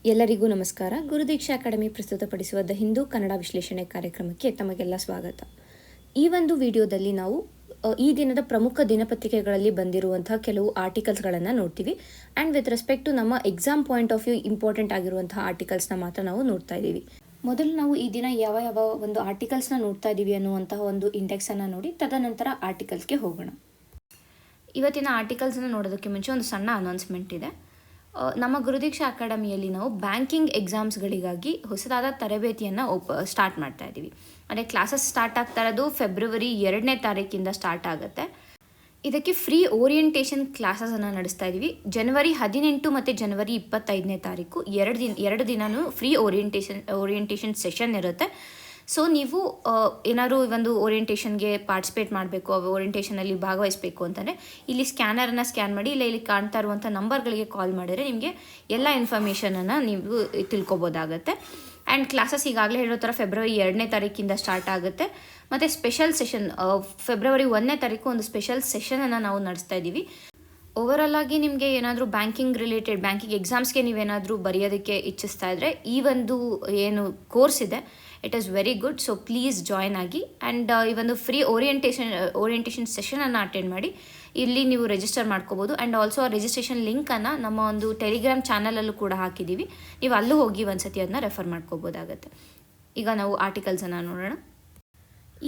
ಎಲ್ಲರಿಗೂ ನಮಸ್ಕಾರ. ಗುರುದೀಕ್ಷಾ ಅಕಾಡೆಮಿ ಪ್ರಸ್ತುತಪಡಿಸುವ ದ ಹಿಂದೂ ಕನ್ನಡ ವಿಶ್ಲೇಷಣೆ ಕಾರ್ಯಕ್ರಮಕ್ಕೆ ತಮಗೆಲ್ಲ ಸ್ವಾಗತ. ಈ ಒಂದು ವಿಡಿಯೋದಲ್ಲಿ ನಾವು ಈ ದಿನದ ಪ್ರಮುಖ ದಿನಪತ್ರಿಕೆಗಳಲ್ಲಿ ಬಂದಿರುವಂತಹ ಕೆಲವು ಆರ್ಟಿಕಲ್ಸ್ಗಳನ್ನು ನೋಡ್ತೀವಿ. ಆ್ಯಂಡ್ ವಿತ್ ರೆಸ್ಪೆಕ್ಟ್ ಟು ನಮ್ಮ exam point of view important ಆಗಿರುವಂತಹ ಆರ್ಟಿಕಲ್ಸ್ನ ಮಾತ್ರ ನಾವು ನೋಡ್ತಾ ಇದ್ದೀವಿ. ಮೊದಲು ನಾವು ಈ ದಿನ ಯಾವ ಒಂದು ಆರ್ಟಿಕಲ್ಸ್ನ ನೋಡ್ತಾ ಇದ್ದೀವಿ ಅನ್ನುವಂತಹ ಒಂದು ಇಂಡೆಕ್ಸನ್ನು ನೋಡಿ ತದನಂತರ ಆರ್ಟಿಕಲ್ಸ್ಗೆ ಹೋಗೋಣ. ಇವತ್ತಿನ ಆರ್ಟಿಕಲ್ಸನ್ನು ನೋಡೋದಕ್ಕೆ ಮುಂಚೆ ಒಂದು ಸಣ್ಣ ಅನೌನ್ಸ್ಮೆಂಟ್ ಇದೆ. ನಮ್ಮ ಗುರುದೀಕ್ಷಾ ಅಕಾಡೆಮಿಯಲ್ಲಿ ನಾವು ಬ್ಯಾಂಕಿಂಗ್ ಎಕ್ಸಾಮ್ಸ್ಗಳಿಗಾಗಿ ಹೊಸದಾದ ತರಬೇತಿಯನ್ನು ಸ್ಟಾರ್ಟ್ ಮಾಡ್ತಾ ಇದ್ದೀವಿ. ಅಂದರೆ ಕ್ಲಾಸಸ್ ಸ್ಟಾರ್ಟ್ ಆಗ್ತಾ ಇರೋದು ಫೆಬ್ರವರಿ 2ನೇ ತಾರೀಕಿಂದ ಸ್ಟಾರ್ಟ್ ಆಗುತ್ತೆ. ಇದಕ್ಕೆ ಫ್ರೀ ಓರಿಯೆಂಟೇಷನ್ ಕ್ಲಾಸಸನ್ನು ನಡೆಸ್ತಾ ಇದ್ದೀವಿ. ಜನವರಿ 18 ಮತ್ತು ಜನವರಿ 25ನೇ ತಾರೀಕು ಎರಡು ದಿನವೂ ಫ್ರೀ ಓರಿಯೆಂಟೇಷನ್ ಸೆಷನ್ ಇರುತ್ತೆ. ಸೊ ನೀವು ಏನಾದರೂ ಒಂದು ಓರಿಯೆಂಟೇಷನ್ಗೆ ಪಾರ್ಟಿಸಿಪೇಟ್ ಮಾಡಬೇಕು, ಓರಿಯೆಂಟೇಷನಲ್ಲಿ ಭಾಗವಹಿಸಬೇಕು ಅಂತಂದರೆ ಇಲ್ಲಿ ಸ್ಕ್ಯಾನರನ್ನು ಸ್ಕ್ಯಾನ್ ಮಾಡಿ ಇಲ್ಲಿ ಕಾಣ್ತಾ ಇರುವಂಥ ನಂಬರ್ಗಳಿಗೆ ಕಾಲ್ ಮಾಡಿದರೆ ನಿಮಗೆ ಎಲ್ಲ ಇನ್ಫಾರ್ಮೇಷನನ್ನು ನೀವು ತಿಳ್ಕೊಬೋದಾಗತ್ತೆ. ಆ್ಯಂಡ್ ಕ್ಲಾಸಸ್ ಈಗಾಗಲೇ ಹೇಳೋ ಥರ ಫೆಬ್ರವರಿ 2ನೇ ತಾರೀಕಿಂದ ಸ್ಟಾರ್ಟ್ ಆಗುತ್ತೆ. ಮತ್ತು ಸ್ಪೆಷಲ್ ಸೆಷನ್ ಫೆಬ್ರವರಿ 1ನೇ ತಾರೀಕು ಒಂದು ಸ್ಪೆಷಲ್ ಸೆಷನನ್ನು ನಾವು ನಡೆಸ್ತಾ ಇದ್ದೀವಿ. ಓವರಾಲ್ ಆಗಿ ನಿಮಗೆ ಏನಾದರೂ ಬ್ಯಾಂಕಿಂಗ್ ಎಕ್ಸಾಮ್ಸ್ಗೆ ನೀವೇನಾದರೂ ಬರೆಯೋದಕ್ಕೆ ಇಚ್ಛಿಸ್ತಾ ಇದ್ದರೆ ಈ ಒಂದು ಏನು ಕೋರ್ಸ್ ಇದೆ it is very good. So please join ಆಗಿ. ಆ್ಯಂಡ್ ಈ ಒಂದು ಫ್ರೀ ಓರಿಯೆಂಟೇಷನ್ ಸೆಷನನ್ನು ಅಟೆಂಡ್ ಮಾಡಿ ಇಲ್ಲಿ ನೀವು ರಿಜಿಸ್ಟರ್ ಮಾಡ್ಕೋಬೋದು. ಆ್ಯಂಡ್ ಆಲ್ಸೋ ಆ ರಿಜಿಸ್ಟ್ರೇಷನ್ ಲಿಂಕನ್ನು ನಮ್ಮ ಒಂದು ಟೆಲಿಗ್ರಾಮ್ ಚಾನಲಲ್ಲೂ ಕೂಡ ಹಾಕಿದ್ದೀವಿ. ನೀವು ಅಲ್ಲೂ ಹೋಗಿ ಒಂದು ಸತಿ ಅದನ್ನ ರೆಫರ್ ಮಾಡ್ಕೋಬೋದಾಗತ್ತೆ. ಈಗ ನಾವು ಆರ್ಟಿಕಲ್ಸನ್ನು ನೋಡೋಣ.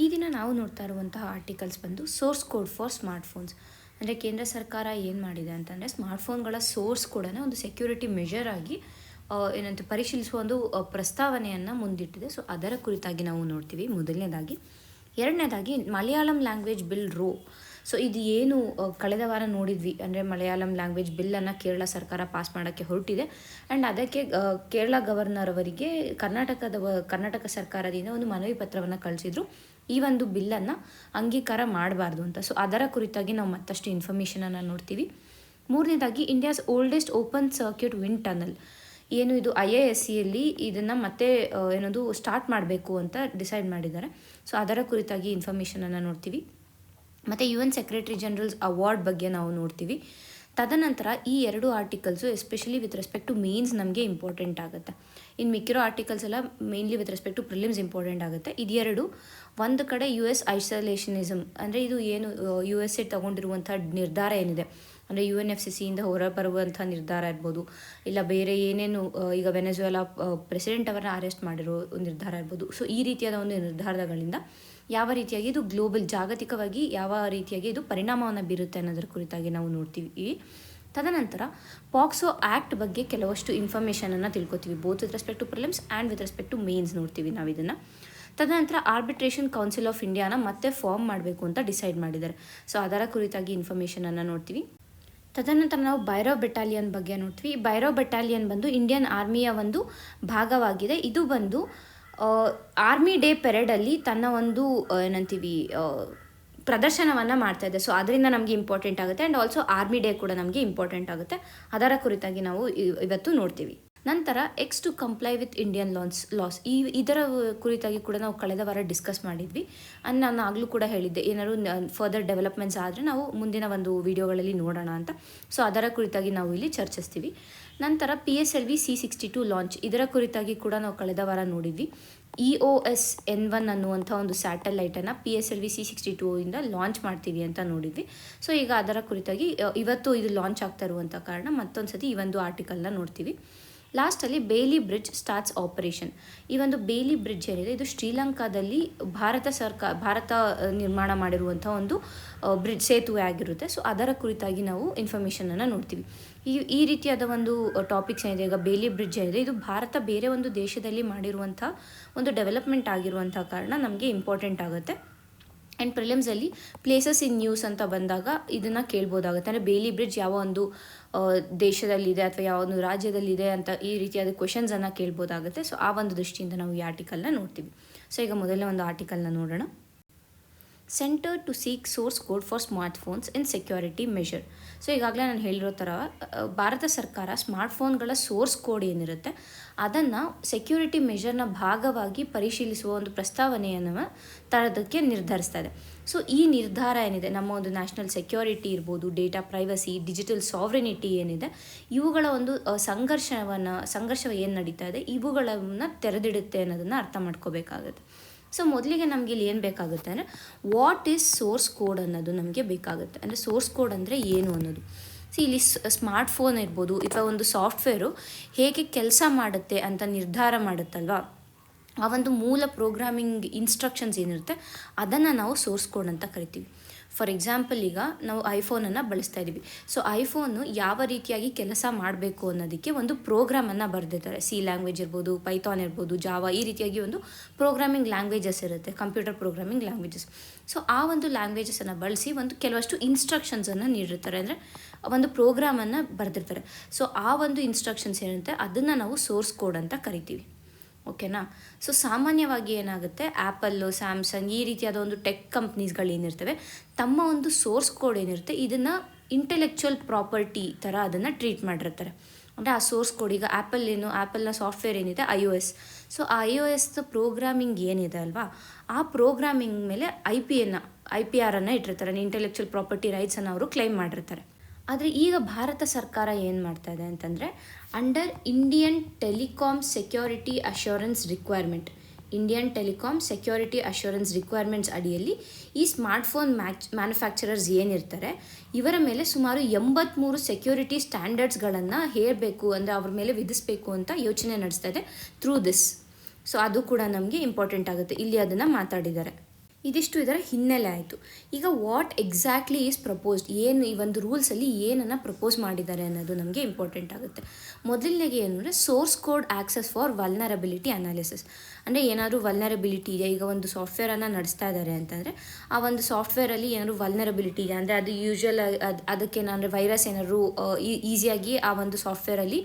ಈ ದಿನ ನಾವು ನೋಡ್ತಾ ಇರುವಂತಹ ಆರ್ಟಿಕಲ್ಸ್ ಬಂದು ಸೋರ್ಸ್ ಕೋಡ್ ಫಾರ್ ಸ್ಮಾರ್ಟ್ಫೋನ್ಸ್. ಅಂದರೆ ಕೇಂದ್ರ ಸರ್ಕಾರ ಏನು ಮಾಡಿದೆ ಅಂತಂದರೆ ಸ್ಮಾರ್ಟ್ಫೋನ್ಗಳ ಸೋರ್ಸ್ ಕೂಡ ಒಂದು ಸೆಕ್ಯೂರಿಟಿ ಮೆಷರ್ ಆಗಿ ಏನಂತ ಪರಿಶೀಲಿಸುವ ಒಂದು ಪ್ರಸ್ತಾವನೆಯನ್ನು ಮುಂದಿಟ್ಟಿದೆ. ಸೊ ಅದರ ಕುರಿತಾಗಿ ನಾವು ನೋಡ್ತೀವಿ ಮೊದಲನೇದಾಗಿ. ಎರಡನೇದಾಗಿ Malayalam language bill row. So ಇದು ಏನು ಕಳೆದ ವಾರ ನೋಡಿದ್ವಿ, ಅಂದರೆ ಮಲಯಾಳಂ ಲ್ಯಾಂಗ್ವೇಜ್ ಬಿಲ್ಲನ್ನು ಕೇರಳ ಸರ್ಕಾರ ಪಾಸ್ ಮಾಡೋಕ್ಕೆ ಹೊರಟಿದೆ. ಆ್ಯಂಡ್ ಅದಕ್ಕೆ ಕೇರಳ ಗವರ್ನರ್ ಅವರಿಗೆ ಕರ್ನಾಟಕ ಸರ್ಕಾರದಿಂದ ಒಂದು ಮನವಿ ಪತ್ರವನ್ನು ಕಳಿಸಿದ್ರು ಈ ಒಂದು ಬಿಲ್ಲನ್ನು ಅಂಗೀಕಾರ ಮಾಡಬಾರ್ದು ಅಂತ. ಸೊ ಅದರ ಕುರಿತಾಗಿ ನಾವು ಮತ್ತಷ್ಟು ಇನ್ಫಾರ್ಮೇಷನನ್ನು ನೋಡ್ತೀವಿ. ಮೂರನೇದಾಗಿ India's oldest open circuit wind tunnel. ಏನು ಇದು IIScಯಲ್ಲಿ ಇದನ್ನು ಮತ್ತೆ ಏನದು ಸ್ಟಾರ್ಟ್ ಮಾಡಬೇಕು ಅಂತ ಡಿಸೈಡ್ ಮಾಡಿದ್ದಾರೆ. ಸೊ ಅದರ ಕುರಿತಾಗಿ ಇನ್ಫಾರ್ಮೇಷನನ್ನು ನೋಡ್ತೀವಿ. ಮತ್ತು UN ಸೆಕ್ರೆಟರಿ ಜನರಲ್ಸ್ ಅವಾರ್ಡ್ ಬಗ್ಗೆ ನಾವು ನೋಡ್ತೀವಿ. ತದನಂತರ ಈ ಎರಡು articles especially with respect to mains ನಮಗೆ ಇಂಪಾರ್ಟೆಂಟ್ ಆಗುತ್ತೆ. ಇನ್ನು ಮಿಕ್ಕಿರೋ ಆರ್ಟಿಕಲ್ಸ್ ಎಲ್ಲ mainly with respect to prelims important ಆಗುತ್ತೆ. ಇದೆರಡು ಒಂದು ಕಡೆ US ಐಸೋಲೇಷನಿಸಮ್, ಅಂದರೆ ಇದು ಏನು USA ತಗೊಂಡಿರುವಂಥ ನಿರ್ಧಾರ ಏನಿದೆ, ಅಂದರೆ UNFCCಯಿಂದ ಹೊರಬರುವಂಥ ನಿರ್ಧಾರ ಇರ್ಬೋದು, ಇಲ್ಲ ಬೇರೆ ಏನೇನು ಈಗ ವೆನೆಜುವೆಲಾ ಪ್ರೆಸಿಡೆಂಟ್ ಅವರನ್ನ ಅರೆಸ್ಟ್ ಮಾಡಿರೋ ನಿರ್ಧಾರ ಇರ್ಬೋದು. ಸೊ ಈ ರೀತಿಯಾದ ಒಂದು ನಿರ್ಧಾರಗಳಿಂದ ಯಾವ ರೀತಿಯಾಗಿ ಇದು ಜಾಗತಿಕವಾಗಿ ಯಾವ ರೀತಿಯಾಗಿ ಇದು ಪರಿಣಾಮವನ್ನು ಬೀರುತ್ತೆ ಅನ್ನೋದ್ರ ಕುರಿತಾಗಿ ನಾವು ನೋಡ್ತೀವಿ. ತದನಂತರ ಪಾಕ್ಸೋ ಆ್ಯಕ್ಟ್ ಬಗ್ಗೆ ಕೆಲವಷ್ಟು ಇನ್ಫಾರ್ಮೇಷನನ್ನು ತಿಳ್ಕೊತೀವಿ, both with respect to prelims and with respect to mains ನೋಡ್ತೀವಿ ನಾವು ಇದನ್ನು. ತದನಂತರ ಆರ್ಬಿಟ್ರೇಷನ್ ಕೌನ್ಸಿಲ್ ಆಫ್ ಇಂಡಿಯಾನ ಮತ್ತೆ ಫಾರ್ಮ್ ಮಾಡಬೇಕು ಅಂತ ಡಿಸೈಡ್ ಮಾಡಿದ್ದಾರೆ. ಸೊ ಅದರ ಕುರಿತಾಗಿ ಇನ್ಫಾರ್ಮೇಷನನ್ನು ನೋಡ್ತೀವಿ. ತದನಂತರ ನಾವು ಭೈರವ್ ಬೆಟಾಲಿಯನ್ ಬಗ್ಗೆ ನೋಡ್ತೀವಿ. ಭೈರವ್ ಬೆಟಾಲಿಯನ್ ಬಂದು ಇಂಡಿಯನ್ ಆರ್ಮಿಯ ಒಂದು ಭಾಗವಾಗಿದೆ. ಇದು ಬಂದು ಆರ್ಮಿ ಡೇ ಪೆರೇಡಲ್ಲಿ ತನ್ನ ಒಂದು ಏನಂತೀವಿ ಪ್ರದರ್ಶನವನ್ನು ಮಾಡ್ತಾ ಇದೆ. ಸೊ ಅದರಿಂದ ನಮಗೆ ಇಂಪಾರ್ಟೆಂಟ್ ಆಗುತ್ತೆ. ಆ್ಯಂಡ್ ಆಲ್ಸೋ ಆರ್ಮಿ ಡೇ ಕೂಡ ನಮಗೆ ಇಂಪಾರ್ಟೆಂಟ್ ಆಗುತ್ತೆ. ಅದರ ಕುರಿತಾಗಿ ನಾವು ಇವತ್ತು ನೋಡ್ತೀವಿ. ನಂತರ X to comply with Indian laws ಇದರ ಕುರಿತಾಗಿ ಕೂಡ ನಾವು ಕಳೆದ ವಾರ ಡಿಸ್ಕಸ್ ಮಾಡಿದ್ವಿ. ನಾನು ಆಗಲೂ ಕೂಡ ಹೇಳಿದ್ದೆ ಏನಾದ್ರು ಫರ್ದರ್ ಡೆವಲಪ್ಮೆಂಟ್ಸ್ ಆದರೆ ನಾವು ಮುಂದಿನ ಒಂದು ವಿಡಿಯೋಗಳಲ್ಲಿ ನೋಡೋಣ ಅಂತ. ಸೊ ಅದರ ಕುರಿತಾಗಿ ನಾವು ಇಲ್ಲಿ ಚರ್ಚಿಸ್ತೀವಿ. ನಂತರ PSLV C62 ಲಾಂಚ್, ಇದರ ಕುರಿತಾಗಿ ಕೂಡ ನಾವು ಕಳೆದ ವಾರ ನೋಡಿದ್ವಿ. EOS N1 ಅನ್ನುವಂಥ ಒಂದು ಸ್ಯಾಟಲೈಟನ್ನು PSLV C62 ಇಂದ ಲಾಂಚ್ ಮಾಡ್ತೀವಿ ಅಂತ ನೋಡಿದ್ವಿ. ಸೊ ಈಗ ಅದರ ಕುರಿತಾಗಿ ಇವತ್ತು ಇದು ಲಾಂಚ್ ಆಗ್ತಾ ಇರುವಂಥ ಕಾರಣ ಮತ್ತೊಂದು ಸತಿ ಈ ಒಂದು ಆರ್ಟಿಕಲ್ನ ನೋಡ್ತೀವಿ. ಲಾಸ್ಟಲ್ಲಿ ಬೇಲಿ ಬ್ರಿಡ್ಜ್ ಸ್ಟಾರ್ಟ್ಸ್ ಆಪರೇಷನ್. ಈ ಒಂದು ಬೇಲಿ ಬ್ರಿಡ್ಜ್ ಏನಿದೆ ಇದು ಶ್ರೀಲಂಕಾದಲ್ಲಿ ಭಾರತ ನಿರ್ಮಾಣ ಮಾಡಿರುವಂಥ ಒಂದು ಸೇತುವೆ ಆಗಿರುತ್ತೆ. ಸೊ ಅದರ ಕುರಿತಾಗಿ ನಾವು ಇನ್ಫಾರ್ಮೇಷನನ್ನು ನೋಡ್ತೀವಿ. ಈ ರೀತಿಯಾದ ಒಂದು ಟಾಪಿಕ್ಸ್ ಏನಿದೆ, ಈಗ ಬೇಲಿ ಬ್ರಿಡ್ಜ್ ಏನಿದೆ ಇದು ಭಾರತ ಬೇರೆ ಒಂದು ದೇಶದಲ್ಲಿ ಮಾಡಿರುವಂಥ ಒಂದು ಡೆವಲಪ್ಮೆಂಟ್ ಆಗಿರುವಂಥ ಕಾರಣ ನಮಗೆ ಇಂಪಾರ್ಟೆಂಟ್ ಆಗುತ್ತೆ. ಆ್ಯಂಡ್ ಪ್ರಿಲಿಮ್ಸಲ್ಲಿ ಪ್ಲೇಸಸ್ ಇನ್ ನ್ಯೂಸ್ ಅಂತ ಬಂದಾಗ ಇದನ್ನು ಕೇಳ್ಬೋದಾಗುತ್ತೆ. ಅಂದರೆ ಬೇಲಿ ಬ್ರಿಡ್ಜ್ ಯಾವ ಒಂದು ದೇಶದಲ್ಲಿದೆ ಅಥವಾ ಯಾವ ಒಂದು ರಾಜ್ಯದಲ್ಲಿದೆ ಅಂತ ಈ ರೀತಿಯಾದ ಕ್ವೆಶನ್ಸನ್ನು ಕೇಳ್ಬೋದಾಗುತ್ತೆ. ಸೊ ಆ ಒಂದು ದೃಷ್ಟಿಯಿಂದ ನಾವು ಈ ಆರ್ಟಿಕಲ್ನ ನೋಡ್ತೀವಿ. ಸೊ ಈಗ ಮೊದಲನೇ ಒಂದು ಆರ್ಟಿಕಲ್ನ ನೋಡೋಣ. Centre to seek source code for smartphones in security measure. So ಈಗಾಗಲೇ ನಾನು ಹೇಳಿರೋ ಥರ ಭಾರತ ಸರ್ಕಾರ ಸ್ಮಾರ್ಟ್ಫೋನ್ಗಳ ಸೋರ್ಸ್ ಕೋಡ್ ಏನಿರುತ್ತೆ ಅದನ್ನು ಸೆಕ್ಯೂರಿಟಿ ಮೆಷರ್ನ ಭಾಗವಾಗಿ ಪರಿಶೀಲಿಸುವ ಒಂದು ಪ್ರಸ್ತಾವನೆಯನ್ನು ತರೋದಕ್ಕೆ ನಿರ್ಧರಿಸ್ತಾ ಇದೆ. ಸೊ ಈ ನಿರ್ಧಾರ ಏನಿದೆ, ನಮ್ಮ ಒಂದು ನ್ಯಾಷನಲ್ ಸೆಕ್ಯೂರಿಟಿ ಇರ್ಬೋದು, ಡೇಟಾ ಪ್ರೈವಸಿ, ಡಿಜಿಟಲ್ ಸಾವ್ರೆನಿಟಿ ಏನಿದೆ, ಇವುಗಳ ಒಂದು ಸಂಘರ್ಷ ಏನು ನಡೀತಾ ಇದೆ ಇವುಗಳನ್ನು ತೆರೆದಿಡುತ್ತೆ ಅನ್ನೋದನ್ನು ಅರ್ಥ ಮಾಡ್ಕೋಬೇಕಾಗುತ್ತೆ. ಸೊ ಮೊದಲಿಗೆ ನಮಗೆ ಇಲ್ಲಿ ಏನು ಬೇಕಾಗುತ್ತೆ ಅಂದರೆ ವಾಟ್ ಈಸ್ ಸೋರ್ಸ್ ಕೋಡ್ ಅನ್ನೋದು ನಮಗೆ ಬೇಕಾಗುತ್ತೆ. ಅಂದರೆ ಸೋರ್ಸ್ ಕೋಡ್ ಅಂದರೆ ಏನು ಅನ್ನೋದು. ಇಲ್ಲಿ ಸ್ಮಾರ್ಟ್ಫೋನ್ ಇರ್ಬೋದು ಅಥವಾ ಒಂದು ಸಾಫ್ಟ್ವೇರು ಹೇಗೆ ಕೆಲಸ ಮಾಡುತ್ತೆ ಅಂತ ನಿರ್ಧಾರ ಮಾಡುತ್ತಲ್ವ, ಆ ಒಂದು ಮೂಲ ಪ್ರೋಗ್ರಾಮಿಂಗ್ ಇನ್ಸ್ಟ್ರಕ್ಷನ್ಸ್ ಏನಿರುತ್ತೆ ಅದನ್ನು ನಾವು ಸೋರ್ಸ್ ಕೋಡ್ ಅಂತ ಕರಿತೀವಿ. ಫಾರ್ ಎಕ್ಸಾಂಪಲ್, ಈಗ ನಾವು ಐಫೋನನ್ನು ಬಳಸ್ತಾ ಇದ್ದೀವಿ. ಸೊ ಐಫೋನು ಯಾವ ರೀತಿಯಾಗಿ ಕೆಲಸ ಮಾಡಬೇಕು ಅನ್ನೋದಕ್ಕೆ ಒಂದು ಪ್ರೋಗ್ರಾಮನ್ನು ಬರೆದಿರ್ತಾರೆ. ಸಿ ಲ್ಯಾಂಗ್ವೇಜ್ ಇರ್ಬೋದು, ಪೈಥಾನ್ ಇರ್ಬೋದು, ಜಾವಾ, ಈ ರೀತಿಯಾಗಿ ಒಂದು ಪ್ರೋಗ್ರಾಮಿಂಗ್ ಲ್ಯಾಂಗ್ವೇಜಸ್ ಇರುತ್ತೆ, ಕಂಪ್ಯೂಟರ್ ಪ್ರೋಗ್ರಾಮಿಂಗ್ ಲ್ಯಾಂಗ್ವೇಜಸ್. ಸೊ ಆ ಒಂದು ಲ್ಯಾಂಗ್ವೇಜಸನ್ನು ಬಳಸಿ ಒಂದು ಕೆಲವಷ್ಟು ಇನ್ಸ್ಟ್ರಕ್ಷನ್ಸನ್ನು ನೀಡಿರ್ತಾರೆ, ಅಂದರೆ ಒಂದು ಪ್ರೋಗ್ರಾಮನ್ನು ಬರೆದಿರ್ತಾರೆ. ಸೊ ಆ ಒಂದು ಇನ್ಸ್ಟ್ರಕ್ಷನ್ಸ್ ಏನಿರುತ್ತೆ ಅದನ್ನು ನಾವು ಸೋರ್ಸ್ ಕೋಡ್ ಅಂತ ಕರಿತೀವಿ. ಓಕೆನಾ. ಸೊ ಸಾಮಾನ್ಯವಾಗಿ ಏನಾಗುತ್ತೆ, ಆ್ಯಪಲ್ಲು, ಸ್ಯಾಮ್ಸಂಗ್, ಈ ರೀತಿಯಾದ ಒಂದು ಟೆಕ್ ಕಂಪ್ನೀಸ್ಗಳು ಏನಿರ್ತವೆ ತಮ್ಮ ಒಂದು ಸೋರ್ಸ್ ಕೋಡ್ ಏನಿರುತ್ತೆ ಇದನ್ನು ಇಂಟೆಲೆಕ್ಚುವಲ್ ಪ್ರಾಪರ್ಟಿ ಥರ ಅದನ್ನು ಟ್ರೀಟ್ ಮಾಡಿರ್ತಾರೆ. ಅಂದರೆ ಆ ಸೋರ್ಸ್ ಕೋಡ್, ಈಗ ಆ್ಯಪಲ್ನ ಸಾಫ್ಟ್ವೇರ್ ಏನಿದೆ iOS, ಸೊ ಆ iOS ಪ್ರೋಗ್ರಾಮಿಂಗ್ ಏನಿದೆ ಅಲ್ವಾ, ಆ ಪ್ರೋಗ್ರಾಮಿಂಗ್ ಮೇಲೆ IPR ಇಟ್ಟಿರ್ತಾರೆ, ಇಂಟೆಲೆಕ್ಚುವಲ್ ಪ್ರಾಪರ್ಟಿ ರೈಟ್ಸನ್ನು ಅವರು ಕ್ಲೈಮ್ ಮಾಡಿರ್ತಾರೆ. ಆದರೆ ಈಗ ಭಾರತ ಸರ್ಕಾರ ಏನು ಮಾಡ್ತಾ ಇದೆ ಅಂತಂದರೆ, under Indian telecom security assurance requirements ಅಡಿಯಲ್ಲಿ ಈ ಸ್ಮಾರ್ಟ್ಫೋನ್ ಮ್ಯಾನುಫ್ಯಾಕ್ಚರರ್ಸ್ ಏನಿರ್ತಾರೆ ಇವರ ಮೇಲೆ ಸುಮಾರು 83 ಸೆಕ್ಯೂರಿಟಿ ಸ್ಟ್ಯಾಂಡರ್ಡ್ಸ್ಗಳನ್ನು ಹೇರಬೇಕು, ಅಂದರೆ ಅವ್ರ ಮೇಲೆ ವಿಧಿಸಬೇಕು ಅಂತ ಯೋಚನೆ ನಡೆಸ್ತಾ ಇದೆ ಥ್ರೂ ದಿಸ್. ಸೊ ಅದು ಕೂಡ ನಮಗೆ ಇಂಪಾರ್ಟೆಂಟ್ ಆಗುತ್ತೆ, ಇಲ್ಲಿ ಅದನ್ನು ಮಾತಾಡಿದ್ದಾರೆ. ಇದಿಷ್ಟು ಇದರ ಹಿನ್ನೆಲೆ ಆಯಿತು. ಈಗ ವಾಟ್ ಎಕ್ಸಾಕ್ಟ್ಲಿ ಈಸ್ ಪ್ರಪೋಸ್ಡ್, ಏನು ಈ ಒಂದು ರೂಲ್ಸಲ್ಲಿ ಏನನ್ನು ಪ್ರಪೋಸ್ ಮಾಡಿದ್ದಾರೆ ಅನ್ನೋದು ನಮಗೆ ಇಂಪಾರ್ಟೆಂಟ್ ಆಗುತ್ತೆ. ಮೊದಲನೇಗೆ ಏನು ಅಂದರೆ source code access for vulnerability analysis. ಅಂದರೆ ಏನಾದರೂ ವಲ್ನರಬಿಲಿಟಿ ಇದೆ, ಈಗ ಒಂದು ಸಾಫ್ಟ್ವೇರನ್ನು ನಡೆಸ್ತಾ ಇದ್ದಾರೆ ಅಂತಂದರೆ ಆ ಒಂದು ಸಾಫ್ಟ್ವೇರಲ್ಲಿ ಏನಾದರೂ ವಲ್ನರಬಿಲಿಟಿ ಇದೆ ಅಂದರೆ ಅದು ಯೂಶ್ವಲ್ ಅದಕ್ಕೇನಾದರೂ ವೈರಸ್ ಏನಾದರೂ ಈಸಿಯಾಗಿ ಆ ಒಂದು ಸಾಫ್ಟ್ವೇರಲ್ಲಿ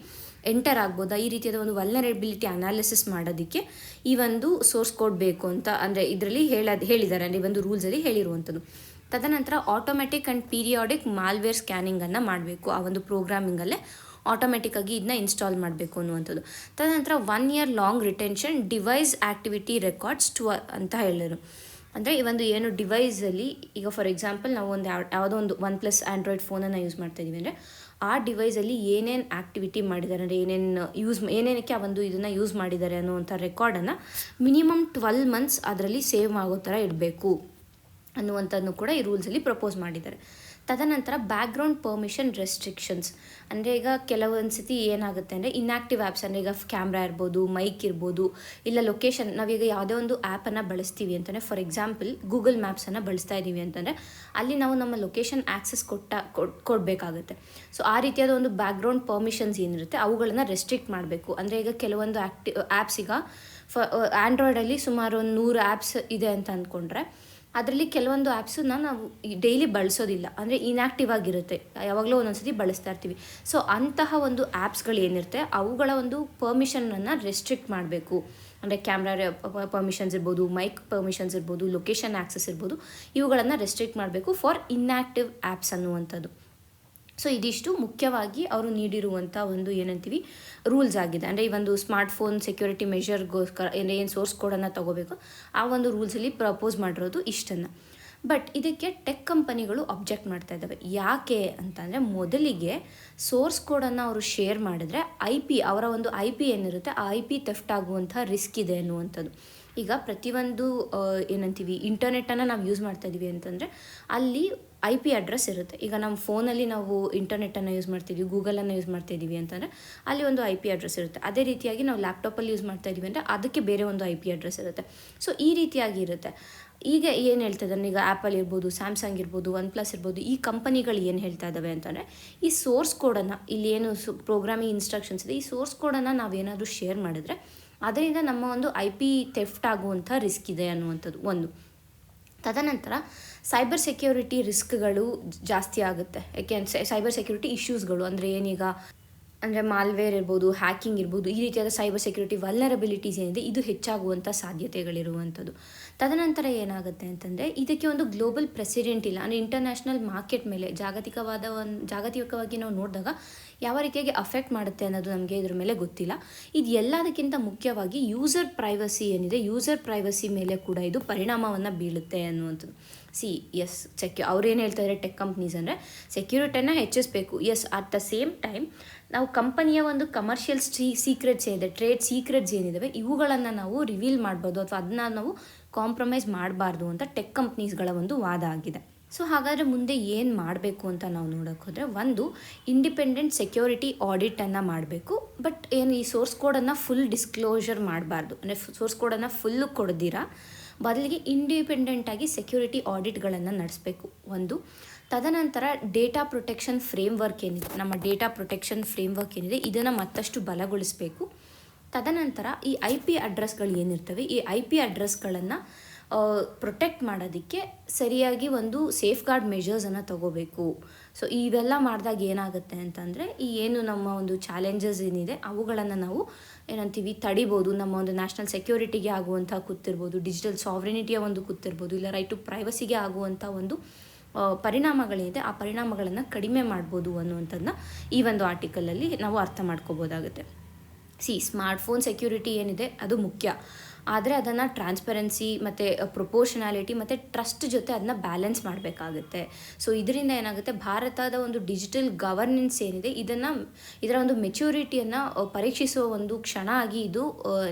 ಎಂಟರ್ ಆಗ್ಬೋದಾ, ಈ ರೀತಿಯಾದ ಒಂದು ವಲ್ನರಬಿಲಿಟಿ ಅನಾಲಿಸಿಸ್ ಮಾಡೋದಕ್ಕೆ ಈ ಒಂದು ಸೋರ್ಸ್ ಕೋಡ್ ಬೇಕು ಅಂತ ಅಂದರೆ ಇದರಲ್ಲಿ ಹೇಳಿದ್ದಾರೆ, ಅಂದರೆ ಈ ಒಂದು ರೂಲ್ಸಲ್ಲಿ ಹೇಳಿರುವಂಥದ್ದು. ತದನಂತರ ಆಟೋಮೆಟಿಕ್ ಆ್ಯಂಡ್ ಪೀರಿಯಾಡಿಕ್ ಮಾಲ್ವೇರ್ ಸ್ಕ್ಯಾನಿಂಗನ್ನು ಮಾಡಬೇಕು, ಆ ಒಂದು ಪ್ರೋಗ್ರಾಮಿಂಗಲ್ಲೇ ಆಟೋಮೆಟಿಕ್ಕಾಗಿ ಇದನ್ನ ಇನ್ಸ್ಟಾಲ್ ಮಾಡಬೇಕು ಅನ್ನುವಂಥದ್ದು. ತದನಂತರ 1 year long retention device activity records ಅಂತ ಹೇಳಿದರು. ಅಂದರೆ ಈ ಒಂದು ಏನು ಡಿವೈಸಲ್ಲಿ, ಈಗ ಫಾರ್ ಎಕ್ಸಾಂಪಲ್ ನಾವು ಒಂದು ಯಾವುದೋ ಒಂದು OnePlus ಆ್ಯಂಡ್ರಾಯ್ಡ್ ಫೋನನ್ನು ಯೂಸ್ ಮಾಡ್ತಾಯಿದ್ದೀವಿ ಅಂದರೆ ಆ ಡಿವೈಸಲ್ಲಿ ಏನೇನು ಆ್ಯಕ್ಟಿವಿಟಿ ಮಾಡಿದ್ದಾರೆ, ಅಂದರೆ ಏನೇನಕ್ಕೆ ಆ ಒಂದು ಇದನ್ನು ಯೂಸ್ ಮಾಡಿದ್ದಾರೆ ಅನ್ನುವಂಥ ರೆಕಾರ್ಡನ್ನು ಮಿನಿಮಮ್ 12 months ಅದರಲ್ಲಿ ಸೇವ್ ಆಗೋ ಥರ ಇಡಬೇಕು ಅನ್ನುವಂಥದ್ದನ್ನು ಕೂಡ ಈ ರೂಲ್ಸಲ್ಲಿ ಪ್ರಪೋಸ್ ಮಾಡಿದ್ದಾರೆ. ತದನಂತರ ಬ್ಯಾಕ್ಗ್ರೌಂಡ್ ಪರ್ಮಿಷನ್ ರೆಸ್ಟ್ರಿಕ್ಷನ್ಸ್, ಅಂದರೆ ಈಗ ಕೆಲವೊಂದು ಸತಿ ಏನಾಗುತ್ತೆ ಅಂದರೆ ಇನ್ಆ್ಯಕ್ಟಿವ್ ಆ್ಯಪ್ಸ್, ಅಂದರೆ ಈಗ ಕ್ಯಾಮ್ರಾ ಇರ್ಬೋದು, ಮೈಕ್ ಇರ್ಬೋದು, ಇಲ್ಲ ಲೊಕೇಶನ್, ನಾವೀಗ ಯಾವುದೇ ಒಂದು ಆ್ಯಪನ್ನು ಬಳಸ್ತೀವಿ ಅಂತಂದರೆ ಫಾರ್ ಎಕ್ಸಾಂಪಲ್ ಗೂಗಲ್ ಮ್ಯಾಪ್ಸನ್ನು ಬಳಸ್ತಾ ಇದ್ದೀವಿ ಅಂತಂದರೆ ಅಲ್ಲಿ ನಾವು ನಮ್ಮ ಲೊಕೇಶನ್ ಆ್ಯಕ್ಸಸ್ ಕೊಡಬೇಕಾಗುತ್ತೆ. ಸೊ ಆ ರೀತಿಯಾದ ಒಂದು ಬ್ಯಾಕ್ಗ್ರೌಂಡ್ ಪರ್ಮಿಷನ್ಸ್ ಏನಿರುತ್ತೆ ಅವುಗಳನ್ನು ರೆಸ್ಟ್ರಿಕ್ಟ್ ಮಾಡಬೇಕು. ಅಂದರೆ ಈಗ ಕೆಲವೊಂದು ಆ್ಯಪ್ಸ್, ಈಗ ಆ್ಯಂಡ್ರಾಯ್ಡಲ್ಲಿ ಸುಮಾರು ಒಂದು 100 ಆ್ಯಪ್ಸ್ ಇದೆ ಅಂತ ಅಂದ್ಕೊಂಡ್ರೆ ಅದರಲ್ಲಿ ಕೆಲವೊಂದು ಆ್ಯಪ್ಸನ್ನ ನಾವು ಡೈಲಿ ಬಳಸೋದಿಲ್ಲ, ಅಂದರೆ ಇನ್ಆ್ಯಕ್ಟಿವ್ ಆಗಿರುತ್ತೆ, ಯಾವಾಗಲೂ ಒಂದೊಂದ್ಸತಿ ಬಳಸ್ತಾ ಇರ್ತೀವಿ. ಸೊ ಅಂತಹ ಒಂದು ಆ್ಯಪ್ಸ್ಗಳು ಏನಿರುತ್ತೆ ಅವುಗಳ ಒಂದು ಪರ್ಮಿಷನನ್ನು ರೆಸ್ಟ್ರಿಕ್ಟ್ ಮಾಡಬೇಕು. ಅಂದರೆ ಕ್ಯಾಮ್ರಾ ಪರ್ಮಿಷನ್ಸ್ ಇರ್ಬೋದು, ಮೈಕ್ ಪರ್ಮಿಷನ್ಸ್ ಇರ್ಬೋದು, ಲೊಕೇಶನ್ ಆ್ಯಕ್ಸಸ್ ಇರ್ಬೋದು, ಇವುಗಳನ್ನು ರೆಸ್ಟ್ರಿಕ್ಟ್ ಮಾಡಬೇಕು ಫಾರ್ ಇನ್ಆ್ಯಕ್ಟಿವ್ ಆ್ಯಪ್ಸ್ ಅನ್ನುವಂಥದ್ದು. ಸೊ ಇದಿಷ್ಟು ಮುಖ್ಯವಾಗಿ ಅವರು ನೀಡಿರುವಂಥ ಒಂದು ಏನಂತೀವಿ ರೂಲ್ಸ್ ಆಗಿದೆ. ಅಂದರೆ ಈ ಒಂದು ಸ್ಮಾರ್ಟ್ಫೋನ್ ಸೆಕ್ಯೂರಿಟಿ ಮೆಷರ್ಗೋಸ್ಕರ ಏನು ಸೋರ್ಸ್ ಕೋಡನ್ನು ತೊಗೋಬೇಕು ಆ ಒಂದು ರೂಲ್ಸಲ್ಲಿ ಪ್ರಪೋಸ್ ಮಾಡಿರೋದು ಇಷ್ಟನ್ನು. ಬಟ್ ಇದಕ್ಕೆ ಟೆಕ್ ಕಂಪನಿಗಳು ಅಬ್ಜೆಕ್ಟ್ ಮಾಡ್ತಾ ಇದ್ದಾವೆ. ಯಾಕೆ ಅಂತಂದರೆ, ಮೊದಲಿಗೆ ಸೋರ್ಸ್ ಕೋಡನ್ನು ಅವರು ಶೇರ್ ಮಾಡಿದ್ರೆ ಅವರ ಒಂದು IP ಏನಿರುತ್ತೆ ಆ IP ಥೆಫ್ಟ್ ಆಗುವಂಥ ರಿಸ್ಕ್ ಇದೆ ಅನ್ನುವಂಥದ್ದು. ಈಗ ಪ್ರತಿಯೊಂದು ಏನಂತೀವಿ ಇಂಟರ್ನೆಟ್ಟನ್ನು ನಾವು ಯೂಸ್ ಮಾಡ್ತಾ ಇದ್ದೀವಿ ಅಂತಂದರೆ ಅಲ್ಲಿ IP ಅಡ್ರೆಸ್ ಇರುತ್ತೆ. ಈಗ ನಮ್ಮ ಫೋನಲ್ಲಿ ನಾವು ಇಂಟರ್ನೆಟ್ಟನ್ನು ಯೂಸ್ ಮಾಡ್ತಿದ್ವಿ, ಗೂಗಲನ್ನು ಯೂಸ್ ಮಾಡ್ತಾಯಿದ್ದೀವಿ ಅಂತಂದರೆ ಅಲ್ಲಿ ಒಂದು IP ಅಡ್ರೆಸ್ ಇರುತ್ತೆ. ಅದೇ ರೀತಿಯಾಗಿ ನಾವು ಲ್ಯಾಪ್ಟಾಪಲ್ಲಿ ಯೂಸ್ ಮಾಡ್ತಾಯಿದ್ದೀವಿ ಅಂದರೆ ಅದಕ್ಕೆ ಬೇರೆ ಒಂದು IP ಅಡ್ರೆಸ್ ಇರುತ್ತೆ. ಸೊ ಈ ರೀತಿಯಾಗಿ ಇರುತ್ತೆ. ಈಗ ಏನು ಹೇಳ್ತಾ ಇದ್ದಾರೆ, ಈಗ ಆ್ಯಪಲ್ ಇರ್ಬೋದು, ಸ್ಯಾಮ್ಸಂಗ್ ಇರ್ಬೋದು, OnePlus ಇರ್ಬೋದು, ಈ ಕಂಪನಿಗಳು ಏನು ಹೇಳ್ತಾ ಇದ್ದಾವೆ ಅಂತಂದರೆ ಈ ಸೋರ್ಸ್ ಕೋಡನ್ನು, ಇಲ್ಲಿ ಏನು ಪ್ರೋಗ್ರಾಮಿಂಗ್ ಇನ್ಸ್ಟ್ರಕ್ಷನ್ಸ್ ಇದೆ, ಈ ಸೋರ್ಸ್ ಕೋಡನ್ನು ನಾವೇನಾದರೂ ಶೇರ್ ಮಾಡಿದ್ರೆ ಅದರಿಂದ ನಮ್ಮ ಒಂದು IP ಥೆಫ್ಟ್ ಆಗುವಂಥ ರಿಸ್ಕ್ ಇದೆ ಅನ್ನುವಂಥದ್ದು ಒಂದು. ತದನಂತರ ಸೈಬರ್ ಸೆಕ್ಯೂರಿಟಿ ರಿಸ್ಕ್ಗಳು ಜಾಸ್ತಿ ಆಗುತ್ತೆ. ಯಾಕೆ ಸೈಬರ್ ಸೆಕ್ಯೂರಿಟಿ ಇಶ್ಯೂಸ್ಗಳು ಅಂದರೆ ಏನೀಗ ಅಂದರೆ ಮಾಲ್ವೇರ್ ಇರ್ಬೋದು, ಹ್ಯಾಕಿಂಗ್ ಇರ್ಬೋದು, ಈ ರೀತಿಯಾದ ಸೈಬರ್ ಸೆಕ್ಯೂರಿಟಿ ವಲ್ನರಬಿಲಿಟೀಸ್ ಏನಿದೆ ಇದು ಹೆಚ್ಚಾಗುವಂಥ ಸಾಧ್ಯತೆಗಳಿರುವಂಥದ್ದು. ತದನಂತರ ಏನಾಗುತ್ತೆ ಅಂತಂದರೆ ಇದಕ್ಕೆ ಒಂದು ಗ್ಲೋಬಲ್ ಪ್ರೆಸಿಡೆಂಟ್ ಇಲ್ಲ. ಅಂದರೆ ಇಂಟರ್ನ್ಯಾಷನಲ್ ಮಾರ್ಕೆಟ್ ಮೇಲೆ ಜಾಗತಿಕವಾಗಿ ನಾವು ನೋಡಿದಾಗ ಯಾವ ರೀತಿಯಾಗಿ ಅಫೆಕ್ಟ್ ಮಾಡುತ್ತೆ ಅನ್ನೋದು ನಮಗೆ ಇದ್ರ ಮೇಲೆ ಗೊತ್ತಿಲ್ಲ. ಇದು ಎಲ್ಲದಕ್ಕಿಂತ ಮುಖ್ಯವಾಗಿ ಯೂಸರ್ ಪ್ರೈವಸಿ ಏನಿದೆ, ಯೂಸರ್ ಪ್ರೈವಸಿ ಮೇಲೆ ಕೂಡ ಇದು ಪರಿಣಾಮವನ್ನು ಬೀಳುತ್ತೆ ಅನ್ನುವಂಥದ್ದು. ಅವ್ರೇನು ಹೇಳ್ತಾ ಇದ್ದಾರೆ ಟೆಕ್ ಕಂಪ್ನೀಸ್ ಅಂದರೆ ಸೆಕ್ಯೂರಿಟಿಯನ್ನು ಹೆಚ್ಚಿಸಬೇಕು. ಅಟ್ ದ ಸೇಮ್ ಟೈಮ್ ನಾವು ಕಂಪನಿಯ ಒಂದು ಕಮರ್ಷಿಯಲ್ ಸೀಕ್ರೆಟ್ಸ್ ಏನಿದೆ, ಟ್ರೇಡ್ ಸೀಕ್ರೆಟ್ಸ್ ಏನಿದಾವೆ ಇವುಗಳನ್ನು ನಾವು ರಿವೀಲ್ ಮಾಡ್ಬೋದು ಅಥವಾ ಅದನ್ನ ನಾವು ಕಾಂಪ್ರಮೈಸ್ ಮಾಡಬಾರ್ದು ಅಂತ ಟೆಕ್ ಕಂಪ್ನೀಸ್ಗಳ ಒಂದು ವಾದ ಆಗಿದೆ. ಸೊ ಹಾಗಾದರೆ ಮುಂದೆ ಏನು ಮಾಡಬೇಕು ಅಂತ ನಾವು ನೋಡೋಕೆ ಹೋದರೆ, ಒಂದು ಇಂಡಿಪೆಂಡೆಂಟ್ ಸೆಕ್ಯೂರಿಟಿ ಆಡಿಟನ್ನು ಮಾಡಬೇಕು. ಬಟ್ ಈ ಸೋರ್ಸ್ ಕೋಡನ್ನು ಫುಲ್ ಡಿಸ್ಕ್ಲೋಷರ್ ಮಾಡಬಾರ್ದು. ಅಂದರೆ ಸೋರ್ಸ್ ಕೋಡನ್ನು ಫುಲ್ಲು ಕೊಡ್ದಿರಾ ಬದಲಿಗೆ ಇಂಡಿಪೆಂಡೆಂಟಾಗಿ ಸೆಕ್ಯೂರಿಟಿ ಆಡಿಟ್ಗಳನ್ನು ನಡೆಸಬೇಕು ಒಂದು. ತದನಂತರ ಡೇಟಾ ಪ್ರೊಟೆಕ್ಷನ್ ಫ್ರೇಮ್ವರ್ಕ್ ಏನಿದೆ, ನಮ್ಮ ಡೇಟಾ ಪ್ರೊಟೆಕ್ಷನ್ ಫ್ರೇಮ್ವರ್ಕ್ ಏನಿದೆ ಇದನ್ನು ಮತ್ತಷ್ಟು ಬಲಗೊಳಿಸಬೇಕು. ತದನಂತರ ಈ IP ಅಡ್ರೆಸ್ಗಳು ಏನಿರ್ತವೆ ಈ IP ಅಡ್ರೆಸ್ಗಳನ್ನು ಪ್ರೊಟೆಕ್ಟ್ ಮಾಡೋದಕ್ಕೆ ಸರಿಯಾಗಿ ಒಂದು ಸೇಫ್ ಗಾರ್ಡ್ ಮೆಷರ್ಸನ್ನು ತಗೋಬೇಕು. ಸೊ ಇವೆಲ್ಲ ಮಾಡಿದಾಗ ಏನಾಗುತ್ತೆ ಅಂತಂದರೆ ಏನು ನಮ್ಮ ಒಂದು ಚಾಲೆಂಜಸ್ ಏನಿದೆ ಅವುಗಳನ್ನು ನಾವು ತಡಿಬೋದು. ನಮ್ಮ ಒಂದು ನ್ಯಾಷನಲ್ ಸೆಕ್ಯೂರಿಟಿಗೆ ಆಗುವಂಥ ಕೂತಿರ್ಬೋದು, ಡಿಜಿಟಲ್ ಸಾವರಿನಿಟಿಯ ಒಂದು ಕೂತಿರ್ಬೋದು, ಇಲ್ಲ ರೈಟ್ ಟು ಪ್ರೈವಸಿಗೆ ಆಗುವಂಥ ಒಂದು ಪರಿಣಾಮಗಳೇನಿದೆ ಆ ಪರಿಣಾಮಗಳನ್ನು ಕಡಿಮೆ ಮಾಡ್ಬೋದು ಅನ್ನುವಂಥದ್ದನ್ನ ಈ ಒಂದು ಆರ್ಟಿಕಲಲ್ಲಿ ನಾವು ಅರ್ಥ ಮಾಡ್ಕೋಬೋದಾಗುತ್ತೆ. ಸ್ಮಾರ್ಟ್ಫೋನ್ ಸೆಕ್ಯೂರಿಟಿ ಏನಿದೆ ಅದು ಮುಖ್ಯ, ಆದರೆ ಅದನ್ನು ಟ್ರಾನ್ಸ್ಪರೆನ್ಸಿ ಮತ್ತು ಪ್ರೊಪೋರ್ಷನಾಲಿಟಿ ಮತ್ತು ಟ್ರಸ್ಟ್ ಜೊತೆ ಅದನ್ನ ಬ್ಯಾಲೆನ್ಸ್ ಮಾಡಬೇಕಾಗುತ್ತೆ. ಸೊ ಇದರಿಂದ ಏನಾಗುತ್ತೆ, ಭಾರತದ ಒಂದು ಡಿಜಿಟಲ್ ಗವರ್ನೆನ್ಸ್ ಏನಿದೆ ಇದರ ಒಂದು ಮೆಚ್ಯೂರಿಟಿಯನ್ನು ಪರೀಕ್ಷಿಸುವ ಒಂದು ಕ್ಷಣ ಆಗಿ ಇದು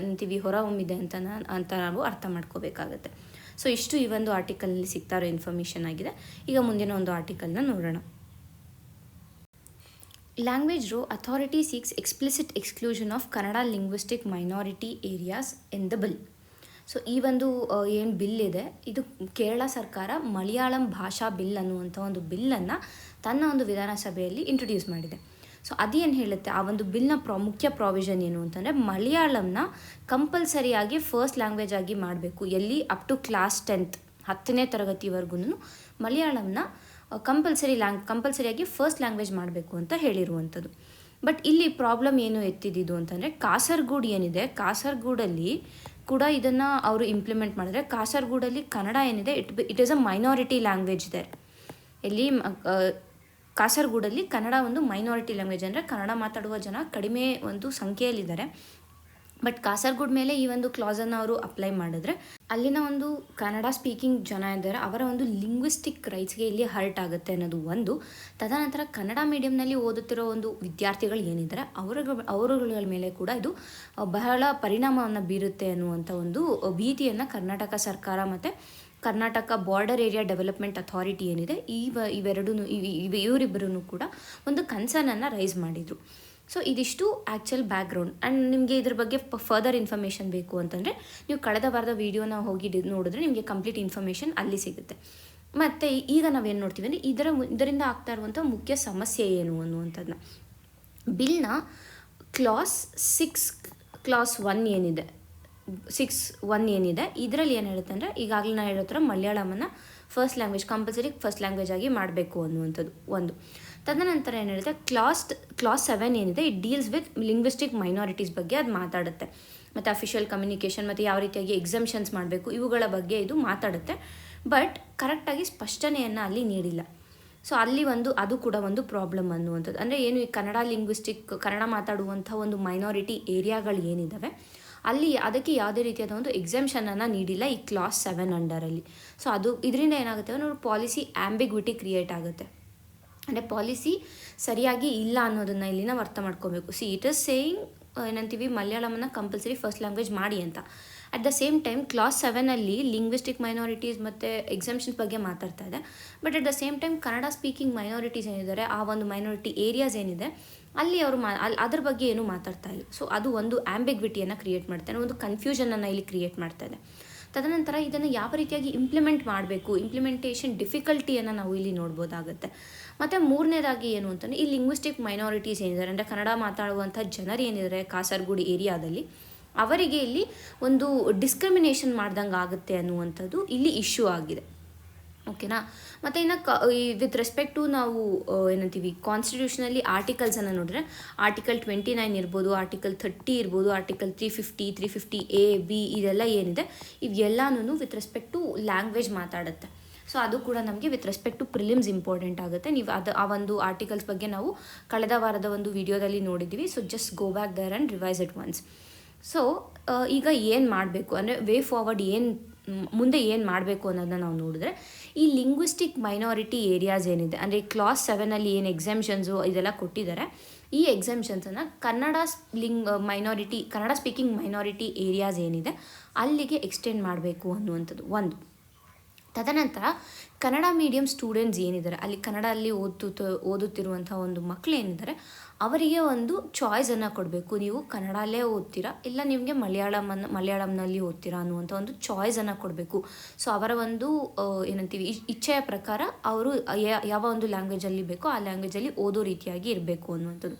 ಹೊರಹೊಮ್ಮಿದೆ ಅಂತ ನಾವು ಅರ್ಥ ಮಾಡ್ಕೋಬೇಕಾಗತ್ತೆ. ಸೊ ಇಷ್ಟು ಈ ಒಂದು ಆರ್ಟಿಕಲ್ನಲ್ಲಿ ಸಿಗ್ತಾ ಇರೋ ಇನ್ಫಾರ್ಮೇಷನ್ ಆಗಿದೆ. ಈಗ ಮುಂದಿನ ಒಂದು ಆರ್ಟಿಕಲ್ನ ನೋಡೋಣ. Language row authority seeks explicit exclusion of Kannada linguistic minority areas in the bill. So ಈ ಒಂದು ಏನು ಬಿಲ್ ಇದೆ ಇದು ಕೇರಳ ಸರ್ಕಾರ ಮಲಯಾಳಂ ಭಾಷಾ ಬಿಲ್ ಅನ್ನುವಂಥ ಒಂದು ಬಿಲ್ಲನ್ನು ತನ್ನ ಒಂದು ವಿಧಾನಸಭೆಯಲ್ಲಿ ಇಂಟ್ರೊಡ್ಯೂಸ್ ಮಾಡಿದೆ. ಸೊ ಅದೇನು ಹೇಳುತ್ತೆ, ಆ ಒಂದು ಬಿಲ್ನ ಮುಖ್ಯ ಪ್ರಾವಿಷನ್ ಏನು ಅಂತಂದರೆ ಮಲಯಾಳಂನ ಕಂಪಲ್ಸರಿಯಾಗಿ ಫಸ್ಟ್ ಲ್ಯಾಂಗ್ವೇಜ್ ಆಗಿ ಮಾಡಬೇಕು. ಅಪ್ ಟು ಕ್ಲಾಸ್ 10ನೇ ತರಗತಿವರೆಗೂ ಮಲಯಾಳಂನ ಕಂಪಲ್ಸರಿಯಾಗಿ ಫಸ್ಟ್ ಲ್ಯಾಂಗ್ವೇಜ್ ಮಾಡಬೇಕು ಅಂತ ಹೇಳಿರುವಂಥದ್ದು. ಬಟ್ ಇಲ್ಲಿ ಪ್ರಾಬ್ಲಮ್ ಏನು ಎತ್ತಿದ್ದು ಅಂತಂದರೆ ಕಾಸರಗೋಡು ಏನಿದೆ, ಕಾಸರಗೋಡಲ್ಲಿ ಕೂಡ ಇದನ್ನು ಅವರು ಇಂಪ್ಲಿಮೆಂಟ್ ಮಾಡಿದ್ರೆ ಕಾಸರಗೋಡಲ್ಲಿ ಕನ್ನಡ ಏನಿದೆ it is a minority language ಇದೆ. ಕಾಸರಗೋಡಲ್ಲಿ ಕನ್ನಡ ಒಂದು ಮೈನಾರಿಟಿ ಲ್ಯಾಂಗ್ವೇಜ್, ಅಂದರೆ ಕನ್ನಡ ಮಾತಾಡುವ ಜನ ಕಡಿಮೆ ಒಂದು ಸಂಖ್ಯೆಯಲ್ಲಿದ್ದಾರೆ. ಬಟ್ ಕಾಸರಗೋಡು ಮೇಲೆ ಈ ಒಂದು ಕ್ಲಾಸನ್ನು ಅವರು ಅಪ್ಲೈ ಮಾಡಿದ್ರೆ ಅಲ್ಲಿನ ಒಂದು ಕನ್ನಡ ಸ್ಪೀಕಿಂಗ್ ಜನ ಇದ್ದಾರೆ ಅವರ ಒಂದು ಲಿಂಗ್ವಿಸ್ಟಿಕ್ ರೈಟ್ಸ್ಗೆ ಇಲ್ಲಿ ಹರ್ಟ್ ಆಗುತ್ತೆ ಅನ್ನೋದು ಒಂದು. ತದನಂತರ ಕನ್ನಡ ಮೀಡಿಯಂನಲ್ಲಿ ಓದುತ್ತಿರೋ ಒಂದು ವಿದ್ಯಾರ್ಥಿಗಳು ಏನಿದ್ದಾರೆ ಅವರುಗಳ ಮೇಲೆ ಕೂಡ ಇದು ಬಹಳ ಪರಿಣಾಮವನ್ನು ಬೀರುತ್ತೆ ಅನ್ನುವಂಥ ಒಂದು ಭೀತಿಯನ್ನು ಕರ್ನಾಟಕ ಸರ್ಕಾರ ಮತ್ತು Karnataka border area development authority ಏನಿದೆ ಇವರಿಬ್ಬರೂ ಕೂಡ ಒಂದು ಕನ್ಸರ್ನನ್ನು ರೈಸ್ ಮಾಡಿದರು. ಸೊ ಇದಿಷ್ಟು ಆ್ಯಕ್ಚುಯಲ್ ಬ್ಯಾಕ್ಗ್ರೌಂಡ್. ಆ್ಯಂಡ್ ನಿಮಗೆ ಇದ್ರ ಬಗ್ಗೆ ಫರ್ದರ್ ಇನ್ಫಾರ್ಮೇಷನ್ ಬೇಕು ಅಂತಂದರೆ ನೀವು ಕಳೆದ ವಾರದ ವೀಡಿಯೋನ ಹೋಗಿ ನೋಡಿದ್ರೆ ನಿಮಗೆ ಕಂಪ್ಲೀಟ್ ಇನ್ಫಾರ್ಮೇಷನ್ ಅಲ್ಲಿ ಸಿಗುತ್ತೆ. ಮತ್ತು ಈಗ ನಾವೇನು ನೋಡ್ತೀವಿ ಅಂದರೆ ಇದರಿಂದ ಆಗ್ತಾ ಇರುವಂಥ ಮುಖ್ಯ ಸಮಸ್ಯೆ ಏನು ಅನ್ನುವಂಥದ್ದನ್ನ. ಬಿಲ್ನ ಕ್ಲಾಸ್ 1 ಏನಿದೆ 6(1) ಏನಿದೆ ಇದರಲ್ಲಿ ಏನು ಹೇಳುತ್ತೆ ಅಂದರೆ ಈಗಾಗಲೇ ನಾನು ಹೇಳೋ ಥರ ಮಲಯಾಳಮನ್ನು ಕಂಪಲ್ಸರಿ ಫಸ್ಟ್ ಲ್ಯಾಂಗ್ವೇಜ್ ಆಗಿ ಮಾಡಬೇಕು ಅನ್ನುವಂಥದ್ದು ಒಂದು. ತದನಂತರ ಏನು ಹೇಳುತ್ತೆ, ಕ್ಲಾಸ್ 7 ಏನಿದೆ it deals with linguistic minorities ಬಗ್ಗೆ ಅದು ಮಾತಾಡುತ್ತೆ. ಮತ್ತು ಅಫಿಷಿಯಲ್ ಕಮ್ಯುನಿಕೇಷನ್ ಮತ್ತು ಯಾವ ರೀತಿಯಾಗಿ ಎಕ್ಸಮ್ಷನ್ಸ್ ಮಾಡಬೇಕು ಇವುಗಳ ಬಗ್ಗೆ ಇದು ಮಾತಾಡುತ್ತೆ. ಬಟ್ ಕರೆಕ್ಟಾಗಿ ಸ್ಪಷ್ಟನೆಯನ್ನು ಅಲ್ಲಿ ನೀಡಿಲ್ಲ. ಸೊ ಅಲ್ಲಿ ಅದು ಕೂಡ ಒಂದು ಪ್ರಾಬ್ಲಮ್ ಅನ್ನುವಂಥದ್ದು. ಅಂದರೆ ಏನು ಈ ಕನ್ನಡ ಮಾತಾಡುವಂಥ ಒಂದು ಮೈನಾರಿಟಿ ಏರಿಯಾಗಳು ಏನಿದ್ದಾವೆ ಅಲ್ಲಿ ಅದಕ್ಕೆ ಯಾವುದೇ ರೀತಿಯಾದ ಒಂದು ಎಕ್ಸಮ್ಷನನ್ನು ನೀಡಿಲ್ಲ ಈ ಕ್ಲಾಸ್ 7 ಅಂಡರಲ್ಲಿ. ಸೊ ಇದರಿಂದ ಏನಾಗುತ್ತೆ ಅಂದರೆ ಪಾಲಿಸಿ ಆಂಬಿಗ್ವಿಟಿ ಕ್ರಿಯೇಟ್ ಆಗುತ್ತೆ. ಅಂದರೆ ಪಾಲಿಸಿ ಸರಿಯಾಗಿ ಇಲ್ಲ ಅನ್ನೋದನ್ನು ಇಲ್ಲಿ ನಾವು ಅರ್ಥ ಮಾಡ್ಕೋಬೇಕು. ಇಟ್ ಇಸ್ ಸೇಯಿಂಗ್ ಏನಂತೀವಿ ಮಲಯಾಳಮನ್ನು ಕಂಪಲ್ಸರಿ ಫಸ್ಟ್ ಲ್ಯಾಂಗ್ವೇಜ್ ಮಾಡಿ ಅಂತ. At the same time class 7ಅಲ್ಲಿ ಲಿಂಗ್ವಿಸ್ಟಿಕ್ ಮೈನಾರಿಟೀಸ್ ಮತ್ತು ಎಕ್ಸಮ್ಷನ್ಸ್ ಬಗ್ಗೆ ಮಾತಾಡ್ತಾ ಇದೆ. But at the same time Kannada speaking minorities ಏನಿದ್ದಾರೆ ಆ ಒಂದು ಮೈನಾರಿಟಿ ಏರಿಯಾಸ್ ಏನಿದೆ ಅಲ್ಲಿ ಅವರು ಅದ್ರ ಬಗ್ಗೆ ಏನೂ ಮಾತಾಡ್ತಾ ಇಲ್ಲ. ಸೊ ಅದು ಒಂದು ಆಂಬಿಗ್ವಿಟಿಯನ್ನು ಕ್ರಿಯೇಟ್ ಮಾಡ್ತಾರೆ, ಒಂದು ಕನ್ಫ್ಯೂಷನನ್ನು ಇಲ್ಲಿ ಕ್ರಿಯೇಟ್ ಮಾಡ್ತಾ ಇದೆ. ತದನಂತರ ಇದನ್ನು ಯಾವ ರೀತಿಯಾಗಿ ಇಂಪ್ಲಿಮೆಂಟ್ ಮಾಡಬೇಕು, ಇಂಪ್ಲಿಮೆಂಟೇಷನ್ ಡಿಫಿಕಲ್ಟಿಯನ್ನು ನಾವು ಇಲ್ಲಿ ನೋಡ್ಬೋದಾಗುತ್ತೆ. ಮತ್ತು ಮೂರನೇದಾಗಿ ಏನು ಅಂತಂದರೆ ಈ ಲಿಂಗ್ವಿಸ್ಟಿಕ್ ಮೈನಾರಿಟೀಸ್ ಏನಿದ್ದಾರೆ ಅಂದರೆ ಕನ್ನಡ ಮಾತಾಡುವಂಥ ಜನರು ಏನಿದ್ದಾರೆ ಕಾಸರಗೋಡು ಏರಿಯಾದಲ್ಲಿ ಅವರಿಗೆ ಇಲ್ಲಿ ಒಂದು ಡಿಸ್ಕ್ರಿಮಿನೇಷನ್ ಮಾಡ್ದಂಗೆ ಆಗುತ್ತೆ ಅನ್ನುವಂಥದ್ದು ಇಲ್ಲಿ ಇಶ್ಯೂ ಆಗಿದೆ. ಓಕೆನಾ. ಮತ್ತು ಇನ್ನು ವಿತ್ ರೆಸ್ಪೆಕ್ಟ್ ಟು ನಾವು ಏನಂತೀವಿ ಕಾನ್ಸ್ಟಿಟ್ಯೂಷನಲ್ಲಿ ಆರ್ಟಿಕಲ್ಸನ್ನು ನೋಡಿದ್ರೆ ಆರ್ಟಿಕಲ್ 29 ಇರ್ಬೋದು, ಆರ್ಟಿಕಲ್ 30 ಇರ್ಬೋದು, ಆರ್ಟಿಕಲ್ 350, 350A, B ಇದೆಲ್ಲ ಏನಿದೆ ಇವೆಲ್ಲನೂ ವಿತ್ ರೆಸ್ಪೆಕ್ಟ್ ಟು ಲ್ಯಾಂಗ್ವೇಜ್ ಮಾತಾಡುತ್ತೆ. ಸೊ ಅದು ಕೂಡ ನಮಗೆ with respect to prelims important ಆಗುತ್ತೆ. ನೀವು ಆ ಒಂದು ಆರ್ಟಿಕಲ್ಸ್ ಬಗ್ಗೆ ನಾವು ಕಳೆದ ವಾರದ ಒಂದು ವಿಡಿಯೋದಲ್ಲಿ ನೋಡಿದ್ದೀವಿ. So just go back there and revise it once. So ಈಗ ಏನು ಮಾಡಬೇಕು ಅಂದರೆ ವೇ ಫಾರ್ವರ್ಡ್ ಮುಂದೆ ಏನು ಮಾಡಬೇಕು ಅನ್ನೋದನ್ನ ನಾವು ನೋಡಿದ್ರೆ, ಈ ಲಿಂಗ್ವಿಸ್ಟಿಕ್ ಮೈನಾರಿಟಿ ಏರಿಯಾಸ್ ಏನಿದೆ ಅಂದರೆ ಕ್ಲಾಸ್ 7ಅಲ್ಲಿ ಏನು ಎಕ್ಸಾಮ್ಷನ್ಸು ಇದೆಲ್ಲ ಕೊಟ್ಟಿದ್ದಾರೆ, ಈ ಎಕ್ಸಾಮ್ಷನ್ಸನ್ನು ಕನ್ನಡ ಸ್ಪೀಕಿಂಗ್ ಮೈನಾರಿಟಿ ಏರಿಯಾಸ್ ಏನಿದೆ ಅಲ್ಲಿಗೆ ಎಕ್ಸ್ಟೆಂಡ್ ಮಾಡಬೇಕು ಅನ್ನುವಂಥದ್ದು ಒಂದು. ತದನಂತರ ಕನ್ನಡ ಮೀಡಿಯಂ ಸ್ಟೂಡೆಂಟ್ಸ್ ಏನಿದ್ದಾರೆ, ಅಲ್ಲಿ ಕನ್ನಡದಲ್ಲಿ ಓದುತ್ತಿರುವಂಥ ಒಂದು ಮಕ್ಕಳು ಏನಿದ್ದಾರೆ ಅವರಿಗೆ ಒಂದು ಚಾಯ್ಸನ್ನು ಕೊಡಬೇಕು. ನೀವು ಕನ್ನಡಲ್ಲೇ ಓದ್ತೀರಾ ಇಲ್ಲ ನಿಮಗೆ ಮಲಯಾಳಂನಲ್ಲಿ ಓದ್ತೀರಾ ಅನ್ನುವಂಥ ಒಂದು ಚಾಯ್ಸನ್ನು ಕೊಡಬೇಕು. ಸೊ ಅವರ ಒಂದು ಏನಂತೀವಿ ಇಚ್ಛೆಯ ಪ್ರಕಾರ ಅವರು ಯಾವ ಒಂದು ಲ್ಯಾಂಗ್ವೇಜಲ್ಲಿ ಬೇಕೋ ಆ ಲ್ಯಾಂಗ್ವೇಜಲ್ಲಿ ಓದೋ ರೀತಿಯಾಗಿ ಇರಬೇಕು ಅನ್ನುವಂಥದ್ದು.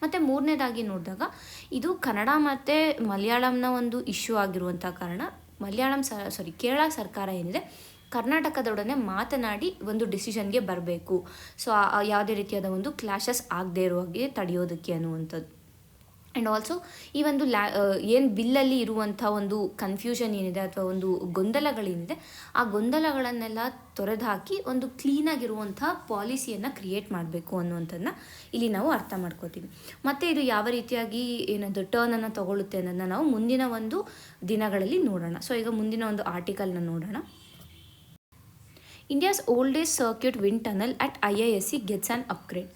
ಮತ್ತು ಮೂರನೇದಾಗಿ ನೋಡಿದಾಗ ಇದು ಕನ್ನಡ ಮತ್ತು ಮಲಯಾಳಂನ ಒಂದು ಇಶ್ಯೂ ಆಗಿರುವಂಥ ಕಾರಣ ಕೇರಳ ಸರ್ಕಾರ ಏನಿದೆ ಕರ್ನಾಟಕದೊಡನೆ ಮಾತನಾಡಿ ಒಂದು ಡಿಸಿಷನ್ಗೆ ಬರಬೇಕು. ಸೊ ಯಾವುದೇ ರೀತಿಯಾದ ಒಂದು ಕ್ಲಾಶಸ್ ಆಗದೆ ಇರೋ ಹಾಗೆ ತಡೆಯೋದಕ್ಕೆ ಅನ್ನುವಂಥದ್ದು. ಆ್ಯಂಡ್ ಆಲ್ಸೋ ಈ ಒಂದು ಏನು ಬಿಲ್ಲಲ್ಲಿ ಇರುವಂಥ ಒಂದು ಕನ್ಫ್ಯೂಷನ್ ಏನಿದೆ ಅಥವಾ ಒಂದು ಗೊಂದಲಗಳೇನಿದೆ ಆ ಗೊಂದಲಗಳನ್ನೆಲ್ಲ ತೊರೆದುಹಾಕಿ ಒಂದು ಕ್ಲೀನಾಗಿರುವಂಥ ಪಾಲಿಸಿಯನ್ನು ಕ್ರಿಯೇಟ್ ಮಾಡಬೇಕು ಅನ್ನುವಂಥದ್ದನ್ನ ಇಲ್ಲಿ ನಾವು ಅರ್ಥ ಮಾಡ್ಕೋತೀವಿ. ಮತ್ತು ಇದು ಯಾವ ರೀತಿಯಾಗಿ ಟರ್ನನ್ನು ತಗೊಳ್ಳುತ್ತೆ ಅನ್ನೋದನ್ನ ನಾವು ಮುಂದಿನ ಒಂದು ದಿನಗಳಲ್ಲಿ ನೋಡೋಣ. ಸೊ ಈಗ ಮುಂದಿನ ಒಂದು ಆರ್ಟಿಕಲ್ನ ನೋಡೋಣ. India's oldest circuit wind tunnel at IISc gets on upgrade.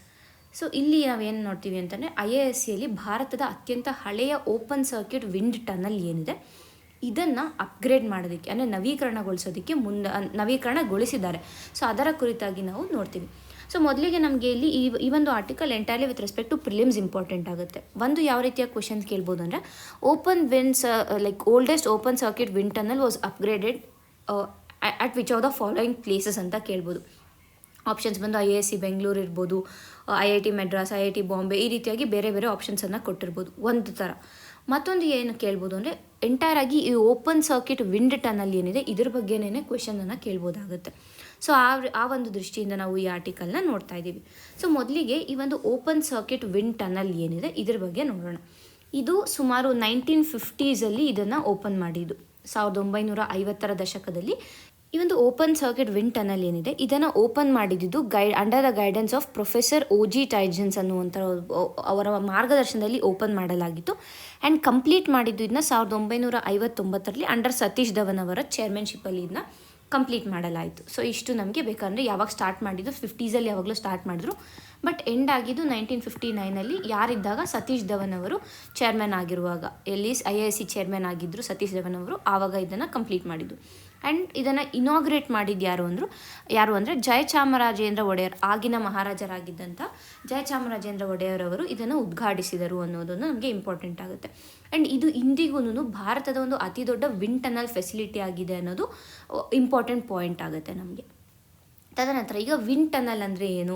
So ಇಲ್ಲಿ ನಾವೇನು ನೋಡ್ತೀವಿ ಅಂತಂದರೆ IIScಯಲ್ಲಿ ಭಾರತದ ಅತ್ಯಂತ ಹಳೆಯ ಓಪನ್ ಸರ್ಕ್ಯೂಟ್ ವಿಂಡ್ ಟನಲ್ ಏನಿದೆ ಇದನ್ನು ಅಪ್ಗ್ರೇಡ್ ಮಾಡೋದಕ್ಕೆ ಅಂದರೆ ನವೀಕರಣಗೊಳಿಸಿದ್ದಾರೆ. ಸೊ ಅದರ ಕುರಿತಾಗಿ ನಾವು ನೋಡ್ತೀವಿ. ಸೊ ಮೊದಲಿಗೆ ನಮಗೆ ಇಲ್ಲಿ ಈ ಒಂದು article entirely with respect to prelims important ಆಗುತ್ತೆ. ಒಂದು ಯಾವ ರೀತಿಯ ಕ್ವೆಶನ್ಸ್ ಕೇಳ್ಬೋದು ಅಂದರೆ oldest open circuit wind tunnel was upgraded at which of the following places ಅಂತ ಕೇಳ್ಬೋದು. ಆಪ್ಷನ್ಸ್ ಬಂದು IISc ಬೆಂಗಳೂರು ಇರ್ಬೋದು, IIT ಮೆಡ್ರಾಸ್, IIT ಬಾಂಬೆ, ಈ ರೀತಿಯಾಗಿ ಬೇರೆ ಬೇರೆ ಆಪ್ಷನ್ಸನ್ನು ಕೊಟ್ಟಿರ್ಬೋದು ಒಂದು ಥರ. ಮತ್ತೊಂದು ಏನು ಕೇಳ್ಬೋದು ಅಂದರೆ ಎಂಟೈರ್ ಆಗಿ ಈ ಓಪನ್ ಸರ್ಕ್ಯೂಟ್ ವಿಂಡ್ ಟನಲ್ ಏನಿದೆ ಇದ್ರ ಬಗ್ಗೆನೇ ಕ್ವೆಶನನ್ನು ಕೇಳ್ಬೋದಾಗುತ್ತೆ. ಸೊ ಆ ಒಂದು ದೃಷ್ಟಿಯಿಂದ ನಾವು ಈ ಆರ್ಟಿಕಲ್ನ ನೋಡ್ತಾ ಇದ್ದೀವಿ. ಸೊ ಮೊದಲಿಗೆ ಈ ಒಂದು ಓಪನ್ ಸರ್ಕ್ಯೂಟ್ ವಿಂಡ್ ಟನಲ್ ಏನಿದೆ ಇದ್ರ ಬಗ್ಗೆ ನೋಡೋಣ. ಇದು ಸುಮಾರು 1950s ಇದನ್ನು ಓಪನ್ ಮಾಡಿದ್ದು. 1950ರ ದಶಕದಲ್ಲಿ ಈ ಒಂದು ಓಪನ್ ಸರ್ಕ್ಯೂಟ್ ವಿಂಡ್ ಟನಲ್ ಏನಿದೆ ಇದನ್ನು ಓಪನ್ ಮಾಡಿದ್ದು under the guidance of professor OG ಟೈಜನ್ಸ್ ಅನ್ನುವಂಥ ಅವರ ಮಾರ್ಗದರ್ಶನದಲ್ಲಿ ಓಪನ್ ಮಾಡಲಾಗಿತ್ತು. ಆ್ಯಂಡ್ ಕಂಪ್ಲೀಟ್ ಮಾಡಿದ್ದು ಇದನ್ನ 1959ರಲ್ಲಿ ಅಂಡರ್ ಸತೀಶ್ ಧವನ್ ಅವರ ಚೇರ್ಮನ್ಶಿಪ್ಪಲ್ಲಿ ಇದನ್ನ ಕಂಪ್ಲೀಟ್ ಮಾಡಲಾಯಿತು. ಸೊ ಇಷ್ಟು ನಮಗೆ ಬೇಕಂದರೆ ಯಾವಾಗ ಸ್ಟಾರ್ಟ್ ಮಾಡಿದ್ದು 50s ಯಾವಾಗಲೂ ಸ್ಟಾರ್ಟ್ ಮಾಡಿದ್ರು, ಬಟ್ ಎಂಡ್ ಆಗಿದ್ದು 1959ನಲ್ಲಿ ಯಾರಿದ್ದಾಗ ಸತೀಶ್ ಧವನ್ ಅವರು ಚೇರ್ಮನ್ ಆಗಿರುವಾಗ, ಎಲ್ಲಿ IISc ಚೇರ್ಮನ್ ಆಗಿದ್ದರು ಸತೀಶ್ ಧವನ್ ಅವರು, ಆವಾಗ ಇದನ್ನು ಕಂಪ್ಲೀಟ್ ಮಾಡಿದ್ದು. ಆ್ಯಂಡ್ ಇದನ್ನು ಇನಾಗ್ರೇಟ್ ಮಾಡಿದ್ದು ಯಾರು ಅಂದರೆ ಜಯಚಾಮರಾಜೇಂದ್ರ ಒಡೆಯರ್, ಆಗಿನ ಮಹಾರಾಜರಾಗಿದ್ದಂಥ ಜಯಚಾಮರಾಜೇಂದ್ರ ಒಡೆಯರ್ ಅವರು ಇದನ್ನು ಉದ್ಘಾಟಿಸಿದರು ಅನ್ನೋದನ್ನು ನಮಗೆ ಇಂಪಾರ್ಟೆಂಟ್ ಆಗುತ್ತೆ. ಆ್ಯಂಡ್ ಇದು ಇಂದಿಗೂ ಭಾರತದ ಒಂದು ಅತಿ ದೊಡ್ಡ ವಿಂಡ್ ಟನಲ್ ಫೆಸಿಲಿಟಿ ಆಗಿದೆ ಅನ್ನೋದು ಇಂಪಾರ್ಟೆಂಟ್ ಪಾಯಿಂಟ್ ಆಗುತ್ತೆ ನಮಗೆ. ತದನಂತರ ಈಗ ವಿಂಡ್ ಟನಲ್ ಅಂದರೆ ಏನು,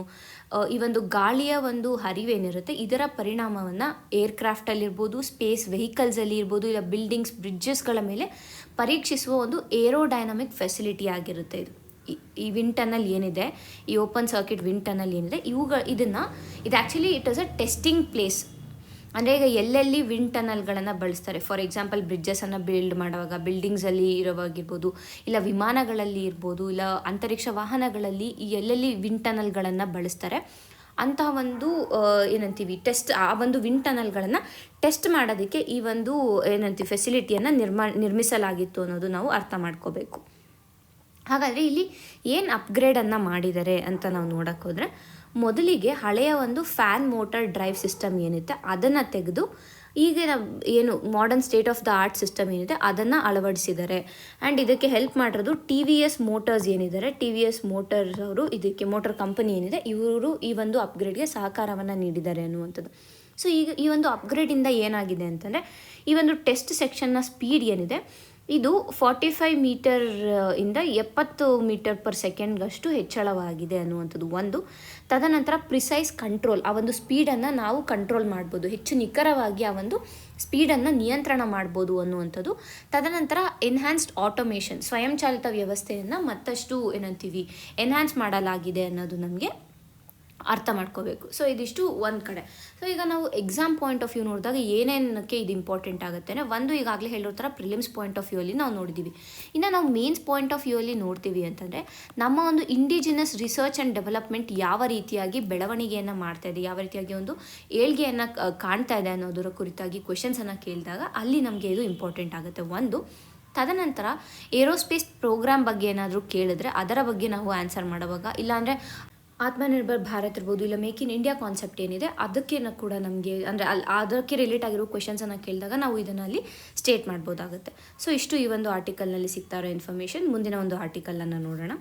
ಈ ಒಂದು ಗಾಳಿಯ ಒಂದು ಹರಿವೇನಿರುತ್ತೆ ಇದರ ಪರಿಣಾಮವನ್ನು ಏರ್ಕ್ರಾಫ್ಟಲ್ಲಿರ್ಬೋದು, ಸ್ಪೇಸ್ ವೆಹಿಕಲ್ಸಲ್ಲಿ ಇರ್ಬೋದು, ಇಲ್ಲ ಬಿಲ್ಡಿಂಗ್ಸ್ ಬ್ರಿಡ್ಜಸ್ಗಳ ಮೇಲೆ ಪರೀಕ್ಷಿಸುವ ಒಂದು ಏರೋಡೈನಮಿಕ್ ಫೆಸಿಲಿಟಿ ಆಗಿರುತ್ತೆ ಇದು. ಈ ವಿಂಡ್ ಟನಲ್ ಏನಿದೆ, ಈ ಓಪನ್ ಸರ್ಕ್ಯೂಟ್ ವಿಂಡ್ ಟನಲ್ ಏನಿದೆ ಇದು actually it is a testing place. ಅಂದರೆ ಈಗ ಎಲ್ಲೆಲ್ಲಿ ವಿಂಡ್ ಟನಲ್ಗಳನ್ನು ಬಳಸ್ತಾರೆ, ಫಾರ್ ಎಕ್ಸಾಂಪಲ್ ಬ್ರಿಡ್ಜಸನ್ನು ಬಿಲ್ಡ್ ಮಾಡುವಾಗ, ಬಿಲ್ಡಿಂಗ್ಸಲ್ಲಿ ಇರೋವಾಗಿರ್ಬೋದು, ಇಲ್ಲ ವಿಮಾನಗಳಲ್ಲಿ ಇರ್ಬೋದು, ಇಲ್ಲ ಅಂತರಿಕ್ಷ ವಾಹನಗಳಲ್ಲಿ ಎಲ್ಲೆಲ್ಲಿ ವಿಂಡ್ ಟನಲ್ಗಳನ್ನು ಬಳಸ್ತಾರೆ ಅಂತಹ ಒಂದು ಆ ಒಂದು ವಿಂಡ್ ಟನಲ್ಗಳನ್ನು ಟೆಸ್ಟ್ ಮಾಡೋದಕ್ಕೆ ಈ ಒಂದು ಫೆಸಿಲಿಟಿಯನ್ನು ನಿರ್ಮಿಸಲಾಗಿತ್ತು ಅನ್ನೋದು ನಾವು ಅರ್ಥ ಮಾಡ್ಕೋಬೇಕು. ಹಾಗಾದರೆ ಇಲ್ಲಿ ಏನು ಅಪ್ಗ್ರೇಡನ್ನು ಮಾಡಿದ್ದಾರೆ ಅಂತ ನಾವು ನೋಡೋಕ್ಕೆ ಹೋದರೆ, ಮೊದಲಿಗೆ ಹಳೆಯ ಒಂದು ಫ್ಯಾನ್ ಮೋಟರ್ ಡ್ರೈವ್ ಸಿಸ್ಟಮ್ ಏನಿದೆ ಅದನ್ನು ತೆಗೆದು ಈಗ ಏನು modern state of the art system ಏನಿದೆ ಅದನ್ನು ಅಳವಡಿಸಿದ್ದಾರೆ. ಆ್ಯಂಡ್ ಇದಕ್ಕೆ ಹೆಲ್ಪ್ ಮಾಡಿರೋದು TVS ಮೋಟರ್ಸ್ ಏನಿದ್ದಾರೆ, TVS ಮೋಟರ್ಸ್ ಅವರು ಇದಕ್ಕೆ ಮೋಟರ್ ಕಂಪನಿ ಏನಿದೆ ಇವರು ಈ ಒಂದು ಅಪ್ಗ್ರೇಡ್ಗೆ ಸಹಕಾರವನ್ನು ನೀಡಿದ್ದಾರೆ ಅನ್ನುವಂಥದ್ದು. ಸೊ ಈಗ ಈ ಒಂದು ಅಪ್ಗ್ರೇಡಿಂದ ಏನಾಗಿದೆ ಅಂತಂದರೆ, ಈ ಒಂದು ಟೆಸ್ಟ್ ಸೆಕ್ಷನ್ನ ಸ್ಪೀಡ್ ಏನಿದೆ ಇದು 45 ಮೀಟರ್ ಇಂದ 70 ಮೀಟರ್ ಪರ್ ಸೆಕೆಂಡ್ಗಷ್ಟು ಹೆಚ್ಚಳವಾಗಿದೆ ಅನ್ನುವಂಥದ್ದು ಒಂದು. ತದನಂತರ ಪ್ರಿಸೈಸ್ ಕಂಟ್ರೋಲ್, ಆ ಒಂದು ಸ್ಪೀಡನ್ನು ನಾವು ಕಂಟ್ರೋಲ್ ಮಾಡ್ಬೋದು, ಹೆಚ್ಚು ನಿಖರವಾಗಿ ಆ ಒಂದು ಸ್ಪೀಡನ್ನು ನಿಯಂತ್ರಣ ಮಾಡ್ಬೋದು ಅನ್ನುವಂಥದ್ದು. ತದನಂತರ ಎನ್ಹ್ಯಾನ್ಸ್ಡ್ ಆಟೋಮೇಷನ್, ಸ್ವಯಂಚಾಲಿತ ವ್ಯವಸ್ಥೆಯನ್ನು ಮತ್ತಷ್ಟು ಏನಂತೀವಿ ಎನ್ಹ್ಯಾನ್ಸ್ ಮಾಡಲಾಗಿದೆ ಅನ್ನೋದು ನಮಗೆ ಅರ್ಥ ಮಾಡ್ಕೋಬೇಕು. ಸೊ ಇದಿಷ್ಟು ಒಂದು ಕಡೆ. ಸೊ ಈಗ ನಾವು ಎಕ್ಸಾಮ್ ಪಾಯಿಂಟ್ ಆಫ್ ವ್ಯೂ ನೋಡಿದಾಗ ಏನೇನಕ್ಕೆ ಇದು ಇಂಪಾರ್ಟೆಂಟ್ ಆಗುತ್ತೆ, ಒಂದು ಈಗಾಗಲೇ ಹೇಳಿರೋ ಥರ ಪ್ರಿಲಿಮ್ಸ್ ಪಾಯಿಂಟ್ ಆಫ್ ವ್ಯೂ ಅಲ್ಲಿ ನಾವು ನೋಡಿದ್ದೀವಿ. ಇನ್ನು ನಾವು ಮೇನ್ಸ್ ಪಾಯಿಂಟ್ ಆಫ್ ವ್ಯೂ ಅಲ್ಲಿ ನೋಡ್ತೀವಿ ಅಂತಂದರೆ ನಮ್ಮ ಒಂದು ಇಂಡಿಜಿನಸ್ ರಿಸರ್ಚ್ ಆ್ಯಂಡ್ ಡೆವಲಪ್ಮೆಂಟ್ ಯಾವ ರೀತಿಯಾಗಿ ಬೆಳವಣಿಗೆಯನ್ನು ಮಾಡ್ತಾ ಇದೆ, ಯಾವ ರೀತಿಯಾಗಿ ಒಂದು ಏಳ್ಗೆಯನ್ನು ಕಾಣ್ತಾ ಇದೆ ಅನ್ನೋದರ ಕುರಿತಾಗಿ ಕ್ವೆಶನ್ಸನ್ನು ಕೇಳಿದಾಗ ಅಲ್ಲಿ ನಮಗೆ ಇದು ಇಂಪಾರ್ಟೆಂಟ್ ಆಗುತ್ತೆ ಒಂದು. ತದನಂತರ ಏರೋಸ್ಪೇಸ್ ಪ್ರೋಗ್ರಾಮ್ ಬಗ್ಗೆ ಏನಾದರೂ ಕೇಳಿದ್ರೆ ಅದರ ಬಗ್ಗೆ ನಾವು ಆನ್ಸರ್ ಮಾಡುವಾಗ, ಇಲ್ಲಾಂದರೆ ಆತ್ಮನಿರ್ಭರ್ ಭಾರತ್ ಇರ್ಬೋದು, ಇಲ್ಲ ಮೇಕ್ ಇನ್ ಇಂಡಿಯಾ ಕಾನ್ಸೆಪ್ಟ್ ಏನಿದೆ ಅದಕ್ಕೆ ಕೂಡ ನಮಗೆ ಅಂದರೆ ಅದಕ್ಕೆ ರಿಲೇಟ್ ಆಗಿರೋ ಕ್ವೆಶನ್ಸನ್ನು ಕೇಳಿದಾಗ ನಾವು ಇದನ್ನು ಅಲ್ಲಿ ಸ್ಟೇಟ್ ಮಾಡ್ಬೋದಾಗುತ್ತೆ. ಸೊ ಇಷ್ಟು ಈ ಒಂದು ಆರ್ಟಿಕಲ್ನಲ್ಲಿ ಸಿಗ್ತಾ ಇರೋ ಇನ್ಫಾರ್ಮೇಷನ್. ಮುಂದಿನ ಒಂದು ಆರ್ಟಿಕಲನ್ನು ನೋಡೋಣ.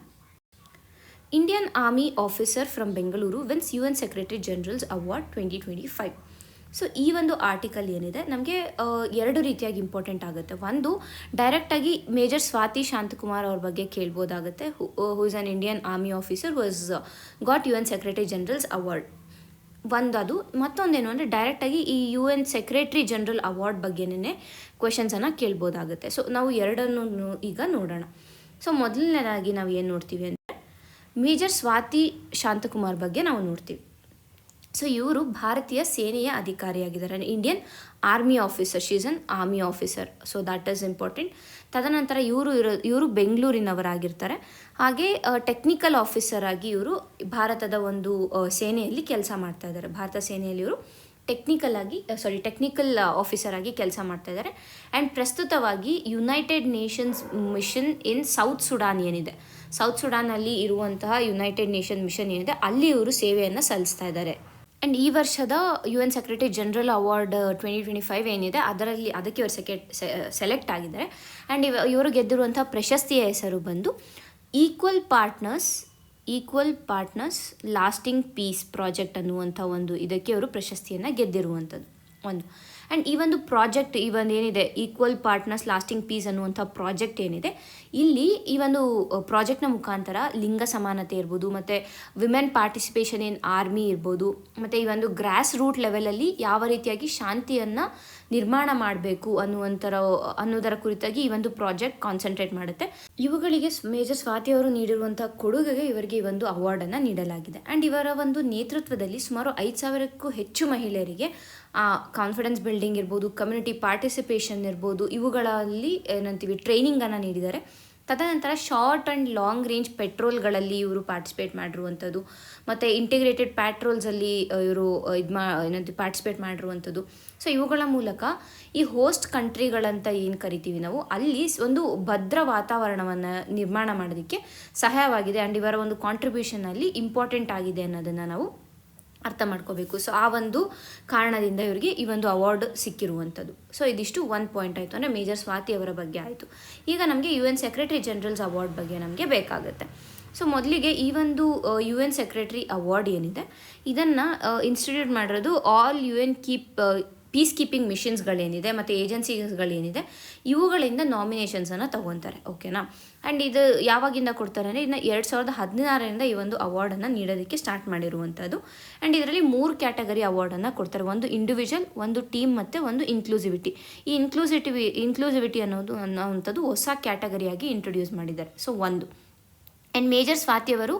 Indian army officer from Bengaluru wins UN secretary general's award 2025. So ಈ ಒಂದು ಆರ್ಟಿಕಲ್ ಏನಿದೆ ನಮಗೆ ಎರಡು ರೀತಿಯಾಗಿ ಇಂಪಾರ್ಟೆಂಟ್ ಆಗುತ್ತೆ. ಒಂದು, ಡೈರೆಕ್ಟಾಗಿ ಮೇಜರ್ ಸ್ವಾತಿ ಶಾಂತಕುಮಾರ್ ಅವ್ರ ಬಗ್ಗೆ ಕೇಳ್ಬೋದಾಗುತ್ತೆ, who is an Indian army officer who is got UN secretary general's award. ಅದು. ಮತ್ತೊಂದೇನು ಅಂದರೆ ಡೈರೆಕ್ಟಾಗಿ ಈ UN ಸೆಕ್ರೆಟರಿ ಜನರಲ್ ಅವಾರ್ಡ್ ಬಗ್ಗೆನೇ ಕ್ವೆಶನ್ಸನ್ನು ಕೇಳ್ಬೋದಾಗುತ್ತೆ. ಸೊ ನಾವು ಎರಡನ್ನು ಈಗ ನೋಡೋಣ. ಸೊ ಮೊದಲನೇದಾಗಿ ನಾವು ಏನು ನೋಡ್ತೀವಿ ಅಂದರೆ ಮೇಜರ್ ಸ್ವಾತಿ ಶಾಂತಕುಮಾರ್ ಬಗ್ಗೆ ನಾವು ನೋಡ್ತೀವಿ. ಸೊ ಇವರು ಭಾರತೀಯ ಸೇನೆಯ ಅಧಿಕಾರಿಯಾಗಿದ್ದಾರೆ, Indian officer, she is an army officer. So that is important. ತದನಂತರ ಇವರು ಬೆಂಗಳೂರಿನವರಾಗಿರ್ತಾರೆ. ಹಾಗೆ ಟೆಕ್ನಿಕಲ್ ಆಫೀಸರ್ ಆಗಿ ಇವರು ಭಾರತದ ಒಂದು ಸೇನೆಯಲ್ಲಿ ಕೆಲಸ ಮಾಡ್ತಾ ಇದ್ದಾರೆ. ಭಾರತ ಸೇನೆಯಲ್ಲಿ ಇವರು ಟೆಕ್ನಿಕಲ್ ಆಫೀಸರ್ ಆಗಿ ಕೆಲಸ ಮಾಡ್ತಾ ಇದ್ದಾರೆ. ಆ್ಯಂಡ್ ಪ್ರಸ್ತುತವಾಗಿ ಯುನೈಟೆಡ್ ನೇಷನ್ಸ್ ಮಿಷನ್ ಇನ್ ಸೌತ್ ಸುಡಾನ್ ಏನಿದೆ, ಸೌತ್ ಸುಡಾನಲ್ಲಿ ಇರುವಂತಹ ಯುನೈಟೆಡ್ ನೇಷನ್ ಮಿಷನ್ ಏನಿದೆ ಅಲ್ಲಿ ಇವರು ಸೇವೆಯನ್ನು ಸಲ್ಲಿಸ್ತಾ ಇದ್ದಾರೆ. ಆ್ಯಂಡ್ ಈ ವರ್ಷದ UN ಸೆಕ್ರೆಟರಿ ಜನರಲ್ ಅವಾರ್ಡ್ 2025 ಏನಿದೆ ಅದಕ್ಕೆ ಇವರು ಸೆಲೆಕ್ಟ್ ಆಗಿದ್ದಾರೆ. ಆ್ಯಂಡ್ ಇವರು ಗೆದ್ದಿರುವಂಥ ಪ್ರಶಸ್ತಿಯ ಹೆಸರು ಬಂದು equal partners lasting peace project ಅನ್ನುವಂಥ ಒಂದು ಇದಕ್ಕೆ ಇವರು ಪ್ರಶಸ್ತಿಯನ್ನು ಗೆದ್ದಿರುವಂಥದ್ದು ಒಂದು. ಆ್ಯಂಡ್ ಈ ಒಂದು ಪ್ರಾಜೆಕ್ಟ್ ಏನಿದೆ ಈಕ್ವಲ್ ಪಾರ್ಟ್ನರ್ಸ್ ಲಾಸ್ಟಿಂಗ್ ಪೀಸ್ ಅನ್ನುವಂಥ ಪ್ರಾಜೆಕ್ಟ್ ಏನಿದೆ, ಇಲ್ಲಿ ಈ ಒಂದು ಪ್ರಾಜೆಕ್ಟ್ನ ಮುಖಾಂತರ ಲಿಂಗ ಸಮಾನತೆ ಇರ್ಬೋದು, ಮತ್ತು ವಿಮೆನ್ ಪಾರ್ಟಿಸಿಪೇಷನ್ ಇನ್ ಆರ್ಮಿ ಇರ್ಬೋದು, ಮತ್ತು ಈ ಒಂದು ಗ್ರಾಸ್ ರೂಟ್ ಲೆವೆಲಲ್ಲಿ ಯಾವ ರೀತಿಯಾಗಿ ಶಾಂತಿಯನ್ನು ನಿರ್ಮಾಣ ಮಾಡಬೇಕು ಅನ್ನೋದರ ಕುರಿತಾಗಿ ಈ ಒಂದು ಪ್ರಾಜೆಕ್ಟ್ ಕಾನ್ಸಂಟ್ರೇಟ್ ಮಾಡುತ್ತೆ. ಇವುಗಳಿಗೆ ಮೇಜರ್ ಸ್ವಾತಿ ಅವರು ನೀಡಿರುವಂಥ ಕೊಡುಗೆಗೆ ಇವರಿಗೆ ಈ ಒಂದು ಅವಾರ್ಡನ್ನು ನೀಡಲಾಗಿದೆ. ಆ್ಯಂಡ್ ಇವರ ಒಂದು ನೇತೃತ್ವದಲ್ಲಿ ಸುಮಾರು 5,000ಕ್ಕೂ ಹೆಚ್ಚು ಮಹಿಳೆಯರಿಗೆ ಕಾನ್ಫಿಡೆನ್ಸ್ ಬಿಲ್ಡಿಂಗ್ ಇರ್ಬೋದು, ಕಮ್ಯುನಿಟಿ ಪಾರ್ಟಿಸಿಪೇಷನ್ ಇರ್ಬೋದು, ಇವುಗಳಲ್ಲಿ ಟ್ರೈನಿಂಗನ್ನು ನೀಡಿದ್ದಾರೆ. ತದನಂತರ ಶಾರ್ಟ್ ಆ್ಯಂಡ್ ಲಾಂಗ್ ರೇಂಜ್ ಪೆಟ್ರೋಲ್ಗಳಲ್ಲಿ ಇವರು ಪಾರ್ಟಿಸಿಪೇಟ್ ಮಾಡಿರುವಂಥದ್ದು, ಮತ್ತು ಇಂಟಿಗ್ರೇಟೆಡ್ ಪ್ಯಾಟ್ರೋಲ್ಸಲ್ಲಿ ಇವರು ಪಾರ್ಟಿಸಿಪೇಟ್ ಮಾಡಿರುವಂಥದ್ದು. ಸೊ ಇವುಗಳ ಮೂಲಕ ಈ ಹೋಸ್ಟ್ ಕಂಟ್ರಿಗಳಂತ ಏನು ಕರಿತೀವಿ ನಾವು, ಅಲ್ಲಿ ಒಂದು ಭದ್ರ ವಾತಾವರಣವನ್ನು ನಿರ್ಮಾಣ ಮಾಡೋದಕ್ಕೆ ಸಹಾಯವಾಗಿದೆ. ಆ್ಯಂಡ್ ಇವರ ಒಂದು ಕಾಂಟ್ರಿಬ್ಯೂಷನಲ್ಲಿ ಇಂಪಾರ್ಟೆಂಟ್ ಆಗಿದೆ ಅನ್ನೋದನ್ನು ನಾವು ಅರ್ಥ ಮಾಡ್ಕೋಬೇಕು. ಸೊ ಆ ಒಂದು ಕಾರಣದಿಂದ ಇವರಿಗೆ ಈ ಒಂದು ಅವಾರ್ಡ್ ಸಿಕ್ಕಿರುವಂಥದ್ದು. ಸೊ ಇದಿಷ್ಟು ಒಂದು ಪಾಯಿಂಟ್ ಆಯಿತು, ಅಂದರೆ ಮೇಜರ್ ಸ್ವಾತಿ ಅವರ ಬಗ್ಗೆ ಆಯಿತು. ಈಗ ನಮಗೆ UN ಸೆಕ್ರೆಟರಿ ಜನರಲ್ಸ್ ಅವಾರ್ಡ್ ಬಗ್ಗೆ ನಮಗೆ ಬೇಕಾಗುತ್ತೆ. ಸೊ ಮೊದಲಿಗೆ ಈ ಒಂದು UN ಸೆಕ್ರೆಟರಿ ಅವಾರ್ಡ್ ಏನಿದೆ ಇದನ್ನು ಇನ್ಸ್ಟಿಟ್ಯೂಟ್ ಮಾಡಿರೋದು ಆಲ್ UN ಪೀಸ್ ಕೀಪಿಂಗ್ ಮಿಷನ್ಸ್ಗಳೇನಿದೆ ಮತ್ತು ಏಜೆನ್ಸಿಸ್ಗಳೇನಿದೆ ಇವುಗಳಿಂದ ನಾಮಿನೇಷನ್ಸನ್ನು ತೊಗೊತಾರೆ. ಓಕೆನಾ. ಆ್ಯಂಡ್ ಇದು ಯಾವಾಗಿಂದ ಕೊಡ್ತಾರೆ ಅಂದರೆ ಇನ್ನು 2016ರಿಂದ ಈ ಒಂದು ಅವಾರ್ಡನ್ನು ನೀಡೋದಕ್ಕೆ ಸ್ಟಾರ್ಟ್ ಮಾಡಿರುವಂಥದ್ದು. ಆ್ಯಂಡ್ ಇದರಲ್ಲಿ 3 ಕ್ಯಾಟಗರಿ ಅವಾರ್ಡನ್ನು ಕೊಡ್ತಾರೆ, ಒಂದು ಇಂಡಿವಿಜುವಲ್, ಒಂದು ಟೀಮ್ ಮತ್ತು ಒಂದು ಇನ್ಕ್ಲೂಸಿವಿಟಿ. ಈ ಇನ್ಕ್ಲೂಸಿವಿಟಿ ಅನ್ನೋವಂಥದ್ದು ಹೊಸ ಕ್ಯಾಟಗರಿಯಾಗಿ ಇಂಟ್ರೊಡ್ಯೂಸ್ ಮಾಡಿದ್ದಾರೆ. ಸೊ ಒಂದು. ಆ್ಯಂಡ್ ಮೇಜರ್ ಸ್ವಾತಿಯವರು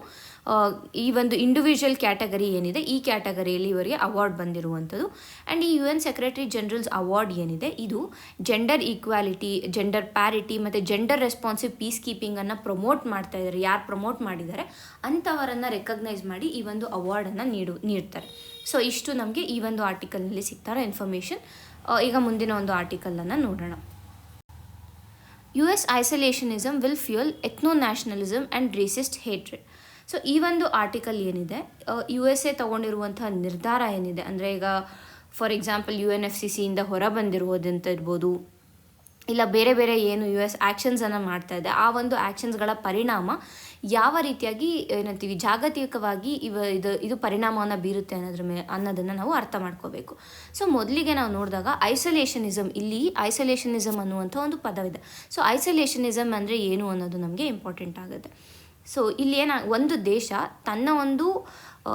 ಈ ಒಂದು ಇಂಡಿವಿಜುವಲ್ ಕ್ಯಾಟಗರಿ ಏನಿದೆ ಈ ಕ್ಯಾಟಗರಿಯಲ್ಲಿ ಇವರಿಗೆ ಅವಾರ್ಡ್ ಬಂದಿರುವಂಥದ್ದು. ಆ್ಯಂಡ್ ಈ UN ಸೆಕ್ರೆಟರಿ ಜನರಲ್ಸ್ ಅವಾರ್ಡ್ ಏನಿದೆ ಇದು ಜೆಂಡರ್ ಈಕ್ವಾಲಿಟಿ, ಜೆಂಡರ್ ಪ್ಯಾರಿಟಿ ಮತ್ತು ಜೆಂಡರ್ ರೆಸ್ಪಾನ್ಸಿವ್ ಪೀಸ್ ಕೀಪಿಂಗನ್ನು ಪ್ರಮೋಟ್ ಮಾಡ್ತಾ ಇದ್ದಾರೆ. ಯಾರು ಪ್ರಮೋಟ್ ಮಾಡಿದ್ದಾರೆ ಅಂಥವರನ್ನು ರೆಕಗ್ನೈಸ್ ಮಾಡಿ ಈ ಒಂದು ಅವಾರ್ಡನ್ನು ನೀಡ್ತಾರೆ. ಸೊ ಇಷ್ಟು ನಮಗೆ ಈ ಒಂದು ಆರ್ಟಿಕಲ್ನಲ್ಲಿ ಸಿಗ್ತಾರೋ ಇನ್ಫಾರ್ಮೇಷನ್. ಈಗ ಮುಂದಿನ ಒಂದು ಆರ್ಟಿಕಲನ್ನು ನೋಡೋಣ. US isolationism will fuel ethnonationalism and racist hatred. So ಈ ಒಂದು ಆರ್ಟಿಕಲ್ ಏನಿದೆ USA ತೊಗೊಂಡಿರುವಂಥ ನಿರ್ಧಾರ ಏನಿದೆ ಅಂದರೆ ಈಗ ಫಾರ್ ಎಕ್ಸಾಂಪಲ್ UNFCCಯಿಂದ ಹೊರ ಬಂದಿರುವುದಂತ ಇರ್ಬೋದು, ಇಲ್ಲ ಬೇರೆ ಬೇರೆ ಏನು US ಆ್ಯಕ್ಷನ್ಸನ್ನು ಮಾಡ್ತಾ ಇದೆ ಆ ಒಂದು ಆ್ಯಕ್ಷನ್ಸ್ಗಳ ಪರಿಣಾಮ ಯಾವ ರೀತಿಯಾಗಿ ಜಾಗತಿಕವಾಗಿ ಇದು ಪರಿಣಾಮವನ್ನು ಬೀರುತ್ತೆ ಅನ್ನೋದನ್ನು ನಾವು ಅರ್ಥ ಮಾಡ್ಕೋಬೇಕು. ಸೊ ಮೊದಲಿಗೆ ನಾವು ನೋಡಿದಾಗ ಐಸೋಲೇಷನಿಸಮ್ ಅನ್ನುವಂಥ ಒಂದು ಪದವಿದೆ. ಸೊ ಐಸೋಲೇಷನಿಸಮ್ ಅಂದರೆ ಏನು ಅನ್ನೋದು ನಮಗೆ ಇಂಪಾರ್ಟೆಂಟ್ ಆಗುತ್ತೆ. ಸೊ ಇಲ್ಲಿ ಒಂದು ದೇಶ ತನ್ನ ಒಂದು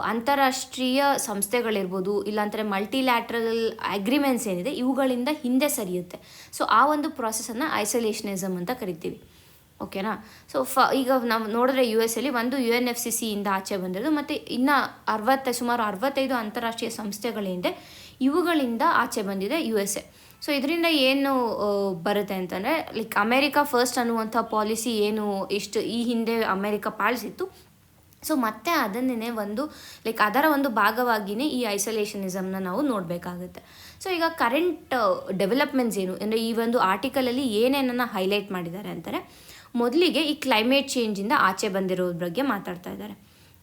ಅಂತಾರಾಷ್ಟ್ರೀಯ ಸಂಸ್ಥೆಗಳಿರ್ಬೋದು, ಇಲ್ಲಾಂದರೆ ಮಲ್ಟಿಲ್ಯಾಟ್ರಲ್ ಅಗ್ರಿಮೆಂಟ್ಸ್ ಏನಿದೆ ಇವುಗಳಿಂದ ಹಿಂದೆ ಸರಿಯುತ್ತೆ. ಸೊ ಆ ಒಂದು ಪ್ರಾಸೆಸನ್ನು ಐಸೋಲೇಷನಿಸಮ್ ಅಂತ ಕರಿತೀವಿ. ಓಕೆನಾ. ಸೊ ಈಗ ನಾವು ನೋಡಿದ್ರೆ ಅಲ್ಲಿ ಒಂದು UNFCC ಇಂದ ಆಚೆ ಬಂದಿರೋದು, ಮತ್ತು ಇನ್ನು ಸುಮಾರು 65 ಅಂತಾರಾಷ್ಟ್ರೀಯ ಸಂಸ್ಥೆಗಳಿಂದ ಇವುಗಳಿಂದ ಆಚೆ ಬಂದಿದೆ USA. ಸೊ ಇದರಿಂದ ಏನು ಬರುತ್ತೆ ಅಂತಂದರೆ, ಲೈಕ್ ಅಮೇರಿಕಾ ಫಸ್ಟ್ ಅನ್ನುವಂಥ ಪಾಲಿಸಿ ಏನು ಈ ಹಿಂದೆ ಅಮೇರಿಕಾ ಪಾಲಿಸಿತ್ತು, ಸೊ ಮತ್ತೆ ಅದನ್ನೇ ಅದರ ಒಂದು ಭಾಗವಾಗಿಯೇ ಈ ಐಸೋಲೇಷನಿಸಮ್ನ ನಾವು ನೋಡಬೇಕಾಗುತ್ತೆ. ಸೊ ಈಗ ಕರೆಂಟ್ ಡೆವಲಪ್ಮೆಂಟ್ಸ್ ಏನು ಅಂದರೆ ಈ ಒಂದು ಆರ್ಟಿಕಲಲ್ಲಿ ಏನೇನನ್ನು ಹೈಲೈಟ್ ಮಾಡಿದ್ದಾರೆ ಅಂತಾರೆ. ಮೊದಲಿಗೆ ಈ ಕ್ಲೈಮೇಟ್ ಚೇಂಜಿಂದ ಆಚೆ ಬಂದಿರೋದ್ರ ಬಗ್ಗೆ ಮಾತಾಡ್ತಾ ಇದ್ದಾರೆ.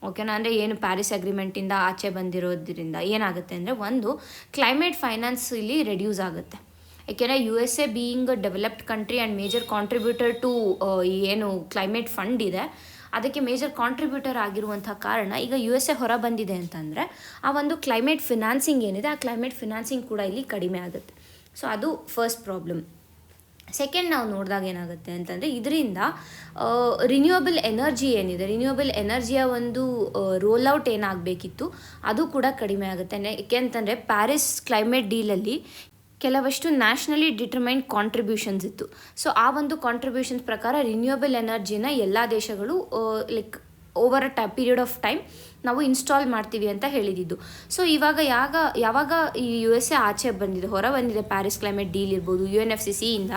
ಓಕೆನಾ. ಅಂದರೆ ಏನು ಪ್ಯಾರಿಸ್ ಅಗ್ರಿಮೆಂಟಿಂದ ಆಚೆ ಬಂದಿರೋದ್ರಿಂದ ಏನಾಗುತ್ತೆ ಅಂದರೆ, ಒಂದು ಕ್ಲೈಮೇಟ್ ಫೈನಾನ್ಸ್ ಇಲ್ಲಿ ರೆಡ್ಯೂಸ್ ಆಗುತ್ತೆ. ಯಾಕೆಂದರೆ USA being developed country and major contributor to ಏನು ಕ್ಲೈಮೇಟ್ ಫಂಡ್ ಇದೆ ಅದಕ್ಕೆ ಮೇಜರ್ ಕಾಂಟ್ರಿಬ್ಯೂಟರ್ ಆಗಿರುವಂಥ ಕಾರಣ ಈಗ USA ಹೊರ ಬಂದಿದೆ ಅಂತಂದರೆ ಆ ಒಂದು ಕ್ಲೈಮೇಟ್ ಫಿನಾನ್ಸಿಂಗ್ ಏನಿದೆ ಆ ಕ್ಲೈಮೇಟ್ ಫಿನಾನ್ಸಿಂಗ್ ಕೂಡ ಇಲ್ಲಿ ಕಡಿಮೆ ಆಗುತ್ತೆ. ಸೊ ಅದು ಫಸ್ಟ್ ಪ್ರಾಬ್ಲಮ್. ಸೆಕೆಂಡ್ ನಾವು ನೋಡಿದಾಗ ಏನಾಗುತ್ತೆ ಅಂತಂದರೆ, ಇದರಿಂದ ರಿನ್ಯೂಯಬಲ್ ಎನರ್ಜಿ ಏನಿದೆ, ರಿನ್ಯೂಯಬಲ್ ಎನರ್ಜಿಯ ಒಂದು ರೋಲ್ಔಟ್ ಏನಾಗಬೇಕಿತ್ತು ಅದು ಕೂಡ ಕಡಿಮೆ ಆಗುತ್ತೆ. ಯಾಕೆ ಅಂತಂದರೆ ಪ್ಯಾರಿಸ್ ಕ್ಲೈಮೇಟ್ ಡೀಲಲ್ಲಿ ಕೆಲವಷ್ಟು ನ್ಯಾಷನಲಿ ಡಿಟರ್ಮೈನ್ಡ್ ಕಾಂಟ್ರಿಬ್ಯೂಷನ್ಸ್ ಇತ್ತು. ಸೊ ಆ ಒಂದು ಕಾಂಟ್ರಿಬ್ಯೂಷನ್ಸ್ ಪ್ರಕಾರ ರಿನ್ಯೂಯಬಲ್ ಎನರ್ಜಿನ ಎಲ್ಲ ದೇಶಗಳು ಓವರ್ ಪೀರಿಯಡ್ ಆಫ್ ಟೈಮ್ ನಾವು ಇನ್ಸ್ಟಾಲ್ ಮಾಡ್ತೀವಿ ಅಂತ ಹೇಳಿದ್ದು. ಸೊ ಇವಾಗ ಯಾವಾಗ ಈ USA ಆಚೆ ಬಂದಿದೆ, ಹೊರ ಬಂದಿದೆ ಪ್ಯಾರಿಸ್ ಕ್ಲೈಮೇಟ್ ಡೀಲ್ ಇರ್ಬೋದು UNFCC ಇಂದ,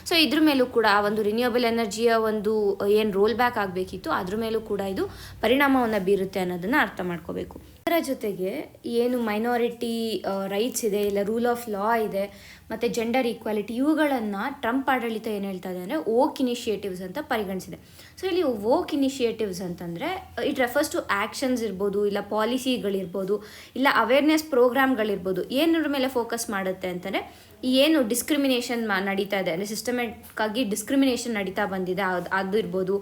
ಸೊ ಇದ್ರ ಮೇಲೂ ಕೂಡ ಆ ಒಂದು ರಿನ್ಯೂಯಬಲ್ ಎನರ್ಜಿಯ ಒಂದು ಏನು ರೋಲ್ ಬ್ಯಾಕ್ ಆಗಬೇಕಿತ್ತು ಅದ್ರ ಮೇಲೂ ಕೂಡ ಇದು ಪರಿಣಾಮವನ್ನು ಬೀರುತ್ತೆ ಅನ್ನೋದನ್ನು ಅರ್ಥ ಮಾಡ್ಕೋಬೇಕು. ಅದರ ಜೊತೆಗೆ ಏನು ಮೈನಾರಿಟಿ ರೈಟ್ಸ್ ಇದೆ, ಇಲ್ಲ ರೂಲ್ ಆಫ್ ಲಾ ಇದೆ, ಮತ್ತು ಜೆಂಡರ್ ಈಕ್ವಾಲಿಟಿ, ಇವುಗಳನ್ನು ಟ್ರಂಪ್ ಆಡಳಿತ ಏನು ಹೇಳ್ತಾ ಇದೆ ಅಂದರೆ ವೋಕ್ ಇನಿಷಿಯೇಟಿವ್ಸ್ ಅಂತ ಪರಿಗಣಿಸಿದೆ. ಸೊ ಇಲ್ಲಿ ವೋಕ್ ಇನಿಷಿಯೇಟಿವ್ಸ್ ಅಂತಂದರೆ ಇಟ್ ರೆಫರ್ಸ್ ಟು ಆ್ಯಕ್ಷನ್ಸ್ ಇರ್ಬೋದು, ಇಲ್ಲ ಪಾಲಿಸಿಗಳಿರ್ಬೋದು, ಇಲ್ಲ ಅವೇರ್ನೆಸ್ ಪ್ರೋಗ್ರಾಮ್ಗಳಿರ್ಬೋದು. ಏನರ ಮೇಲೆ ಫೋಕಸ್ ಮಾಡುತ್ತೆ ಅಂತಂದರೆ ಏನು ಡಿಸ್ಕ್ರಿಮಿನೇಷನ್ ನಡೀತಾ ಇದೆ, ಅಂದರೆ ಸಿಸ್ಟಮೆಟಿಕ್ಕಾಗಿ ಡಿಸ್ಕ್ರಿಮಿನೇಷನ್ ನಡೀತಾ ಬಂದಿದೆ ಅದು ಇರ್ಬೋದು,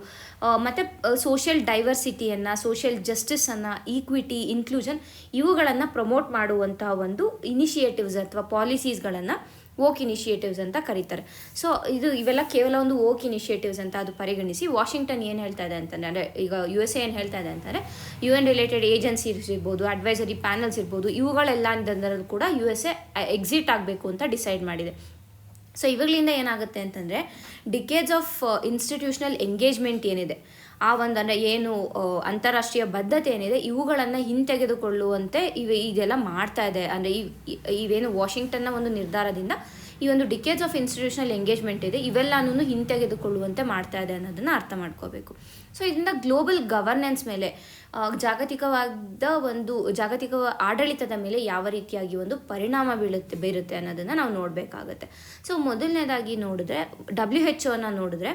ಮತ್ತು ಸೋಷಿಯಲ್ ಡೈವರ್ಸಿಟಿಯನ್ನು, ಸೋಷಿಯಲ್ ಜಸ್ಟಿಸನ್ನು, ಈಕ್ವಿಟಿ, ಇನ್ಕ್ಲೂಷನ್ ಇವುಗಳನ್ನು ಪ್ರಮೋಟ್ ಮಾಡುವಂಥ ಒಂದು ಇನಿಷಿಯೇಟಿವ್ಸ್ ಅಥವಾ ಪಾಲಿಸೀಸ್ಗಳನ್ನು ವೋಕ್ ಇನಿಷಿಯೇಟಿವ್ಸ್ ಅಂತ ಕರೀತಾರೆ. ಸೊ ಇವೆಲ್ಲ ಕೇವಲ ಒಂದು ವೋಕ್ ಇನಿಷಿಯೇಟಿವ್ಸ್ ಅಂತ ಅದು ಪರಿಗಣಿಸಿ ವಾಷಿಂಗ್ಟನ್ ಏನು ಹೇಳ್ತಾ ಇದೆ ಅಂತಂದರೆ, ಅಂದರೆ ಈಗ USA ಏನು ಹೇಳ್ತಾ ಇದೆ ಅಂತಂದರೆ UN ರಿಲೇಟೆಡ್ ಏಜೆನ್ಸೀಸ್ ಇರ್ಬೋದು, ಅಡ್ವೈಸರಿ ಪ್ಯಾನಲ್ಸ್ ಇರ್ಬೋದು, ಇವುಗಳೆಲ್ಲದರಲ್ಲೂ ಕೂಡ USA ಎಕ್ಸಿಟ್ ಆಗಬೇಕು ಅಂತ ಡಿಸೈಡ್ ಮಾಡಿದೆ. ಸೊ ಇವುಗಳಿಂದ ಏನಾಗುತ್ತೆ ಅಂತಂದರೆ ಡಿಕೇಡ್ಸ್ ಆಫ್ ಇನ್ಸ್ಟಿಟ್ಯೂಷನಲ್ ಎಂಗೇಜ್ಮೆಂಟ್ ಏನಿದೆ ಆ ಒಂದು ಅಂದರೆ ಏನು ಅಂತಾರಾಷ್ಟ್ರೀಯ ಬದ್ಧತೆ ಏನಿದೆ ಇವುಗಳನ್ನು ಹಿಂತೆಗೆದುಕೊಳ್ಳುವಂತೆ ಇದೆಲ್ಲ ಮಾಡ್ತಾ ಇದೆ. ಅಂದರೆ ಇವೇನು ವಾಷಿಂಗ್ಟನ್ನ ಒಂದು ನಿರ್ಧಾರದಿಂದ ಈ ಒಂದು ಡಿಕೇಡ್ಸ್ ಆಫ್ ಇನ್ಸ್ಟಿಟ್ಯೂಷನಲ್ ಎಂಗೇಜ್ಮೆಂಟ್ ಇದೆ ಇವೆಲ್ಲನೂ ಹಿಂತೆಗೆದುಕೊಳ್ಳುವಂತೆ ಮಾಡ್ತಾ ಇದೆ ಅನ್ನೋದನ್ನು ಅರ್ಥ ಮಾಡ್ಕೋಬೇಕು. ಸೊ ಇದರಿಂದ ಗ್ಲೋಬಲ್ ಗವರ್ನೆನ್ಸ್ ಮೇಲೆ ಜಾಗತಿಕ ಆಡಳಿತದ ಮೇಲೆ ಯಾವ ರೀತಿಯಾಗಿ ಒಂದು ಪರಿಣಾಮ ಬೀರುತ್ತೆ ಅನ್ನೋದನ್ನು ನಾವು ನೋಡಬೇಕಾಗತ್ತೆ. ಸೊ ಮೊದಲನೇದಾಗಿ ನೋಡಿದ್ರೆ WHO ನೋಡಿದ್ರೆ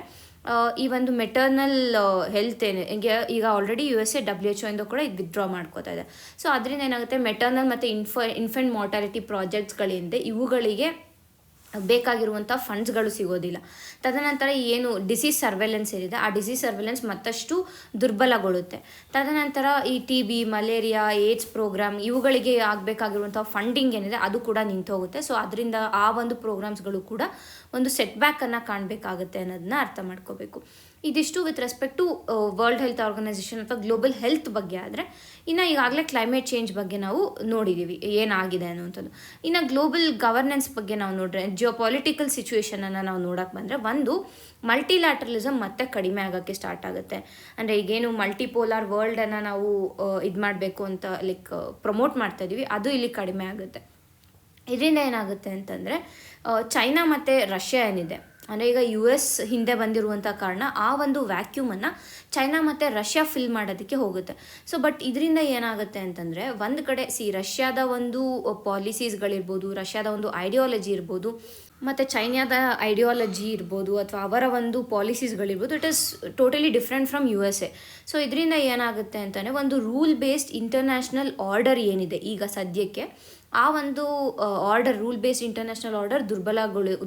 ಈ ಒಂದು ಮೆಟರ್ನಲ್ ಹೆಲ್ತ್ ಈಗ ಆಲ್ರೆಡಿ USA WHO ಇಂದ ಕೂಡ ಇದು ವಿತ್ಡ್ರಾ ಮಾಡ್ಕೋತಾ ಇದೆ. ಸೊ ಅದರಿಂದ ಏನಾಗುತ್ತೆ, ಮೆಟರ್ನಲ್ ಮತ್ತು ಇನ್ಫೆಂಟ್ ಮಾರ್ಟಾಲಿಟಿ ಪ್ರಾಜೆಕ್ಟ್ಸ್ಗಳಿಂದ ಇವುಗಳಿಗೆ ಬೇಕಾಗಿರುವಂಥ ಫಂಡ್ಸ್ಗಳು ಸಿಗೋದಿಲ್ಲ. ತದನಂತರ ಏನು ಡಿಸೀಸ್ ಸರ್ವೆಲೆನ್ಸ್ ಏನಿದೆ ಆ ಡಿಸೀಸ್ ಸರ್ವೆಲೆನ್ಸ್ ಮತ್ತಷ್ಟು ದುರ್ಬಲಗೊಳ್ಳುತ್ತೆ. ತದನಂತರ ಈ TB, ಮಲೇರಿಯಾ, ಏಡ್ಸ್ ಪ್ರೋಗ್ರಾಮ್ ಇವುಗಳಿಗೆ ಆಗಬೇಕಾಗಿರುವಂಥ ಫಂಡಿಂಗ್ ಏನಿದೆ ಅದು ಕೂಡ ನಿಂತೋಗುತ್ತೆ. ಸೊ ಅದರಿಂದ ಆ ಒಂದು ಪ್ರೋಗ್ರಾಮ್ಸ್ಗಳು ಕೂಡ ಒಂದು ಸೆಟ್ಬ್ಯಾಕನ್ನು ಕಾಣಬೇಕಾಗುತ್ತೆ ಅನ್ನೋದನ್ನ ಅರ್ಥ ಮಾಡ್ಕೋಬೇಕು. ಇದಿಷ್ಟು with respect to World Health Organization ಅಥವಾ ಗ್ಲೋಬಲ್ ಹೆಲ್ತ್ ಬಗ್ಗೆ. ಆದರೆ ಇನ್ನು ಈಗಾಗಲೇ ಕ್ಲೈಮೇಟ್ ಚೇಂಜ್ ಬಗ್ಗೆ ನಾವು ನೋಡಿದ್ದೀವಿ ಏನಾಗಿದೆ ಅನ್ನುವಂಥದ್ದು. ಇನ್ನು ಗ್ಲೋಬಲ್ ಗವರ್ನೆನ್ಸ್ ಬಗ್ಗೆ ನಾವು ನೋಡಿದ್ರೆ ಜಿಯೋಪಾಲಿಟಿಕಲ್ ಸಿಚುವೇಶನನ್ನು ನಾವು ನೋಡೋಕೆ ಬಂದರೆ ಒಂದು ಮಲ್ಟಿಲ್ಯಾಟ್ರಲಿಸಮ್ ಮತ್ತೆ ಕಡಿಮೆ ಆಗೋಕ್ಕೆ ಸ್ಟಾರ್ಟ್ ಆಗುತ್ತೆ. ಅಂದರೆ ಈಗೇನು ಮಲ್ಟಿಪೋಲಾರ್ ವರ್ಲ್ಡನ್ನು ನಾವು ಇದು ಮಾಡಬೇಕು ಅಂತ ಪ್ರಮೋಟ್ ಮಾಡ್ತಾ ಇದ್ದೀವಿ ಅದು ಇಲ್ಲಿ ಕಡಿಮೆ ಆಗುತ್ತೆ. ಇದರಿಂದ ಏನಾಗುತ್ತೆ ಅಂತಂದರೆ ಚೈನಾ ಮತ್ತು ರಷ್ಯಾ ಏನಿದೆ ಅಂದರೆ ಈಗ US ಹಿಂದೆ ಬಂದಿರುವಂಥ ಕಾರಣ ಆ ಒಂದು ವ್ಯಾಕ್ಯೂಮನ್ನು ಚೈನಾ ಮತ್ತು ರಷ್ಯಾ ಫಿಲ್ ಮಾಡೋದಕ್ಕೆ ಹೋಗುತ್ತೆ. ಸೊ ಬಟ್ ಇದರಿಂದ ಏನಾಗುತ್ತೆ ಅಂತಂದರೆ ಒಂದು ಕಡೆ ರಷ್ಯಾದ ಒಂದು ಪಾಲಿಸೀಸ್ಗಳಿರ್ಬೋದು, ರಷ್ಯಾದ ಒಂದು ಐಡಿಯಾಲಜಿ ಇರ್ಬೋದು, ಮತ್ತು ಚೈನಾದ ಐಡಿಯಾಲಜಿ ಇರ್ಬೋದು ಅಥವಾ ಅವರ ಒಂದು ಪಾಲಿಸೀಸ್ಗಳಿರ್ಬೋದು, it is totally different from USA. So ಇದರಿಂದ ಏನಾಗುತ್ತೆ ಅಂತಂದರೆ ಒಂದು ರೂಲ್ ಬೇಸ್ಡ್ ಇಂಟರ್ನ್ಯಾಷನಲ್ ಆರ್ಡರ್ ಏನಿದೆ ಈಗ ಸದ್ಯಕ್ಕೆ ಆ ಒಂದು order, rule based international order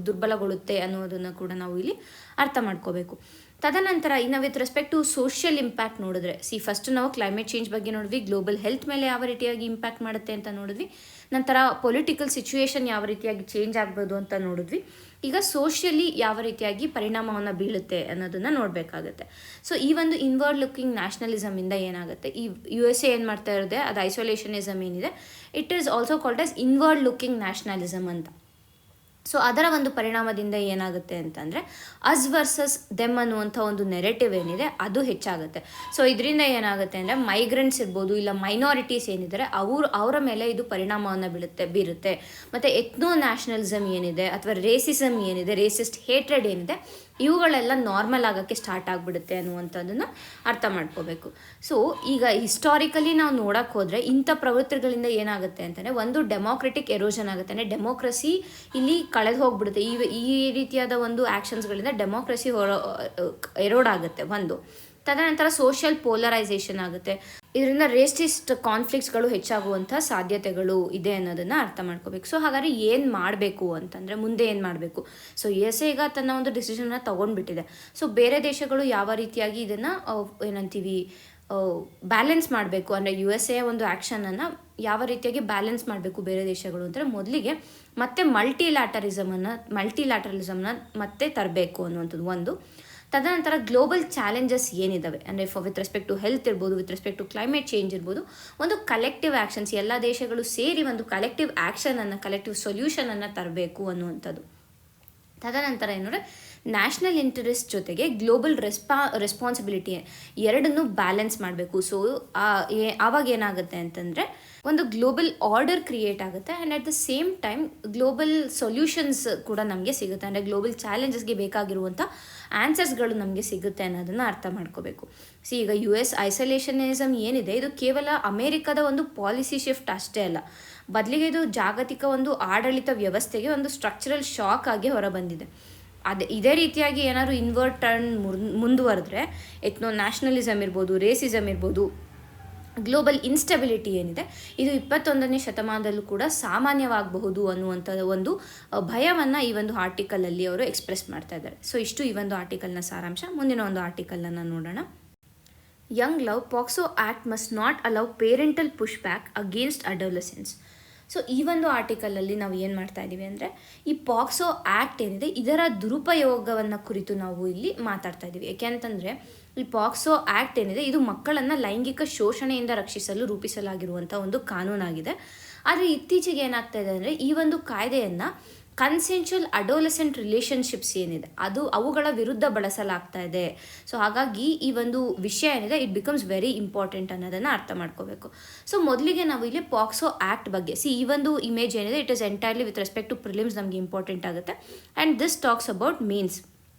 ದುರ್ಬಲಗೊಳ್ಳುತ್ತೆ ಅನ್ನೋದನ್ನು ಕೂಡ ನಾವು ಇಲ್ಲಿ ಅರ್ಥ ಮಾಡ್ಕೋಬೇಕು. ತದನಂತರ ಇನ್ನು with respect to social impact ನೋಡಿದ್ರೆ ಫಸ್ಟ್ ನಾವು ಕ್ಲೈಮೇಟ್ ಚೇಂಜ್ ಬಗ್ಗೆ ನೋಡಿದ್ವಿ, ಗ್ಲೋಬಲ್ ಹೆಲ್ತ್ ಮೇಲೆ ಯಾವ ರೀತಿಯಾಗಿ ಇಂಪ್ಯಾಕ್ಟ್ ಮಾಡುತ್ತೆ ಅಂತ ನೋಡಿದ್ವಿ, ನಂತರ ಪೊಲಿಟಿಕಲ್ ಸಿಚುವೇಶನ್ ಯಾವ ರೀತಿಯಾಗಿ ಚೇಂಜ್ ಆಗ್ಬೋದು ಅಂತ ನೋಡಿದ್ವಿ, ಈಗ ಸೋಷಿಯಲಿ ಯಾವ ರೀತಿಯಾಗಿ ಪರಿಣಾಮವನ್ನು ಬೀಳುತ್ತೆ ಅನ್ನೋದನ್ನು ನೋಡಬೇಕಾಗುತ್ತೆ. ಸೊ ಈ ಒಂದು ಇನ್ವರ್ಡ್ ಲುಕಿಂಗ್ ನ್ಯಾಷನಲಿಸಮಿಂದ ಏನಾಗುತ್ತೆ, ಈ USA ಏನು ಮಾಡ್ತಾ ಇರೋದೆ ಅದು ಐಸೋಲೇಷನಿಸಮ್ ಏನಿದೆ, it is also called as inward looking nationalism ಅಂತ. ಸೊ ಅದರ ಒಂದು ಪರಿಣಾಮದಿಂದ ಏನಾಗುತ್ತೆ ಅಂತಂದರೆ ಅಸ್ ವರ್ಸಸ್ ದೆಮ್ ಅನ್ನುವಂಥ ಒಂದು ನೆರೆಟಿವ್ ಏನಿದೆ ಅದು ಹೆಚ್ಚಾಗುತ್ತೆ. ಸೊ ಇದರಿಂದ ಏನಾಗುತ್ತೆ ಅಂದರೆ ಮೈಗ್ರೆಂಟ್ಸ್ ಇರ್ಬೋದು, ಇಲ್ಲ ಮೈನಾರಿಟೀಸ್ ಏನಿದ್ದಾರೆ ಅವರ ಮೇಲೆ ಇದು ಪರಿಣಾಮವನ್ನು ಬೀರುತ್ತೆ. ಮತ್ತು ಎಥ್ನೋ ನ್ಯಾಷನಲಿಸಮ್ ಏನಿದೆ ಅಥವಾ ರೇಸಿಸಮ್ ಏನಿದೆ, ರೇಸಿಸ್ಟ್ ಹೇಟ್ರೆಡ್ ಏನಿದೆ, ಇವುಗಳೆಲ್ಲ ನಾರ್ಮಲ್ ಆಗೋಕ್ಕೆ ಸ್ಟಾರ್ಟ್ ಆಗಿಬಿಡುತ್ತೆ ಅನ್ನುವಂಥದ್ದನ್ನು ಅರ್ಥ ಮಾಡ್ಕೋಬೇಕು. ಸೊ ಈಗ ಹಿಸ್ಟಾರಿಕಲಿ ನಾವು ನೋಡೋಕ್ಕೆ ಹೋದರೆ ಇಂಥ ಪ್ರವೃತ್ತಿಗಳಿಂದ ಏನಾಗುತ್ತೆ ಅಂತಂದರೆ ಒಂದು ಡೆಮೋಕ್ರೆಟಿಕ್ ಎರೋಷನ್ ಆಗುತ್ತೆ, ಅಂದರೆ ಡೆಮೋಕ್ರಸಿ ಇಲ್ಲಿ ಕಳೆದು ಹೋಗ್ಬಿಡುತ್ತೆ. ಈ ರೀತಿಯಾದ ಒಂದು ಆ್ಯಕ್ಷನ್ಸ್ಗಳಿಂದ ಡೆಮೋಕ್ರಸಿ ಎರೋಡ್ ಆಗುತ್ತೆ ಒಂದು. ತದನಂತರ ಸೋಷಿಯಲ್ ಪೋಲರೈಸೇಷನ್ ಆಗುತ್ತೆ. ಇದರಿಂದ ರೇಸಿಸ್ಟ್ ಕಾನ್ಫ್ಲಿಕ್ಟ್ಸ್ಗಳು ಹೆಚ್ಚಾಗುವಂಥ ಸಾಧ್ಯತೆಗಳು ಇದೆ ಅನ್ನೋದನ್ನು ಅರ್ಥ ಮಾಡ್ಕೋಬೇಕು. ಸೊ ಹಾಗಾದ್ರೆ ಏನು ಮಾಡಬೇಕು ಅಂತಂದರೆ ಮುಂದೆ ಏನು ಮಾಡಬೇಕು? ಸೊ USA ಈಗ ತನ್ನ ಒಂದು ಡಿಸಿಷನ್ನ ತೊಗೊಂಡ್ಬಿಟ್ಟಿದೆ. ಸೊ ಬೇರೆ ದೇಶಗಳು ಯಾವ ರೀತಿಯಾಗಿ ಇದನ್ನು ಏನಂತೀವಿ ಬ್ಯಾಲೆನ್ಸ್ ಮಾಡಬೇಕು, ಅಂದರೆ USA ಒಂದು ಆ್ಯಕ್ಷನನ್ನು ಯಾವ ರೀತಿಯಾಗಿ ಬ್ಯಾಲೆನ್ಸ್ ಮಾಡಬೇಕು ಬೇರೆ ದೇಶಗಳು ಅಂದರೆ ಮೊದಲಿಗೆ ಮತ್ತೆ ಮಲ್ಟಿಲ್ಯಾಟರಲಿಸಮ್ನ ಮತ್ತೆ ತರಬೇಕು ಅನ್ನುವಂಥದ್ದು ಒಂದು. ತದನಂತರ ಗ್ಲೋಬಲ್ ಚಾಲೆಂಜಸ್ ಏನಿದ್ದಾವೆ, ಅಂದರೆ ವಿತ್ ರೆಸ್ಪೆಕ್ಟ್ ಟು ಹೆಲ್ತ್ ಇರ್ಬೋದು, with respect to climate change ಇರ್ಬೋದು, ಒಂದು ಕಲೆಕ್ಟಿವ್ ಆ್ಯಕ್ಷನ್ಸ್, ಎಲ್ಲ ದೇಶಗಳು ಸೇರಿ ಒಂದು ಕಲೆಕ್ಟಿವ್ ಕಲೆಕ್ಟಿವ್ ಸೊಲ್ಯೂಷನನ್ನು ತರಬೇಕು ಅನ್ನುವಂಥದ್ದು. ತದನಂತರ ಏನಂದರೆ ನ್ಯಾಷನಲ್ ಇಂಟರೆಸ್ಟ್ ಜೊತೆಗೆ ಗ್ಲೋಬಲ್ ರೆಸ್ಪಾನ್ಸಿಬಿಲಿಟಿ ಎರಡನ್ನೂ ಬ್ಯಾಲೆನ್ಸ್ ಮಾಡಬೇಕು. ಸೊ ಆವಾಗ ಏನಾಗುತ್ತೆ ಅಂತಂದರೆ ಒಂದು ಗ್ಲೋಬಲ್ ಆರ್ಡರ್ ಕ್ರಿಯೇಟ್ ಆಗುತ್ತೆ and at the same time global solutions ಕೂಡ ನಮಗೆ ಸಿಗುತ್ತೆ, ಅಂದರೆ ಗ್ಲೋಬಲ್ ಚಾಲೆಂಜಸ್ಗೆ ಬೇಕಾಗಿರುವಂಥ ಆನ್ಸರ್ಸ್ಗಳು ನಮಗೆ ಸಿಗುತ್ತೆ ಅನ್ನೋದನ್ನು ಅರ್ಥ ಮಾಡ್ಕೋಬೇಕು. ಈಗ US ಐಸೋಲೇಷನಿಸಮ್ ಏನಿದೆ ಇದು ಕೇವಲ ಅಮೇರಿಕಾದ ಒಂದು ಪಾಲಿಸಿ ಶಿಫ್ಟ್ ಅಷ್ಟೇ ಅಲ್ಲ, ಬದಲಿಗೆ ಇದು ಜಾಗತಿಕ ಒಂದು ಆಡಳಿತ ವ್ಯವಸ್ಥೆಗೆ ಒಂದು ಸ್ಟ್ರಕ್ಚರಲ್ ಶಾಕ್ ಆಗಿ ಹೊರಬಂದಿದೆ. ಇದೇ ರೀತಿಯಾಗಿ ಏನಾದ್ರು ಇನ್ವರ್ಟ್ ಟರ್ನ್ ಮುಂದುವರೆದ್ರೆ ಎಥ್ನೋ ನ್ಯಾಷನಲಿಸಮ್ ಇರ್ಬೋದು, ರೇಸಿಸಮ್ ಇರ್ಬೋದು, ಗ್ಲೋಬಲ್ ಇನ್ಸ್ಟೆಬಿಲಿಟಿ ಏನಿದೆ ಇದು 21ನೇ ಶತಮಾನದಲ್ಲೂ ಕೂಡ ಸಾಮಾನ್ಯವಾಗಬಹುದು ಅನ್ನುವಂಥ ಒಂದು ಭಯವನ್ನು ಈ ಒಂದು ಆರ್ಟಿಕಲಲ್ಲಿ ಅವರು ಎಕ್ಸ್ಪ್ರೆಸ್ ಮಾಡ್ತಾ ಇದ್ದಾರೆ. ಸೊ ಇಷ್ಟು ಈ ಒಂದು ಆರ್ಟಿಕಲ್ನ ಸಾರಾಂಶ. ಮುಂದಿನ ಒಂದು ಆರ್ಟಿಕಲನ್ನು ನೋಡೋಣ. Young love POCSO act must not allow parental push back against adolescence. So ಈ ಒಂದು ಆರ್ಟಿಕಲಲ್ಲಿ ನಾವು ಏನು ಮಾಡ್ತಾ ಇದ್ದೀವಿ ಅಂದರೆ ಈ ಪಾಕ್ಸೋ ಆ್ಯಕ್ಟ್ ಏನಿದೆ ಇದರ ದುರುಪಯೋಗವನ್ನು ಕುರಿತು ನಾವು ಇಲ್ಲಿ ಮಾತಾಡ್ತಾ ಇದ್ದೀವಿ. ಯಾಕೆಂತಂದರೆ ಈ ಪಾಕ್ಸೋ ಆ್ಯಕ್ಟ್ ಏನಿದೆ ಇದು ಮಕ್ಕಳನ್ನು ಲೈಂಗಿಕ ಶೋಷಣೆಯಿಂದ ರಕ್ಷಿಸಲು ರೂಪಿಸಲಾಗಿರುವಂಥ ಒಂದು ಕಾನೂನಾಗಿದೆ. ಆದರೆ ಇತ್ತೀಚೆಗೆ ಏನಾಗ್ತಾ ಇದೆ ಅಂದರೆ ಈ ಒಂದು ಕಾಯ್ದೆಯನ್ನು ಕನ್ಸೆನ್ಷುವಲ್ ಅಡೋಲೆಸೆಂಟ್ ರಿಲೇಷನ್ಶಿಪ್ಸ್ ಏನಿದೆ ಅವುಗಳ ವಿರುದ್ಧ ಬಳಸಲಾಗ್ತಾ ಇದೆ. ಸೊ ಹಾಗಾಗಿ ಈ ಒಂದು ವಿಷಯ ಏನಿದೆ ಇಟ್ ಬಿಕಮ್ಸ್ ವೆರಿ ಇಂಪಾರ್ಟೆಂಟ್ ಅನ್ನೋದನ್ನು ಅರ್ಥ ಮಾಡ್ಕೋಬೇಕು. ಸೊ ಮೊದಲಿಗೆ ನಾವು ಇಲ್ಲಿ ಪಾಕ್ಸೋ ಆ್ಯಕ್ಟ್ ಬಗ್ಗೆ ಈ ಒಂದು ಇಮೇಜ್ ಏನಿದೆ it is entirely with respect to prelims ನಮಗೆ ಇಂಪಾರ್ಟೆಂಟ್ ಆಗುತ್ತೆ and this talks about mains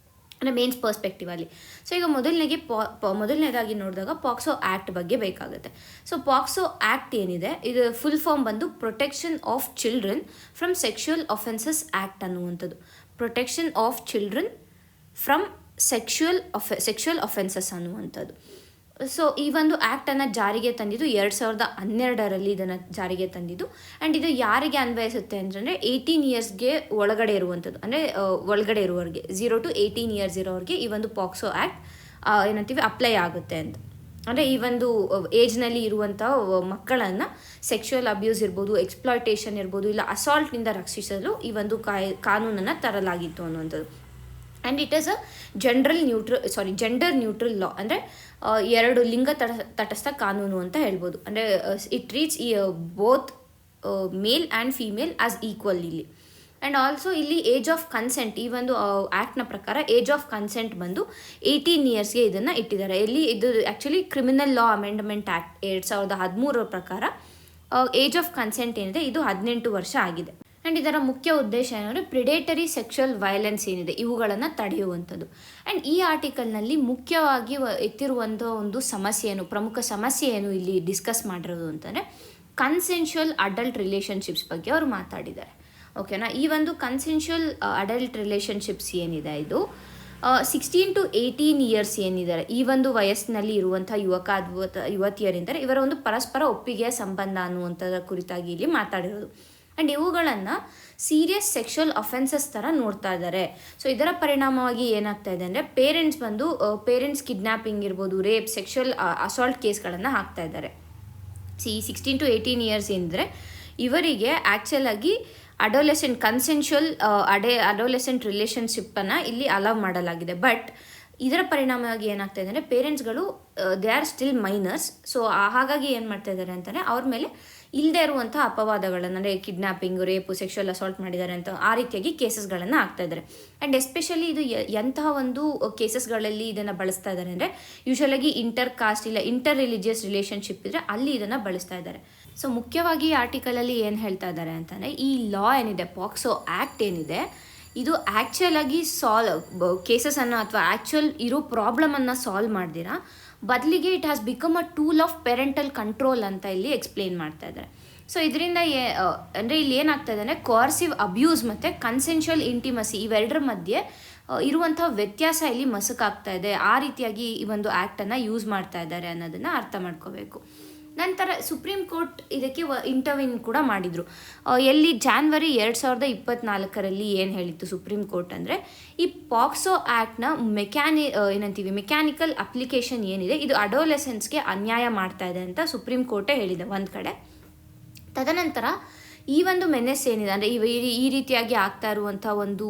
ಅಂದರೆ ಮೇನ್ಸ್ ಪರ್ಸ್ಪೆಕ್ಟಿವಲ್ಲಿ. ಸೊ ಈಗ ಮೊದಲನೇದಾಗಿ ನೋಡಿದಾಗ ಪಾಕ್ಸೋ ಆ್ಯಕ್ಟ್ ಬಗ್ಗೆ ಬೇಕಾಗುತ್ತೆ. ಸೊ ಪಾಕ್ಸೋ ಆ್ಯಕ್ಟ್ ಏನಿದೆ ಇದು ಫುಲ್ ಫಾರ್ಮ್ ಬಂದು protection of children from sexual offences act ಅನ್ನುವಂಥದ್ದು. Protection of children from sexual offences ಅನ್ನುವಂಥದ್ದು. ಸೊ ಈ ಒಂದು ಆ್ಯಕ್ಟನ್ನು ಜಾರಿಗೆ ತಂದಿದ್ದು 2012ರಲ್ಲಿ ಇದನ್ನು ಜಾರಿಗೆ ತಂದಿದ್ದು. ಆ್ಯಂಡ್ ಇದು ಯಾರಿಗೆ ಅನ್ವಯಿಸುತ್ತೆ ಅಂತಂದರೆ 18 ಇಯರ್ಸ್ಗೆ ಒಳಗಡೆ ಇರುವಂಥದ್ದು, ಅಂದರೆ ಒಳಗಡೆ ಇರುವವರಿಗೆ 0 to 18 ಇಯರ್ಸ್ ಇರೋರಿಗೆ ಈ ಒಂದು ಪಾಕ್ಸೋ ಆ್ಯಕ್ಟ್ ಏನಂತೀವಿ ಅಪ್ಲೈ ಆಗುತ್ತೆ ಅಂತ. ಅಂದರೆ ಈ ಒಂದು ಏಜ್ನಲ್ಲಿ ಇರುವಂಥ ಮಕ್ಕಳನ್ನು ಸೆಕ್ಷುವಲ್ ಅಬ್ಯೂಸ್ ಇರ್ಬೋದು, ಎಕ್ಸ್ಪ್ಲಾಯ್ಟೇಷನ್ ಇರ್ಬೋದು, ಇಲ್ಲ ಅಸಾಲ್ಟ್ನಿಂದ ರಕ್ಷಿಸಲು ಈ ಒಂದು ಕಾನೂನನ್ನು ತರಲಾಗಿತ್ತು ಅನ್ನುವಂಥದ್ದು. And it is a gender neutral law, ಅಂದರೆ ಎರಡು ಲಿಂಗ ತಟಸ್ಥ ಕಾನೂನು ಅಂತ ಹೇಳ್ಬೋದು. ಅಂದರೆ it treats both male and female as equal ಇಲ್ಲಿ. ಆ್ಯಂಡ್ ಆಲ್ಸೋ ಇಲ್ಲಿ ಏಜ್ ಆಫ್ ಕನ್ಸೆಂಟ್ ಈ ಒಂದು ಆ್ಯಕ್ಟ್ನ ಪ್ರಕಾರ ಏಜ್ ಆಫ್ ಕನ್ಸೆಂಟ್ ಬಂದು 18 ಇಯರ್ಸ್ಗೆ ಇದನ್ನು ಇಟ್ಟಿದ್ದಾರೆ. ಇಲ್ಲಿ ಇದು ಆ್ಯಕ್ಚುಲಿ ಕ್ರಿಮಿನಲ್ ಲಾ ಅಮೆಂಡ್ಮೆಂಟ್ ಆ್ಯಕ್ಟ್ 2013 ಪ್ರಕಾರ ಏಜ್ ಆಫ್ ಕನ್ಸೆಂಟ್ ಏನಿದೆ ಇದು 18 ವರ್ಷ ಆಗಿದೆ. ಆ್ಯಂಡ್ ಇದರ ಮುಖ್ಯ ಉದ್ದೇಶ ಏನಂದರೆ ಪ್ರಿಡೇಟರಿ ಸೆಕ್ಷುವಲ್ ವೈಲೆನ್ಸ್ ಏನಿದೆ ಇವುಗಳನ್ನು ತಡೆಯುವಂಥದ್ದು. ಆ್ಯಂಡ್ ಈ ಆರ್ಟಿಕಲ್ನಲ್ಲಿ ಮುಖ್ಯವಾಗಿ ಎತ್ತಿರುವಂಥ ಒಂದು ಪ್ರಮುಖ ಸಮಸ್ಯೆ ಏನು ಇಲ್ಲಿ ಡಿಸ್ಕಸ್ ಮಾಡಿರೋದು ಅಂತಂದರೆ ಕನ್ಸೆನ್ಷುವಲ್ ಅಡಲ್ಟ್ ರಿಲೇಷನ್ಶಿಪ್ಸ್ ಬಗ್ಗೆ ಅವರು ಮಾತಾಡಿದ್ದಾರೆ. ಓಕೆನಾ. ಈ ಒಂದು ಕನ್ಸೆನ್ಷುವಲ್ ಅಡಲ್ಟ್ ರಿಲೇಷನ್ಶಿಪ್ಸ್ ಏನಿದೆ ಇದು 16 to 18 ಇಯರ್ಸ್ ಏನಿದ್ದಾರೆ ಈ ಒಂದು ವಯಸ್ಸಿನಲ್ಲಿ ಇರುವಂಥ ಯುವತಿಯರಿಂದರೆ ಇವರ ಒಂದು ಪರಸ್ಪರ ಒಪ್ಪಿಗೆಯ ಸಂಬಂಧ ಅನ್ನುವಂಥದ್ರ ಕುರಿತಾಗಿ ಇಲ್ಲಿ ಮಾತಾಡಿರೋದು. ಆ್ಯಂಡ್ ಇವುಗಳನ್ನು ಸೀರಿಯಸ್ ಸೆಕ್ಷುವಲ್ ಅಫೆನ್ಸಸ್ ಥರ ನೋಡ್ತಾ ಇದ್ದಾರೆ. ಸೊ ಇದರ ಪರಿಣಾಮವಾಗಿ ಏನಾಗ್ತಾ ಇದೆ ಅಂದರೆ ಪೇರೆಂಟ್ಸ್ ಕಿಡ್ನ್ಯಾಪಿಂಗ್ ಇರ್ಬೋದು, ರೇಪ್, ಸೆಕ್ಷುವಲ್ ಅಸಾಲ್ಟ್ ಕೇಸ್ಗಳನ್ನು ಹಾಕ್ತಾ ಇದ್ದಾರೆ. 16 to 18 ಇಯರ್ಸ್ ಏನಿದ್ರೆ ಇವರಿಗೆ ಆ್ಯಕ್ಚುಲಾಗಿ ಕನ್ಸೆನ್ಷುವಲ್ ಅಡೋಲೆಸೆಂಟ್ ರಿಲೇಷನ್ಶಿಪ್ಪನ್ನು ಇಲ್ಲಿ ಅಲೌ ಮಾಡಲಾಗಿದೆ. ಬಟ್ ಇದರ ಪರಿಣಾಮವಾಗಿ ಏನಾಗ್ತಾ ಇದೆ ಅಂದರೆ ಪೇರೆಂಟ್ಸ್ಗಳು they are still minors. So ಹಾಗಾಗಿ ಏನು ಮಾಡ್ತಾ ಇದ್ದಾರೆ ಅಂತಂದರೆ ಅವ್ರ ಮೇಲೆ ಇಲ್ಲದೆ ಇರುವಂಥ ಅಪವಾದಗಳನ್ನು, ಅಂದರೆ ಕಿಡ್ನಾಪಿಂಗು, ರೇಪು, ಸೆಕ್ಷುವಲ್ ಅಸಾಲ್ಟ್ ಮಾಡಿದ್ದಾರೆ ಅಂತ ಆ ರೀತಿಯಾಗಿ ಕೇಸಸ್ಗಳನ್ನು ಆಗ್ತಾ ಇದ್ದಾರೆ. ಆ್ಯಂಡ್ ಎಸ್ಪೆಷಲಿ ಇದು ಎಂತಹ ಒಂದು ಕೇಸಸ್ಗಳಲ್ಲಿ ಇದನ್ನು ಬಳಸ್ತಾ ಇದ್ದಾರೆ ಅಂದರೆ ಯೂಶಲಾಗಿ ಇಂಟರ್ ಕಾಸ್ಟ್ ಇಲ್ಲ ಇಂಟರ್ ರಿಲಿಜಿಯಸ್ ರಿಲೇಷನ್ಶಿಪ್ ಇದ್ದರೆ ಅಲ್ಲಿ ಇದನ್ನು ಬಳಸ್ತಾ ಇದ್ದಾರೆ. ಸೊ ಮುಖ್ಯವಾಗಿ ಈ ಆರ್ಟಿಕಲಲ್ಲಿ ಏನು ಹೇಳ್ತಾ ಇದ್ದಾರೆ ಅಂತಂದರೆ ಈ ಲಾ ಏನಿದೆ, ಪಾಕ್ಸೋ ಆ್ಯಕ್ಟ್ ಏನಿದೆ, ಇದು ಆ್ಯಕ್ಚುಲಾಗಿ ಕೇಸಸನ್ನು ಅಥವಾ ಆ್ಯಕ್ಚುಯಲ್ ಇರೋ ಪ್ರಾಬ್ಲಮನ್ನು ಸಾಲ್ವ್ ಮಾಡ್ದಿರಾ ಬದಲಿಗೆ it has become a tool of parental control ಅಂತ ಇಲ್ಲಿ ಎಕ್ಸ್ಪ್ಲೇನ್ ಮಾಡ್ತಾ ಇದ್ದಾರೆ. ಸೊ ಇದರಿಂದ ಅಂದರೆ ಇಲ್ಲಿ ಏನಾಗ್ತಾ ಇದೆ ಅಂದರೆ ಕೋರ್ಸಿವ್ ಅಬ್ಯೂಸ್ ಮತ್ತು ಕನ್ಸೆನ್ಷುವಲ್ ಇಂಟಿಮಸಿ ಇವೆರಡರ ಮಧ್ಯೆ ಇರುವಂಥ ವ್ಯತ್ಯಾಸ ಇಲ್ಲಿ ಮಸುಕಾಗ್ತಾ ಇದೆ. ಆ ರೀತಿಯಾಗಿ ಈ ಒಂದು ಆ್ಯಕ್ಟನ್ನು ಯೂಸ್ ಮಾಡ್ತಾ ಇದ್ದಾರೆ ಅನ್ನೋದನ್ನು ಅರ್ಥ ಮಾಡ್ಕೋಬೇಕು. ನಂತರ ಸುಪ್ರೀಂ ಕೋರ್ಟ್ ಇದಕ್ಕೆ ಇಂಟರ್ವ್ಯೂನ್ ಕೂಡ ಮಾಡಿದರು. ಎಲ್ಲಿ ಜಾನ್ವರಿ 2024 ಏನು ಹೇಳಿತ್ತು ಸುಪ್ರೀಂ ಕೋರ್ಟ್ ಅಂದರೆ ಈ ಪಾಕ್ಸೋ ಆ್ಯಕ್ಟ್ನ ಮೆಕ್ಯಾನಿಕಲ್ ಅಪ್ಲಿಕೇಶನ್ ಏನಿದೆ ಇದು ಅಡೋಲೆಸೆನ್ಸ್ಗೆ ಅನ್ಯಾಯ ಮಾಡ್ತಾ ಇದೆ ಅಂತ ಸುಪ್ರೀಂ ಕೋರ್ಟೇ ಹೇಳಿದೆ ಒಂದು ಕಡೆ. ತದನಂತರ ಈ ಒಂದು ಮೆನೆಸ್ ಏನಿದೆ ಅಂದರೆ ಈ ರೀತಿಯಾಗಿ ಆಗ್ತಾ ಇರುವಂಥ ಒಂದು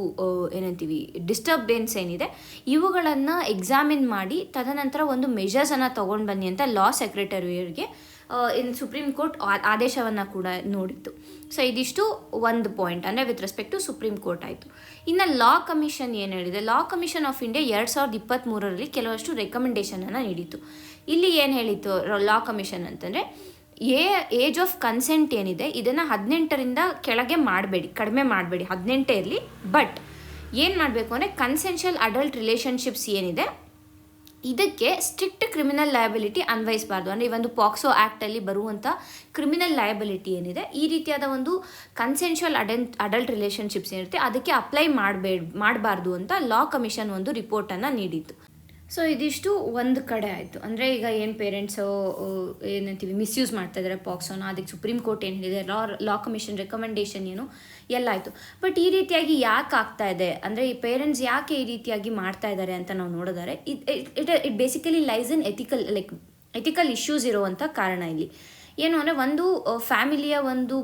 ಡಿಸ್ಟರ್ಬೆನ್ಸ್ ಏನಿದೆ ಇವುಗಳನ್ನು ಎಕ್ಸಾಮಿನ್ ಮಾಡಿ ತದನಂತರ ಒಂದು ಮೆಷರ್ಸನ್ನು ತೊಗೊಂಡು ಬನ್ನಿ ಅಂತ ಲಾ ಸೆಕ್ರೆಟರಿಯವರಿಗೆ ಸುಪ್ರೀಂ ಕೋರ್ಟ್ ಆದೇಶವನ್ನು ಕೂಡ ನೋಡಿತ್ತು. ಸೊ ಇದಿಷ್ಟು ಒಂದು ಪಾಯಿಂಟ್ ಅಂದರೆ with respect to Supreme Court ಆಯಿತು. ಇನ್ನು ಲಾ ಕಮಿಷನ್ ಏನು ಹೇಳಿದೆ, ಲಾ ಕಮಿಷನ್ ಆಫ್ ಇಂಡಿಯಾ 2023 ಕೆಲವಷ್ಟು ರೆಕಮೆಂಡೇಷನನ್ನು ನೀಡಿತ್ತು. ಇಲ್ಲಿ ಏನು ಹೇಳಿತ್ತು ಲಾ ಕಮಿಷನ್ ಅಂತಂದರೆ ಏಜ್ ಆಫ್ ಕನ್ಸೆಂಟ್ ಏನಿದೆ ಇದನ್ನು 18ರಿಂದ ಕೆಳಗೆ ಮಾಡಬೇಡಿ, ಕಡಿಮೆ ಮಾಡಬೇಡಿ, 18 ಇರಲಿ. ಬಟ್ ಏನು ಮಾಡಬೇಕು ಅಂದರೆ ಕನ್ಸೆನ್ಷುವಲ್ ಅಡಲ್ಟ್ ರಿಲೇಷನ್ಶಿಪ್ಸ್ ಏನಿದೆ ಇದಕ್ಕೆ ಸ್ಟ್ರಿಕ್ಟ್ ಕ್ರಿಮಿನಲ್ ಲಯಬಿಲಿಟಿ ಅನ್ವಯಿಸಬಾರ್ದು. ಅಂದರೆ ಈ ಒಂದು ಪಾಕ್ಸೋ ಆ್ಯಕ್ಟಲ್ಲಿ ಬರುವಂಥ ಕ್ರಿಮಿನಲ್ ಲಯಬಿಲಿಟಿ ಏನಿದೆ ಈ ರೀತಿಯಾದ ಒಂದು ಕನ್ಸೆನ್ಷುವಲ್ ಅಡಲ್ಟ್ ರಿಲೇಷನ್ಶಿಪ್ಸ್ ಏನಿರುತ್ತೆ ಅದಕ್ಕೆ ಅಪ್ಲೈ ಮಾಡಬಾರ್ದು ಅಂತ ಲಾ ಕಮಿಷನ್ ಒಂದು ರಿಪೋರ್ಟನ್ನು ನೀಡಿತ್ತು. ಸೊ ಇದಿಷ್ಟು ಒಂದು ಕಡೆ ಆಯಿತು. ಅಂದರೆ ಈಗ ಏನು ಪೇರೆಂಟ್ಸು ಮಿಸ್ಯೂಸ್ ಮಾಡ್ತಾ ಇದ್ದಾರೆ ಪಾಕ್ಸೋನ, ಅದಕ್ಕೆ ಸುಪ್ರೀಂ ಕೋರ್ಟ್ ಏನು ಹೇಳಿದೆ, ಲಾ ಕಮಿಷನ್ ರೆಕಮೆಂಡೇಷನ್ ಏನು ಎಲ್ಲ ಆಯಿತು. ಬಟ್ ಈ ರೀತಿಯಾಗಿ ಯಾಕೆ ಆಗ್ತಾ ಇದೆ ಅಂದರೆ ಈ ಪೇರೆಂಟ್ಸ್ ಯಾಕೆ ಈ ರೀತಿಯಾಗಿ ಮಾಡ್ತಾ ಇದ್ದಾರೆ ಅಂತ ನಾವು ನೋಡಿದರೆ it basically lies in ethical issues ಇರುವಂಥ ಕಾರಣ ಇಲ್ಲಿ ಏನು ಅಂದರೆ ಒಂದು ಫ್ಯಾಮಿಲಿಯ ಒಂದು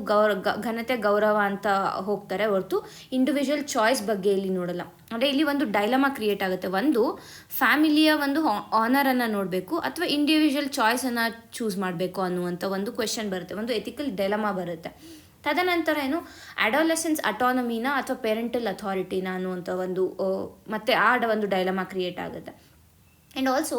ಘನತೆ ಗೌರವ ಅಂತ ಹೋಗ್ತಾರೆ ಹೊರತು ಇಂಡಿವಿಜುವಲ್ ಚಾಯ್ಸ್ ಬಗ್ಗೆ ಇಲ್ಲಿ ನೋಡಲ್ಲ. ಅಂದರೆ ಇಲ್ಲಿ ಒಂದು ಡೈಲಮಾ ಕ್ರಿಯೇಟ್ ಆಗುತ್ತೆ. ಒಂದು ಫ್ಯಾಮಿಲಿಯ ಒಂದು ಆನರನ್ನು ನೋಡಬೇಕು ಅಥವಾ ಇಂಡಿವಿಜುವಲ್ ಚಾಯ್ಸನ್ನು ಚೂಸ್ ಮಾಡಬೇಕು ಅನ್ನುವಂಥ ಒಂದು ಕ್ವೆಶನ್ ಬರುತ್ತೆ, ಒಂದು ಎಥಿಕಲ್ ಡೈಲಮಾ ಬರುತ್ತೆ. ತದನಂತರ ಏನು ಅಡೋಲೆಸೆನ್ಸ್ ಅಟಾನಮಿನ ಅಥವಾ ಪೇರೆಂಟಲ್ ಅಥಾರಿಟಿನ ಅನ್ನುವಂಥ ಒಂದು ಮತ್ತೆ ಆ ಒಂದು ಡೈಲಮಾ ಕ್ರಿಯೇಟ್ ಆಗುತ್ತೆ. ಆ್ಯಂಡ್ ಆಲ್ಸೋ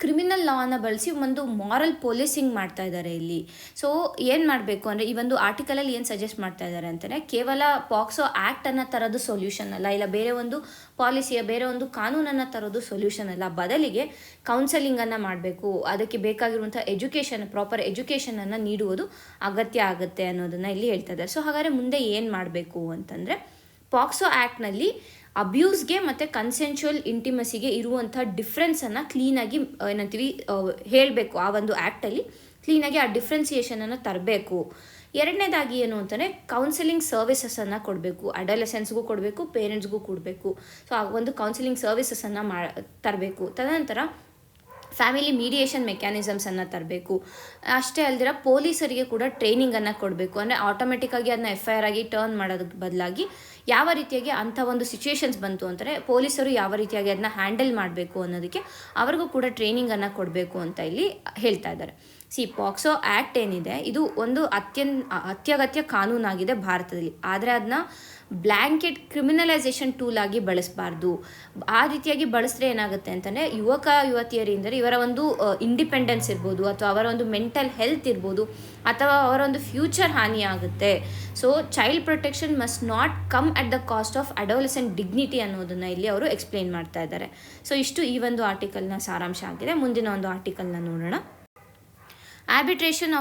ಕ್ರಿಮಿನಲ್ ಲಾನ ಬಳಸಿ ಒಂದು ಮಾರಲ್ ಪೊಲೀಸಿಂಗ್ ಮಾಡ್ತಾ ಇದ್ದಾರೆ ಇಲ್ಲಿ. ಸೊ ಏನು ಮಾಡಬೇಕು ಅಂದರೆ ಈ ಒಂದು ಆರ್ಟಿಕಲಲ್ಲಿ ಏನು ಸಜೆಸ್ಟ್ ಮಾಡ್ತಾ ಇದ್ದಾರೆ ಅಂತಂದರೆ ಕೇವಲ ಪಾಕ್ಸೋ ಆ್ಯಕ್ಟನ್ನು ತರೋದು ಸೊಲ್ಯೂಷನ್ ಅಲ್ಲ, ಇಲ್ಲ ಬೇರೆ ಒಂದು ಪಾಲಿಸಿಯ ಬೇರೆ ಒಂದು ಕಾನೂನನ್ನು ತರೋದು ಸೊಲ್ಯೂಷನ್ ಅಲ್ಲ, ಬದಲಿಗೆ ಕೌನ್ಸೆಲಿಂಗನ್ನು ಮಾಡಬೇಕು, ಅದಕ್ಕೆ ಬೇಕಾಗಿರುವಂಥ ಪ್ರಾಪರ್ ಎಜುಕೇಷನನ್ನು ನೀಡುವುದು ಅಗತ್ಯ ಆಗುತ್ತೆ ಅನ್ನೋದನ್ನು ಇಲ್ಲಿ ಹೇಳ್ತಾ ಇದ್ದಾರೆ. ಸೊ ಹಾಗಾದರೆ ಮುಂದೆ ಏನು ಮಾಡಬೇಕು ಅಂತಂದರೆ ಪಾಕ್ಸೋ ಆ್ಯಕ್ಟ್ನಲ್ಲಿ ಅಬ್ಯೂಸ್ಗೆ ಮತ್ತು ಕನ್ಸೆನ್ಷುವಲ್ ಇಂಟಿಮಸಿಗೆ ಇರುವಂಥ ಡಿಫ್ರೆನ್ಸನ್ನು ಕ್ಲೀನಾಗಿ ಹೇಳಬೇಕು. ಆ ಒಂದು ಆ್ಯಕ್ಟಲ್ಲಿ ಕ್ಲೀನಾಗಿ ಆ ಡಿಫ್ರೆನ್ಸಿಯೇಷನನ್ನು ತರಬೇಕು. ಎರಡನೇದಾಗಿ ಏನು ಅಂತಂದರೆ ಕೌನ್ಸಿಲಿಂಗ್ ಸರ್ವಿಸಸನ್ನು ಕೊಡಬೇಕು, ಅಡೋಲೆಸೆನ್ಸ್ಗೂ ಕೊಡಬೇಕು, ಪೇರೆಂಟ್ಸ್ಗೂ ಕೊಡಬೇಕು. ಸೊ ಆ ಒಂದು ಕೌನ್ಸಿಲಿಂಗ್ ಸರ್ವಿಸಸನ್ನು ತರಬೇಕು. ತದನಂತರ ಫ್ಯಾಮಿಲಿ ಮೀಡಿಯೇಷನ್ ಮೆಕ್ಯಾನಿಸಮ್ಸನ್ನು ತರಬೇಕು. ಅಷ್ಟೇ ಅಲ್ದಿರ ಪೊಲೀಸರಿಗೆ ಕೂಡ ಟ್ರೈನಿಂಗನ್ನು ಕೊಡಬೇಕು. ಅಂದರೆ ಆಟೋಮೆಟಿಕ್ಕಾಗಿ ಅದನ್ನ FIR ಆಗಿ ಟರ್ನ್ ಮಾಡೋದಕ್ಕೆ ಬದಲಾಗಿ ಯಾವ ರೀತಿಯಾಗಿ ಅಂಥ ಒಂದು ಸಿಚುವೇಶನ್ಸ್ ಬಂತು ಅಂದರೆ ಪೊಲೀಸರು ಯಾವ ರೀತಿಯಾಗಿ ಅದನ್ನ ಹ್ಯಾಂಡಲ್ ಮಾಡಬೇಕು ಅನ್ನೋದಕ್ಕೆ ಅವ್ರಿಗೂ ಕೂಡ ಟ್ರೈನಿಂಗನ್ನು ಕೊಡಬೇಕು ಅಂತ ಇಲ್ಲಿ ಹೇಳ್ತಾ ಇದ್ದಾರೆ. ಪಾಕ್ಸೋ ಆ್ಯಕ್ಟ್ ಏನಿದೆ ಇದು ಒಂದು ಅತ್ಯಗತ್ಯ ಕಾನೂನಾಗಿದೆ ಭಾರತದಲ್ಲಿ. ಆದರೆ ಅದನ್ನ ಬ್ಲ್ಯಾಂಕೆಟ್ ಕ್ರಿಮಿನಲೈಸೇಷನ್ ಟೂಲ್ ಆಗಿ ಬಳಸಬಾರ್ದು. ಆ ರೀತಿಯಾಗಿ ಬಳಸಿದ್ರೆ ಏನಾಗುತ್ತೆ ಅಂತಂದರೆ ಯುವತಿಯರಿಂದರೆ ಇವರ ಒಂದು ಇಂಡಿಪೆಂಡೆನ್ಸ್ ಇರ್ಬೋದು ಅಥವಾ ಅವರ ಒಂದು ಮೆಂಟಲ್ ಹೆಲ್ತ್ ಇರ್ಬೋದು ಅಥವಾ ಅವರ ಒಂದು ಫ್ಯೂಚರ್ ಹಾನಿಯಾಗುತ್ತೆ. So child protection must not come at the cost of adolescent dignity ಅನ್ನೋದನ್ನು ಇಲ್ಲಿ ಅವರು ಎಕ್ಸ್ಪ್ಲೇನ್ ಮಾಡ್ತಾ ಇದ್ದಾರೆ. ಸೊ ಇಷ್ಟು ಈ ಒಂದು ಆರ್ಟಿಕಲ್ನ ಸಾರಾಂಶ ಆಗಿದೆ. ಮುಂದಿನ ಒಂದು ಆರ್ಟಿಕಲ್ನ ನೋಡೋಣ. Arbitration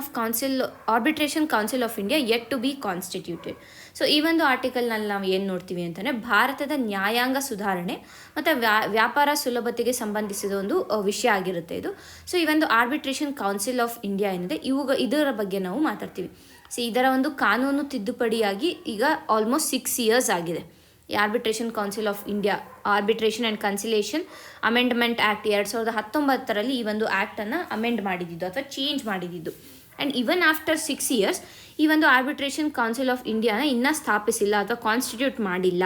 council of India yet to be constituted. So ಈ ಒಂದು ಆರ್ಟಿಕಲ್ನಲ್ಲಿ ನಾವು ಏನು ನೋಡ್ತೀವಿ ಅಂತಂದರೆ ಭಾರತದ ನ್ಯಾಯಾಂಗ ಸುಧಾರಣೆ ಮತ್ತು ವ್ಯಾಪಾರ ಸುಲಭತೆಗೆ ಸಂಬಂಧಿಸಿದ ಒಂದು ವಿಷಯ ಆಗಿರುತ್ತೆ ಇದು. ಸೊ ಈ ಒಂದು ಆರ್ಬಿಟ್ರೇಷನ್ ಕೌನ್ಸಿಲ್ ಆಫ್ ಇಂಡಿಯಾ ಏನಿದೆ ಇದರ ಬಗ್ಗೆ ನಾವು ಮಾತಾಡ್ತೀವಿ. ಸೊ ಇದರ ಒಂದು ಕಾನೂನು ತಿದ್ದುಪಡಿಯಾಗಿ ಈಗ ಆಲ್ಮೋಸ್ಟ್ 6 years ಆಗಿದೆ. ಈ arbitration council of India arbitration and conciliation amendment act 2019 ಈ ಒಂದು ಆ್ಯಕ್ಟನ್ನು ಅಮೆಂಡ್ ಮಾಡಿದ್ದು ಅಥವಾ ಚೇಂಜ್ ಮಾಡಿದ್ದು. ಆ್ಯಂಡ್ ಈವನ್ ಆಫ್ಟರ್ 6 ಇಯರ್ಸ್ ಈ ಒಂದು ಆರ್ಬಿಟ್ರೇಷನ್ ಕೌನ್ಸಿಲ್ ಆಫ್ ಇಂಡಿಯಾನ ಇನ್ನೂ ಸ್ಥಾಪಿಸಿಲ್ಲ ಅಥವಾ ಕಾನ್ಸ್ಟಿಟ್ಯೂಟ್ ಮಾಡಿಲ್ಲ.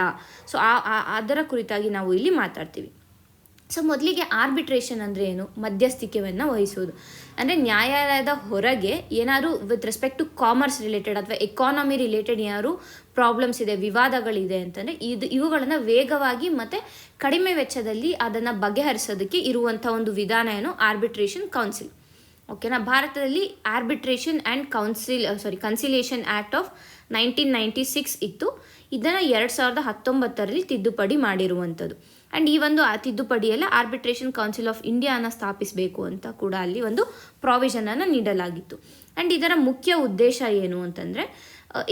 ಸೊ ಅದರ ಕುರಿತಾಗಿ ನಾವು ಇಲ್ಲಿ ಮಾತಾಡ್ತೀವಿ. ಸೊ ಮೊದಲಿಗೆ ಆರ್ಬಿಟ್ರೇಷನ್ ಅಂದರೆ ಏನು? ಮಧ್ಯಸ್ಥಿಕೆಯನ್ನು ವಹಿಸೋದು. ಅಂದರೆ ನ್ಯಾಯಾಲಯದ ಹೊರಗೆ ಏನಾದ್ರು with respect to commerce related ಅಥವಾ ಎಕಾನಮಿ ರಿಲೇಟೆಡ್ ಏನಾದ್ರು ಪ್ರಾಬ್ಲಮ್ಸ್ ಇದೆ, ವಿವಾದಗಳಿದೆ ಅಂತಂದರೆ ಇವುಗಳನ್ನು ವೇಗವಾಗಿ ಮತ್ತು ಕಡಿಮೆ ವೆಚ್ಚದಲ್ಲಿ ಅದನ್ನು ಬಗೆಹರಿಸೋದಕ್ಕೆ ಇರುವಂಥ ಒಂದು ವಿಧಾನ ಏನು? Arbitration council. ಓಕೆನಾ? ಭಾರತದಲ್ಲಿ arbitration and conciliation act of 1996 ಇತ್ತು. ಇದನ್ನು 2019ರಲ್ಲಿ ತಿದ್ದುಪಡಿ ಮಾಡಿರುವಂಥದ್ದು. ಆ್ಯಂಡ್ ಈ ಒಂದು ತಿದ್ದುಪಡಿಯಲ್ಲ ಆರ್ಬಿಟ್ರೇಷನ್ ಕೌನ್ಸಿಲ್ ಆಫ್ ಇಂಡಿಯಾನ ಸ್ಥಾಪಿಸಬೇಕು ಅಂತ ಕೂಡ ಅಲ್ಲಿ ಒಂದು ಪ್ರಾವಿಷನನ್ನು ನೀಡಲಾಗಿತ್ತು. ಆ್ಯಂಡ್ ಇದರ ಮುಖ್ಯ ಉದ್ದೇಶ ಏನು ಅಂತಂದರೆ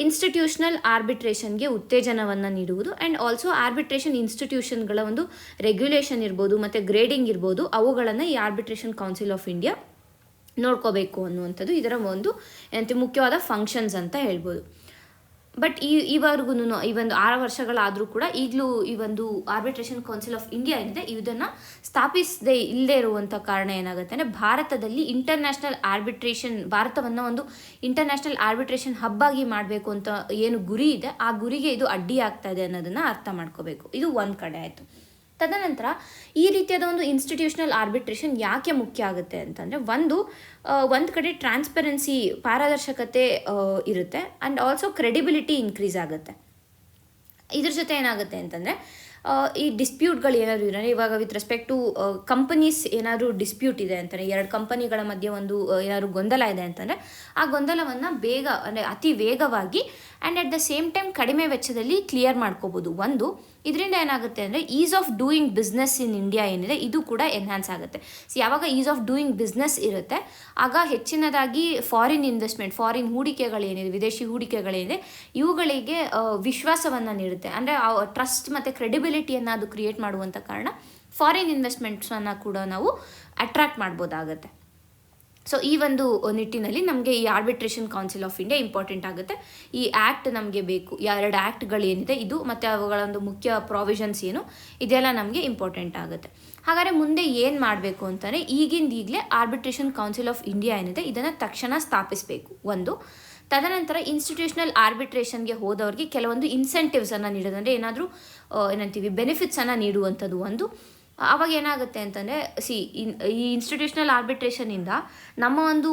ಇನ್ಸ್ಟಿಟ್ಯೂಷನಲ್ ಆರ್ಬಿಟ್ರೇಷನ್ಗೆ ಉತ್ತೇಜನವನ್ನು ನೀಡುವುದು. ಆ್ಯಂಡ್ ಆಲ್ಸೋ ಆರ್ಬಿಟ್ರೇಷನ್ ಇನ್ಸ್ಟಿಟ್ಯೂಷನ್ಗಳ ಒಂದು ರೆಗ್ಯುಲೇಷನ್ ಇರ್ಬೋದು ಮತ್ತು ಗ್ರೇಡಿಂಗ್ ಇರ್ಬೋದು, ಅವುಗಳನ್ನು ಈ ಆರ್ಬಿಟ್ರೇಷನ್ ಕೌನ್ಸಿಲ್ ಆಫ್ ಇಂಡಿಯಾ ನೋಡ್ಕೋಬೇಕು ಅನ್ನುವಂಥದ್ದು ಇದರ ಒಂದು ಮುಖ್ಯವಾದ ಫಂಕ್ಷನ್ಸ್ ಅಂತ ಹೇಳ್ಬೋದು. ಬಟ್ ಈವರೆಗೂ ಈ ಒಂದು 6 ವರ್ಷಗಳಾದರೂ ಕೂಡ ಈಗಲೂ ಈ ಒಂದು ಆರ್ಬಿಟ್ರೇಷನ್ ಕೌನ್ಸಿಲ್ ಆಫ್ ಇಂಡಿಯಾ ಏನಿದೆ ಇದನ್ನು ಸ್ಥಾಪಿಸದೇ ಇಲ್ಲದೆ ಇರುವಂಥ ಕಾರಣ ಏನಾಗುತ್ತೆ ಅಂದರೆ ಭಾರತದಲ್ಲಿ ಭಾರತವನ್ನು ಒಂದು ಇಂಟರ್ನ್ಯಾಷನಲ್ ಆರ್ಬಿಟ್ರೇಷನ್ ಹಬ್ ಆಗಿ ಮಾಡಬೇಕು ಅಂತ ಏನು ಗುರಿ ಇದೆ, ಆ ಗುರಿಗೆ ಇದು ಅಡ್ಡಿ ಆಗ್ತಾ ಇದೆ ಅನ್ನೋದನ್ನು ಅರ್ಥ ಮಾಡ್ಕೋಬೇಕು. ಇದು ಒಂದು ಕಡೆ ಆಯಿತು. ತದನಂತರ ಈ ರೀತಿಯಾದ ಒಂದು ಇನ್ಸ್ಟಿಟ್ಯೂಷನಲ್ ಆರ್ಬಿಟ್ರೇಷನ್ ಯಾಕೆ ಮುಖ್ಯ ಆಗುತ್ತೆ ಅಂತಂದರೆ ಒಂದು ಕಡೆ ಟ್ರಾನ್ಸ್ಪರೆನ್ಸಿ, ಪಾರದರ್ಶಕತೆ ಇರುತ್ತೆ. ಆ್ಯಂಡ್ ಆಲ್ಸೋ ಕ್ರೆಡಿಬಿಲಿಟಿ ಇನ್ಕ್ರೀಸ್ ಆಗುತ್ತೆ. ಇದ್ರ ಜೊತೆ ಏನಾಗುತ್ತೆ ಅಂತಂದರೆ ಈ ಡಿಸ್ಪ್ಯೂಟ್ಗಳು ಏನಾದರೂ ಇರೋ ಇವಾಗ ವಿತ್ ರೆಸ್ಪೆಕ್ಟ್ ಟು ಕಂಪನೀಸ್ ಏನಾದರೂ ಡಿಸ್ಪ್ಯೂಟ್ ಇದೆ ಅಂತಾರೆ, 2 ಕಂಪನಿಗಳ ಮಧ್ಯೆ ಒಂದು ಏನಾದರೂ ಗೊಂದಲ ಇದೆ ಅಂತಂದರೆ ಆ ಗೊಂದಲವನ್ನು ಬೇಗ ಅಂದರೆ ಅತಿ ವೇಗವಾಗಿ and at the same time ಕಡಿಮೆ ವೆಚ್ಚದಲ್ಲಿ ಕ್ಲಿಯರ್ ಮಾಡ್ಕೋಬೋದು. ಇದರಿಂದ ಏನಾಗುತ್ತೆ ಅಂದರೆ is of doing business in India ಏನಿದೆ ಇದು ಕೂಡ ಎನ್ಹಾನ್ಸ್ ಆಗುತ್ತೆ. ಸೊ ಯಾವಾಗ ಈಸ್ ಆಫ್ ಡೂಯಿಂಗ್ ಬಿಸ್ನೆಸ್ ಇರುತ್ತೆ ಆಗ ಹೆಚ್ಚಿನದಾಗಿ ಫಾರಿನ್ ಇನ್ವೆಸ್ಟ್ಮೆಂಟ್, ಫಾರಿನ್ ಹೂಡಿಕೆಗಳೇನಿದೆ, ವಿದೇಶಿ ಹೂಡಿಕೆಗಳೇನಿದೆ ಇವುಗಳಿಗೆ ವಿಶ್ವಾಸವನ್ನು ನೀಡುತ್ತೆ. ಅಂದರೆ ಟ್ರಸ್ಟ್ ಮತ್ತು ಕ್ರೆಡಿಬಿಲಿಟಿಯನ್ನು ಅದು ಕ್ರಿಯೇಟ್ ಮಾಡುವಂಥ ಕಾರಣ ಫಾರಿನ್ ಇನ್ವೆಸ್ಟ್ಮೆಂಟ್ಸನ್ನು ಕೂಡ ನಾವು ಅಟ್ರಾಕ್ಟ್ ಮಾಡ್ಬೋದಾಗತ್ತೆ. ಸೊ ಈ ಒಂದು ನಿಟ್ಟಿನಲ್ಲಿ ನಮಗೆ ಈ arbitration council of India important ಆಗುತ್ತೆ. ಈ ಆ್ಯಕ್ಟ್ ನಮಗೆ ಬೇಕು, 2 ಆ್ಯಕ್ಟ್ಗಳೇನಿದೆ ಇದು ಮತ್ತು ಅವುಗಳ ಒಂದು ಮುಖ್ಯ ಪ್ರಾವಿಷನ್ಸ್ ಏನು ಇದೆಲ್ಲ ನಮಗೆ ಇಂಪಾರ್ಟೆಂಟ್ ಆಗುತ್ತೆ. ಹಾಗಾದರೆ ಮುಂದೆ ಏನು ಮಾಡಬೇಕು ಅಂತಂದರೆ ಈಗಲೇ ಆರ್ಬಿಟ್ರೇಷನ್ ಕೌನ್ಸಿಲ್ ಆಫ್ ಇಂಡಿಯಾ ಏನಿದೆ ಇದನ್ನು ತಕ್ಷಣ ಸ್ಥಾಪಿಸಬೇಕು. ತದನಂತರ ಇನ್ಸ್ಟಿಟ್ಯೂಷನಲ್ ಆರ್ಬಿಟ್ರೇಷನ್ಗೆ ಹೋದವ್ರಿಗೆ ಕೆಲವೊಂದು ಇನ್ಸೆಂಟಿವ್ಸನ್ನು ನೀಡೋದು, ಅಂದರೆ ಏನಾದರೂ ಬೆನಿಫಿಟ್ಸನ್ನು ನೀಡುವಂಥದ್ದು ಆವಾಗ ಏನಾಗುತ್ತೆ ಅಂತಂದರೆ ಈ ಇನ್ಸ್ಟಿಟ್ಯೂಷನಲ್ ಆರ್ಬಿಟ್ರೇಷನಿಂದ ನಮ್ಮ ಒಂದು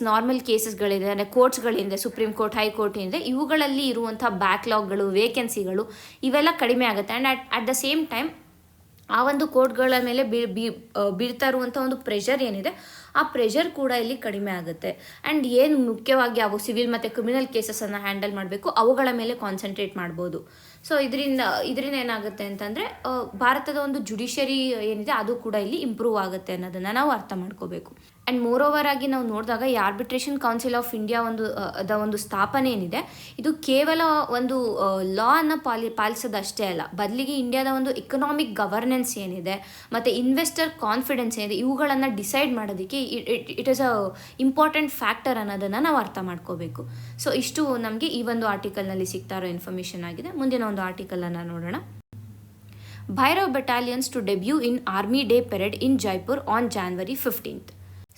ನಾರ್ಮಲ್ ಕೇಸಸ್ಗಳಿದೆ, ಅಂದರೆ ಕೋರ್ಟ್ಸ್ಗಳಿಂದ ಸುಪ್ರೀಂ ಕೋರ್ಟ್, ಹೈಕೋರ್ಟ್ ಏನಿದೆ ಇವುಗಳಲ್ಲಿ ಇರುವಂಥ ಬ್ಯಾಕ್ಲಾಗ್ಗಳು, ವೇಕೆನ್ಸಿಗಳು ಇವೆಲ್ಲ ಕಡಿಮೆ ಆಗುತ್ತೆ. And at the same time ಆ ಒಂದು ಕೋರ್ಟ್ಗಳ ಮೇಲೆ ಬೀಳ್ತಾ ಇರುವಂಥ ಒಂದು ಪ್ರೆಷರ್ ಏನಿದೆ ಆ ಪ್ರೆಷರ್ ಕೂಡ ಇಲ್ಲಿ ಕಡಿಮೆ ಆಗುತ್ತೆ. ಆ್ಯಂಡ್ ಏನು ಮುಖ್ಯವಾಗಿ ಅವು ಸಿವಿಲ್ ಮತ್ತು ಕ್ರಿಮಿನಲ್ ಕೇಸಸನ್ನು ಹ್ಯಾಂಡಲ್ ಮಾಡಬೇಕು ಅವುಗಳ ಮೇಲೆ ಕಾನ್ಸಂಟ್ರೇಟ್ ಮಾಡ್ಬೋದು. ಸೊ ಇದರಿಂದ ಏನಾಗುತ್ತೆ ಅಂತಂದರೆ ಭಾರತದ ಒಂದು ಜುಡಿಷರಿ ಏನಿದೆ ಅದು ಕೂಡ ಇಲ್ಲಿ ಇಂಪ್ರೂವ್ ಆಗುತ್ತೆ ಅನ್ನೋದನ್ನು ನಾವು ಅರ್ಥ ಮಾಡ್ಕೋಬೇಕು. ಆ್ಯಂಡ್ ಮೋರ್ ಓವರ್ ಆಗಿ ನಾವು ನೋಡಿದಾಗ ಈ ಆರ್ಬಿಟ್ರೇಷನ್ ಕೌನ್ಸಿಲ್ ಆಫ್ ಇಂಡಿಯಾ ಒಂದು ಸ್ಥಾಪನೆ ಏನಿದೆ ಇದು ಕೇವಲ ಒಂದು ಲಾನ ಪಾಲಿಸೋದಷ್ಟೇ ಅಲ್ಲ, ಬದಲಿಗೆ ಇಂಡಿಯಾದ ಒಂದು ಎಕನಾಮಿಕ್ ಗವರ್ನೆನ್ಸ್ ಏನಿದೆ ಮತ್ತು ಇನ್ವೆಸ್ಟರ್ ಕಾನ್ಫಿಡೆನ್ಸ್ ಏನಿದೆ ಇವುಗಳನ್ನು ಡಿಸೈಡ್ ಮಾಡೋದಕ್ಕೆ it is a important factor ಅನ್ನೋದನ್ನು ನಾವು ಅರ್ಥ ಮಾಡ್ಕೋಬೇಕು. ಸೊ ಇಷ್ಟು ನಮಗೆ ಈ ಒಂದು ಆರ್ಟಿಕಲ್ನಲ್ಲಿ ಸಿಗ್ತಾ ಇರೋ ಇನ್ಫಾರ್ಮೇಷನ್ ಆಗಿದೆ. ಮುಂದಿನ ಒಂದು ಆರ್ಟಿಕಲನ್ನು ನೋಡೋಣ. Bhairav battalions to debut in army day parade in Jaipur on January 15th.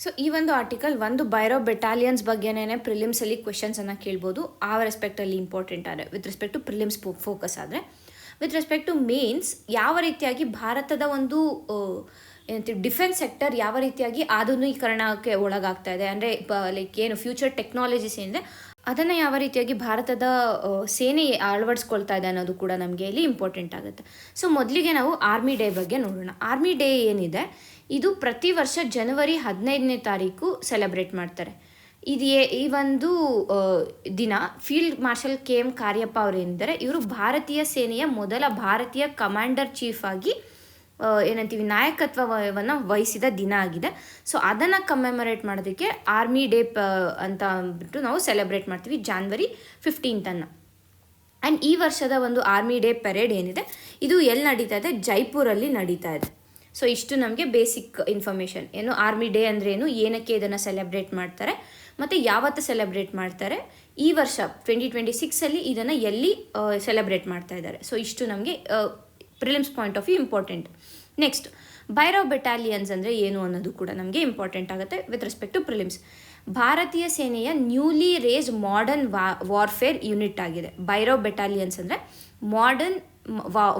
So ಈ ಒಂದು ಆರ್ಟಿಕಲ್ ಭೈರವ್ ಬೆಟಾಲಿಯನ್ಸ್ ಬಗ್ಗೆನೇ ಪ್ರಿಲಿಮ್ಸಲ್ಲಿ ಕ್ವೆಶನ್ಸನ್ನು ಕೇಳ್ಬೋದು. ಆ ರೆಸ್ಪೆಕ್ಟಲ್ಲಿ ಇಂಪಾರ್ಟೆಂಟ್ ಆದರೆ with respect to prelims focus ಆದರೆ, ವಿತ್ ರೆಸ್ಪೆಕ್ಟ್ ಟು ಮೇನ್ಸ್ ಯಾವ ರೀತಿಯಾಗಿ ಭಾರತದ ಒಂದು ಡಿಫೆನ್ಸ್ ಸೆಕ್ಟರ್ ಯಾವ ರೀತಿಯಾಗಿ ಆಧುನೀಕರಣಕ್ಕೆ ಒಳಗಾಗ್ತಾ ಇದೆ, ಅಂದರೆ ಏನು ಫ್ಯೂಚರ್ ಟೆಕ್ನಾಲಜೀಸ್ ಏನಿದೆ ಅದನ್ನು ಯಾವ ರೀತಿಯಾಗಿ ಭಾರತದ ಸೇನೆ ಅಳವಡಿಸ್ಕೊಳ್ತಾ ಇದೆ ಅನ್ನೋದು ಕೂಡ ನಮಗೆ ಇಲ್ಲಿ ಇಂಪಾರ್ಟೆಂಟ್ ಆಗುತ್ತೆ. ಸೊ ಮೊದಲಿಗೆ ನಾವು ಆರ್ಮಿ ಡೇ ಬಗ್ಗೆ ನೋಡೋಣ. ಆರ್ಮಿ ಡೇ ಏನಿದೆ ಇದು ಪ್ರತಿ ವರ್ಷ January 15 ಸೆಲೆಬ್ರೇಟ್ ಮಾಡ್ತಾರೆ. ಈ ಒಂದು ದಿನ ಫೀಲ್ಡ್ ಮಾರ್ಷಲ್ KM ಕಾರ್ಯಪ್ಪ ಅವರೇನಿದ್ದಾರೆ ಇವರು ಭಾರತೀಯ ಸೇನೆಯ ಮೊದಲ ಭಾರತೀಯ ಕಮಾಂಡರ್ ಚೀಫ್ ಆಗಿ ನಾಯಕತ್ವವನ್ನು ವಹಿಸಿದ ದಿನ ಆಗಿದೆ. ಸೊ ಅದನ್ನು ಕಮ್ಮೆಮೊರೇಟ್ ಮಾಡೋದಕ್ಕೆ ಆರ್ಮಿ ಡೇ ಅಂತ ಅಂದ್ಬಿಟ್ಟು ನಾವು ಸೆಲೆಬ್ರೇಟ್ ಮಾಡ್ತೀವಿ January 15. ಆ್ಯಂಡ್ ಈ ವರ್ಷದ ಒಂದು ಆರ್ಮಿ ಡೇ ಪೆರೇಡ್ ಏನಿದೆ ಇದು ಎಲ್ಲಿ ನಡೀತಾ ಇದೆ? ಜೈಪುರಲ್ಲಿ ನಡೀತಾ ಇದೆ. ಸೊ ಇಷ್ಟು ನಮಗೆ ಬೇಸಿಕ್ ಇನ್ಫಾರ್ಮೇಷನ್. ಏನು ಆರ್ಮಿ ಡೇ ಅಂದರೆ ಏನು, ಏನಕ್ಕೆ ಇದನ್ನು ಸೆಲೆಬ್ರೇಟ್ ಮಾಡ್ತಾರೆ ಮತ್ತು ಯಾವತ್ತು ಸೆಲೆಬ್ರೇಟ್ ಮಾಡ್ತಾರೆ, ಈ ವರ್ಷ 2026 ಇದನ್ನು ಎಲ್ಲಿ ಸೆಲೆಬ್ರೇಟ್ ಮಾಡ್ತಾ ಇದ್ದಾರೆ. ಸೊ ಇಷ್ಟು ನಮಗೆ prelims point of view important. Next Bhairav battalions ಅಂದರೆ ಏನು ಅನ್ನೋದು ಕೂಡ ನಮಗೆ ಇಂಪಾರ್ಟೆಂಟ್ ಆಗುತ್ತೆ ವಿತ್ ರೆಸ್ಪೆಕ್ಟ್ ಟು ಪ್ರಿಲಿಮ್ಸ್. ಭಾರತೀಯ ಸೇನೆಯ newly raised modern warfare unit ಆಗಿದೆ. ಭೈರವ್ ಬೆಟಾಲಿಯನ್ಸ್ ಅಂದರೆ modern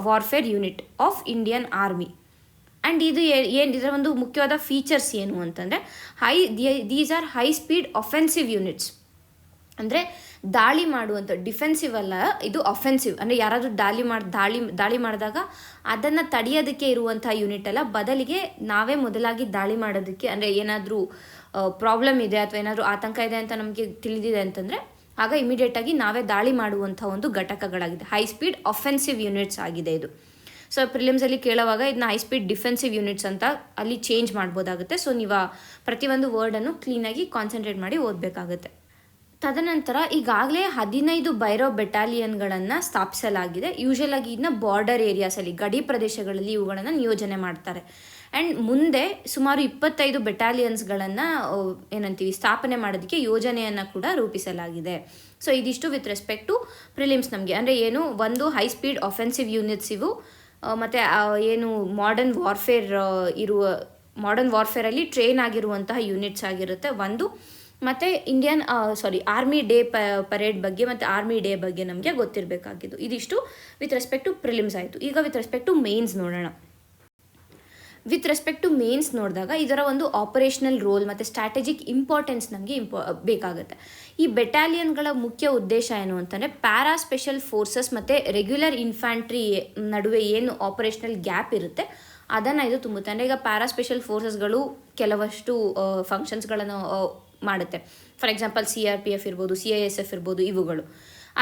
warfare unit of Indian army. And ಇದು ಇದರ ಒಂದು ಮುಖ್ಯವಾದ ಫೀಚರ್ಸ್ ಏನು ಅಂತಂದರೆ these are high speed offensive units. ಅಂದರೆ ದಾಳಿ ಮಾಡುವಂಥ, ಡಿಫೆನ್ಸಿವ್ ಅಲ್ಲ, ಇದು ಅಫೆನ್ಸಿವ್. ಅಂದರೆ ಯಾರಾದರೂ ದಾಳಿ ಮಾಡಿದಾಗ ಅದನ್ನು ತಡೆಯೋದಕ್ಕೆ ಇರುವಂಥ ಯೂನಿಟ್ ಅಲ್ಲ, ಬದಲಿಗೆ ನಾವೇ ಮೊದಲಾಗಿ ದಾಳಿ ಮಾಡೋದಕ್ಕೆ, ಅಂದರೆ ಏನಾದರೂ ಪ್ರಾಬ್ಲಮ್ ಇದೆ ಅಥವಾ ಏನಾದರೂ ಆತಂಕ ಇದೆ ಅಂತ ನಮಗೆ ತಿಳಿದಿದೆ ಅಂತಂದರೆ ಆಗ ಇಮಿಡಿಯೇಟಾಗಿ ನಾವೇ ದಾಳಿ ಮಾಡುವಂಥ ಒಂದು ಘಟಕಗಳಾಗಿದೆ. ಹೈ ಸ್ಪೀಡ್ ಅಫೆನ್ಸಿವ್ ಯೂನಿಟ್ಸ್ ಆಗಿದೆ ಇದು. ಸೊ ಪ್ರಿಲಿಮ್ಸಲ್ಲಿ ಕೇಳುವಾಗ ಇದನ್ನ ಹೈ ಸ್ಪೀಡ್ ಡಿಫೆನ್ಸಿವ್ ಯೂನಿಟ್ಸ್ ಅಂತ ಅಲ್ಲಿ ಚೇಂಜ್ ಮಾಡ್ಬೋದಾಗುತ್ತೆ. ಸೊ ನೀವು ಪ್ರತಿಯೊಂದು ವರ್ಡನ್ನು ಕ್ಲೀನಾಗಿ ಕಾನ್ಸಂಟ್ರೇಟ್ ಮಾಡಿ ಓದಬೇಕಾಗುತ್ತೆ. ತದನಂತರ ಈಗಾಗಲೇ 15 ಭೈರವ್ ಬೆಟಾಲಿಯನ್ಗಳನ್ನು ಸ್ಥಾಪಿಸಲಾಗಿದೆ. ಯೂಶಲಾಗಿ ಇದನ್ನ ಬಾರ್ಡರ್ ಏರಿಯಾಸಲ್ಲಿ, ಗಡಿ ಪ್ರದೇಶಗಳಲ್ಲಿ ಇವುಗಳನ್ನು ನಿಯೋಜನೆ ಮಾಡ್ತಾರೆ. ಆ್ಯಂಡ್ ಮುಂದೆ ಸುಮಾರು 25 ಬೆಟಾಲಿಯನ್ಸ್ಗಳನ್ನು ಏನಂತೀವಿ ಸ್ಥಾಪನೆ ಮಾಡೋದಕ್ಕೆ ಯೋಜನೆಯನ್ನು ಕೂಡ ರೂಪಿಸಲಾಗಿದೆ. ಸೊ ಇದಿಷ್ಟು ವಿತ್ ರೆಸ್ಪೆಕ್ಟ್ ಟು ಪ್ರಿಲಿಮ್ಸ್ ನಮಗೆ. ಅಂದರೆ ಏನು, ಒಂದು ಹೈ ಸ್ಪೀಡ್ ಅಫೆನ್ಸಿವ್ ಯೂನಿಟ್ಸ್ ಇವು, ಮತ್ತು ಏನು ಮಾಡರ್ನ್ ವಾರ್ಫೇರಲ್ಲಿ ಟ್ರೈನ್ ಆಗಿರುವಂತಹ ಯೂನಿಟ್ಸ್ ಆಗಿರುತ್ತೆ ಒಂದು, ಮತ್ತು ಆರ್ಮಿ ಡೇ ಪರೇಡ್ ಬಗ್ಗೆ ಮತ್ತು ಆರ್ಮಿ ಡೇ ಬಗ್ಗೆ ನಮಗೆ ಗೊತ್ತಿರಬೇಕಾಗಿದ್ದು. ಇದಿಷ್ಟು ವಿತ್ ರೆಸ್ಪೆಕ್ಟ್ ಟು ಪ್ರಿಲಿಮ್ಸ್ ಆಯಿತು. ಈಗ ವಿತ್ ರೆಸ್ಪೆಕ್ಟ್ ಟು ಮೇನ್ಸ್ ನೋಡೋಣ. ವಿತ್ ರೆಸ್ಪೆಕ್ಟ್ ಟು ಮೇನ್ಸ್ ನೋಡಿದಾಗ ಇದರ ಒಂದು ಆಪರೇಷನಲ್ ರೋಲ್ ಮತ್ತು ಸ್ಟ್ರಾಟಜಿಕ್ ಇಂಪಾರ್ಟೆನ್ಸ್ ನಮಗೆ ಬೇಕಾಗುತ್ತೆ. ಈ ಬೆಟಾಲಿಯನ್ಗಳ ಮುಖ್ಯ ಉದ್ದೇಶ ಏನು ಅಂತಂದರೆ ಪ್ಯಾರಾ ಸ್ಪೆಷಲ್ ಫೋರ್ಸಸ್ ಮತ್ತು ರೆಗ್ಯುಲರ್ ಇನ್ಫ್ಯಾಂಟ್ರಿ ನಡುವೆ ಏನು ಆಪರೇಷನಲ್ ಗ್ಯಾಪ್ ಇರುತ್ತೆ ಅದನ್ನು ಇದು ತುಂಬುತ್ತೆ. ಅಂದರೆ ಈಗ ಪ್ಯಾರಾ ಸ್ಪೆಷಲ್ ಫೋರ್ಸಸ್ಗಳು ಕೆಲವಷ್ಟು ಫಂಕ್ಷನ್ಸ್ಗಳನ್ನು ಮಾಡುತ್ತೆ. ಫಾರ್ ಎಕ್ಸಾಂಪಲ್ CRPF ಇರ್ಬೋದು, CISF ಇರ್ಬೋದು ಇವುಗಳು.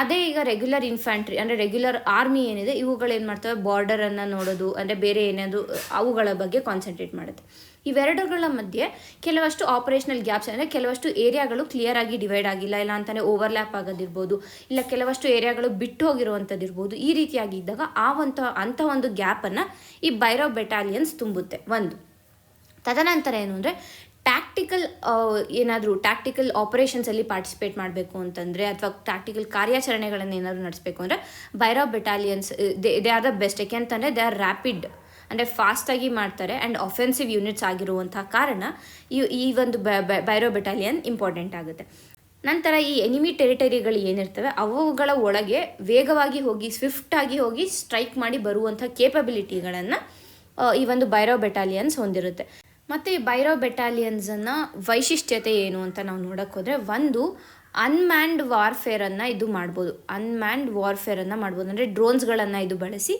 ಅದೇ ಈಗ ರೆಗ್ಯುಲರ್ ಇನ್ಫ್ಯಾಂಟ್ರಿ ಅಂದರೆ ರೆಗ್ಯುಲರ್ ಆರ್ಮಿ ಏನಿದೆ ಇವುಗಳೇನು ಮಾಡ್ತವೆ, ಬಾರ್ಡರನ್ನು ನೋಡೋದು, ಅಂದರೆ ಬೇರೆ ಏನಾದರೂ ಅವುಗಳ ಬಗ್ಗೆ ಕಾನ್ಸಂಟ್ರೇಟ್ ಮಾಡುತ್ತೆ. ಇವೆರಡುಗಳ ಮಧ್ಯೆ ಕೆಲವಷ್ಟು ಆಪರೇಷನಲ್ ಗ್ಯಾಪ್ಸ್, ಅಂದರೆ ಕೆಲವಷ್ಟು ಏರಿಯಾಗಳು ಕ್ಲಿಯರ್ ಆಗಿ ಡಿವೈಡ್ ಆಗಿಲ್ಲ, ಇಲ್ಲ ಅಂತಲೇ ಓವರ್ಲ್ಯಾಪ್ ಆಗೋದಿರ್ಬೋದು, ಇಲ್ಲ ಕೆಲವಷ್ಟು ಏರಿಯಾಗಳು ಬಿಟ್ಟು ಹೋಗಿರುವಂಥದ್ದು ಇರ್ಬೋದು. ಈ ರೀತಿಯಾಗಿ ಇದ್ದಾಗ ಅಂಥ ಒಂದು ಗ್ಯಾಪನ್ನು ಈ ಭೈರವ್ ಬೆಟಾಲಿಯನ್ಸ್ ತುಂಬುತ್ತೆ ಒಂದು. ತದನಂತರ ಏನು ಅಂದರೆ ಟ್ಯಾಕ್ಟಿಕಲ್ ಆಪರೇಷನ್ಸಲ್ಲಿ ಪಾರ್ಟಿಸಿಪೇಟ್ ಮಾಡಬೇಕು ಅಂತಂದರೆ ಅಥವಾ ಟ್ಯಾಕ್ಟಿಕಲ್ ಕಾರ್ಯಾಚರಣೆಗಳನ್ನು ಏನಾದರೂ ನಡೆಸಬೇಕು ಅಂದರೆ Bhairav battalions they are the best. ಯಾಕೆಂತಂದರೆ ದೇ ಆರ್ ರ್ಯಾಪಿಡ್, ಅಂದರೆ ಫಾಸ್ಟಾಗಿ ಮಾಡ್ತಾರೆ ಆ್ಯಂಡ್ ಅಫೆನ್ಸಿವ್ ಯೂನಿಟ್ಸ್ ಆಗಿರುವಂಥ ಕಾರಣ ಈ ಒಂದು ಭೈರವ್ ಬೆಟಾಲಿಯನ್ ಇಂಪಾರ್ಟೆಂಟ್ ಆಗುತ್ತೆ. ನಂತರ ಈ ಎನಿಮಿ ಟೆರಿಟರಿಗಳು ಏನಿರ್ತವೆ ಅವುಗಳ ಒಳಗೆ ವೇಗವಾಗಿ ಹೋಗಿ ಸ್ವಿಫ್ಟಾಗಿ ಹೋಗಿ ಸ್ಟ್ರೈಕ್ ಮಾಡಿ ಬರುವಂಥ ಕೇಪಬಿಲಿಟಿಗಳನ್ನು ಈ ಒಂದು ಭೈರವ್ ಬೆಟಾಲಿಯನ್ಸ್ ಹೊಂದಿರುತ್ತೆ. ಮತ್ತು ಈ ಭೈರವ್ ಬೆಟಾಲಿಯನ್ಸನ್ನು ವೈಶಿಷ್ಟ್ಯತೆ ಏನು ಅಂತ ನಾವು ನೋಡೋಕ್ಕೆ ಹೋದರೆ, ಒಂದು ಅನ್ಮ್ಯಾನ್ಡ್ ವಾರ್ಫೇರನ್ನು ಇದು ಮಾಡ್ಬೋದು. ಅಂದರೆ ಡ್ರೋನ್ಸ್ಗಳನ್ನು ಇದು ಬಳಸಿ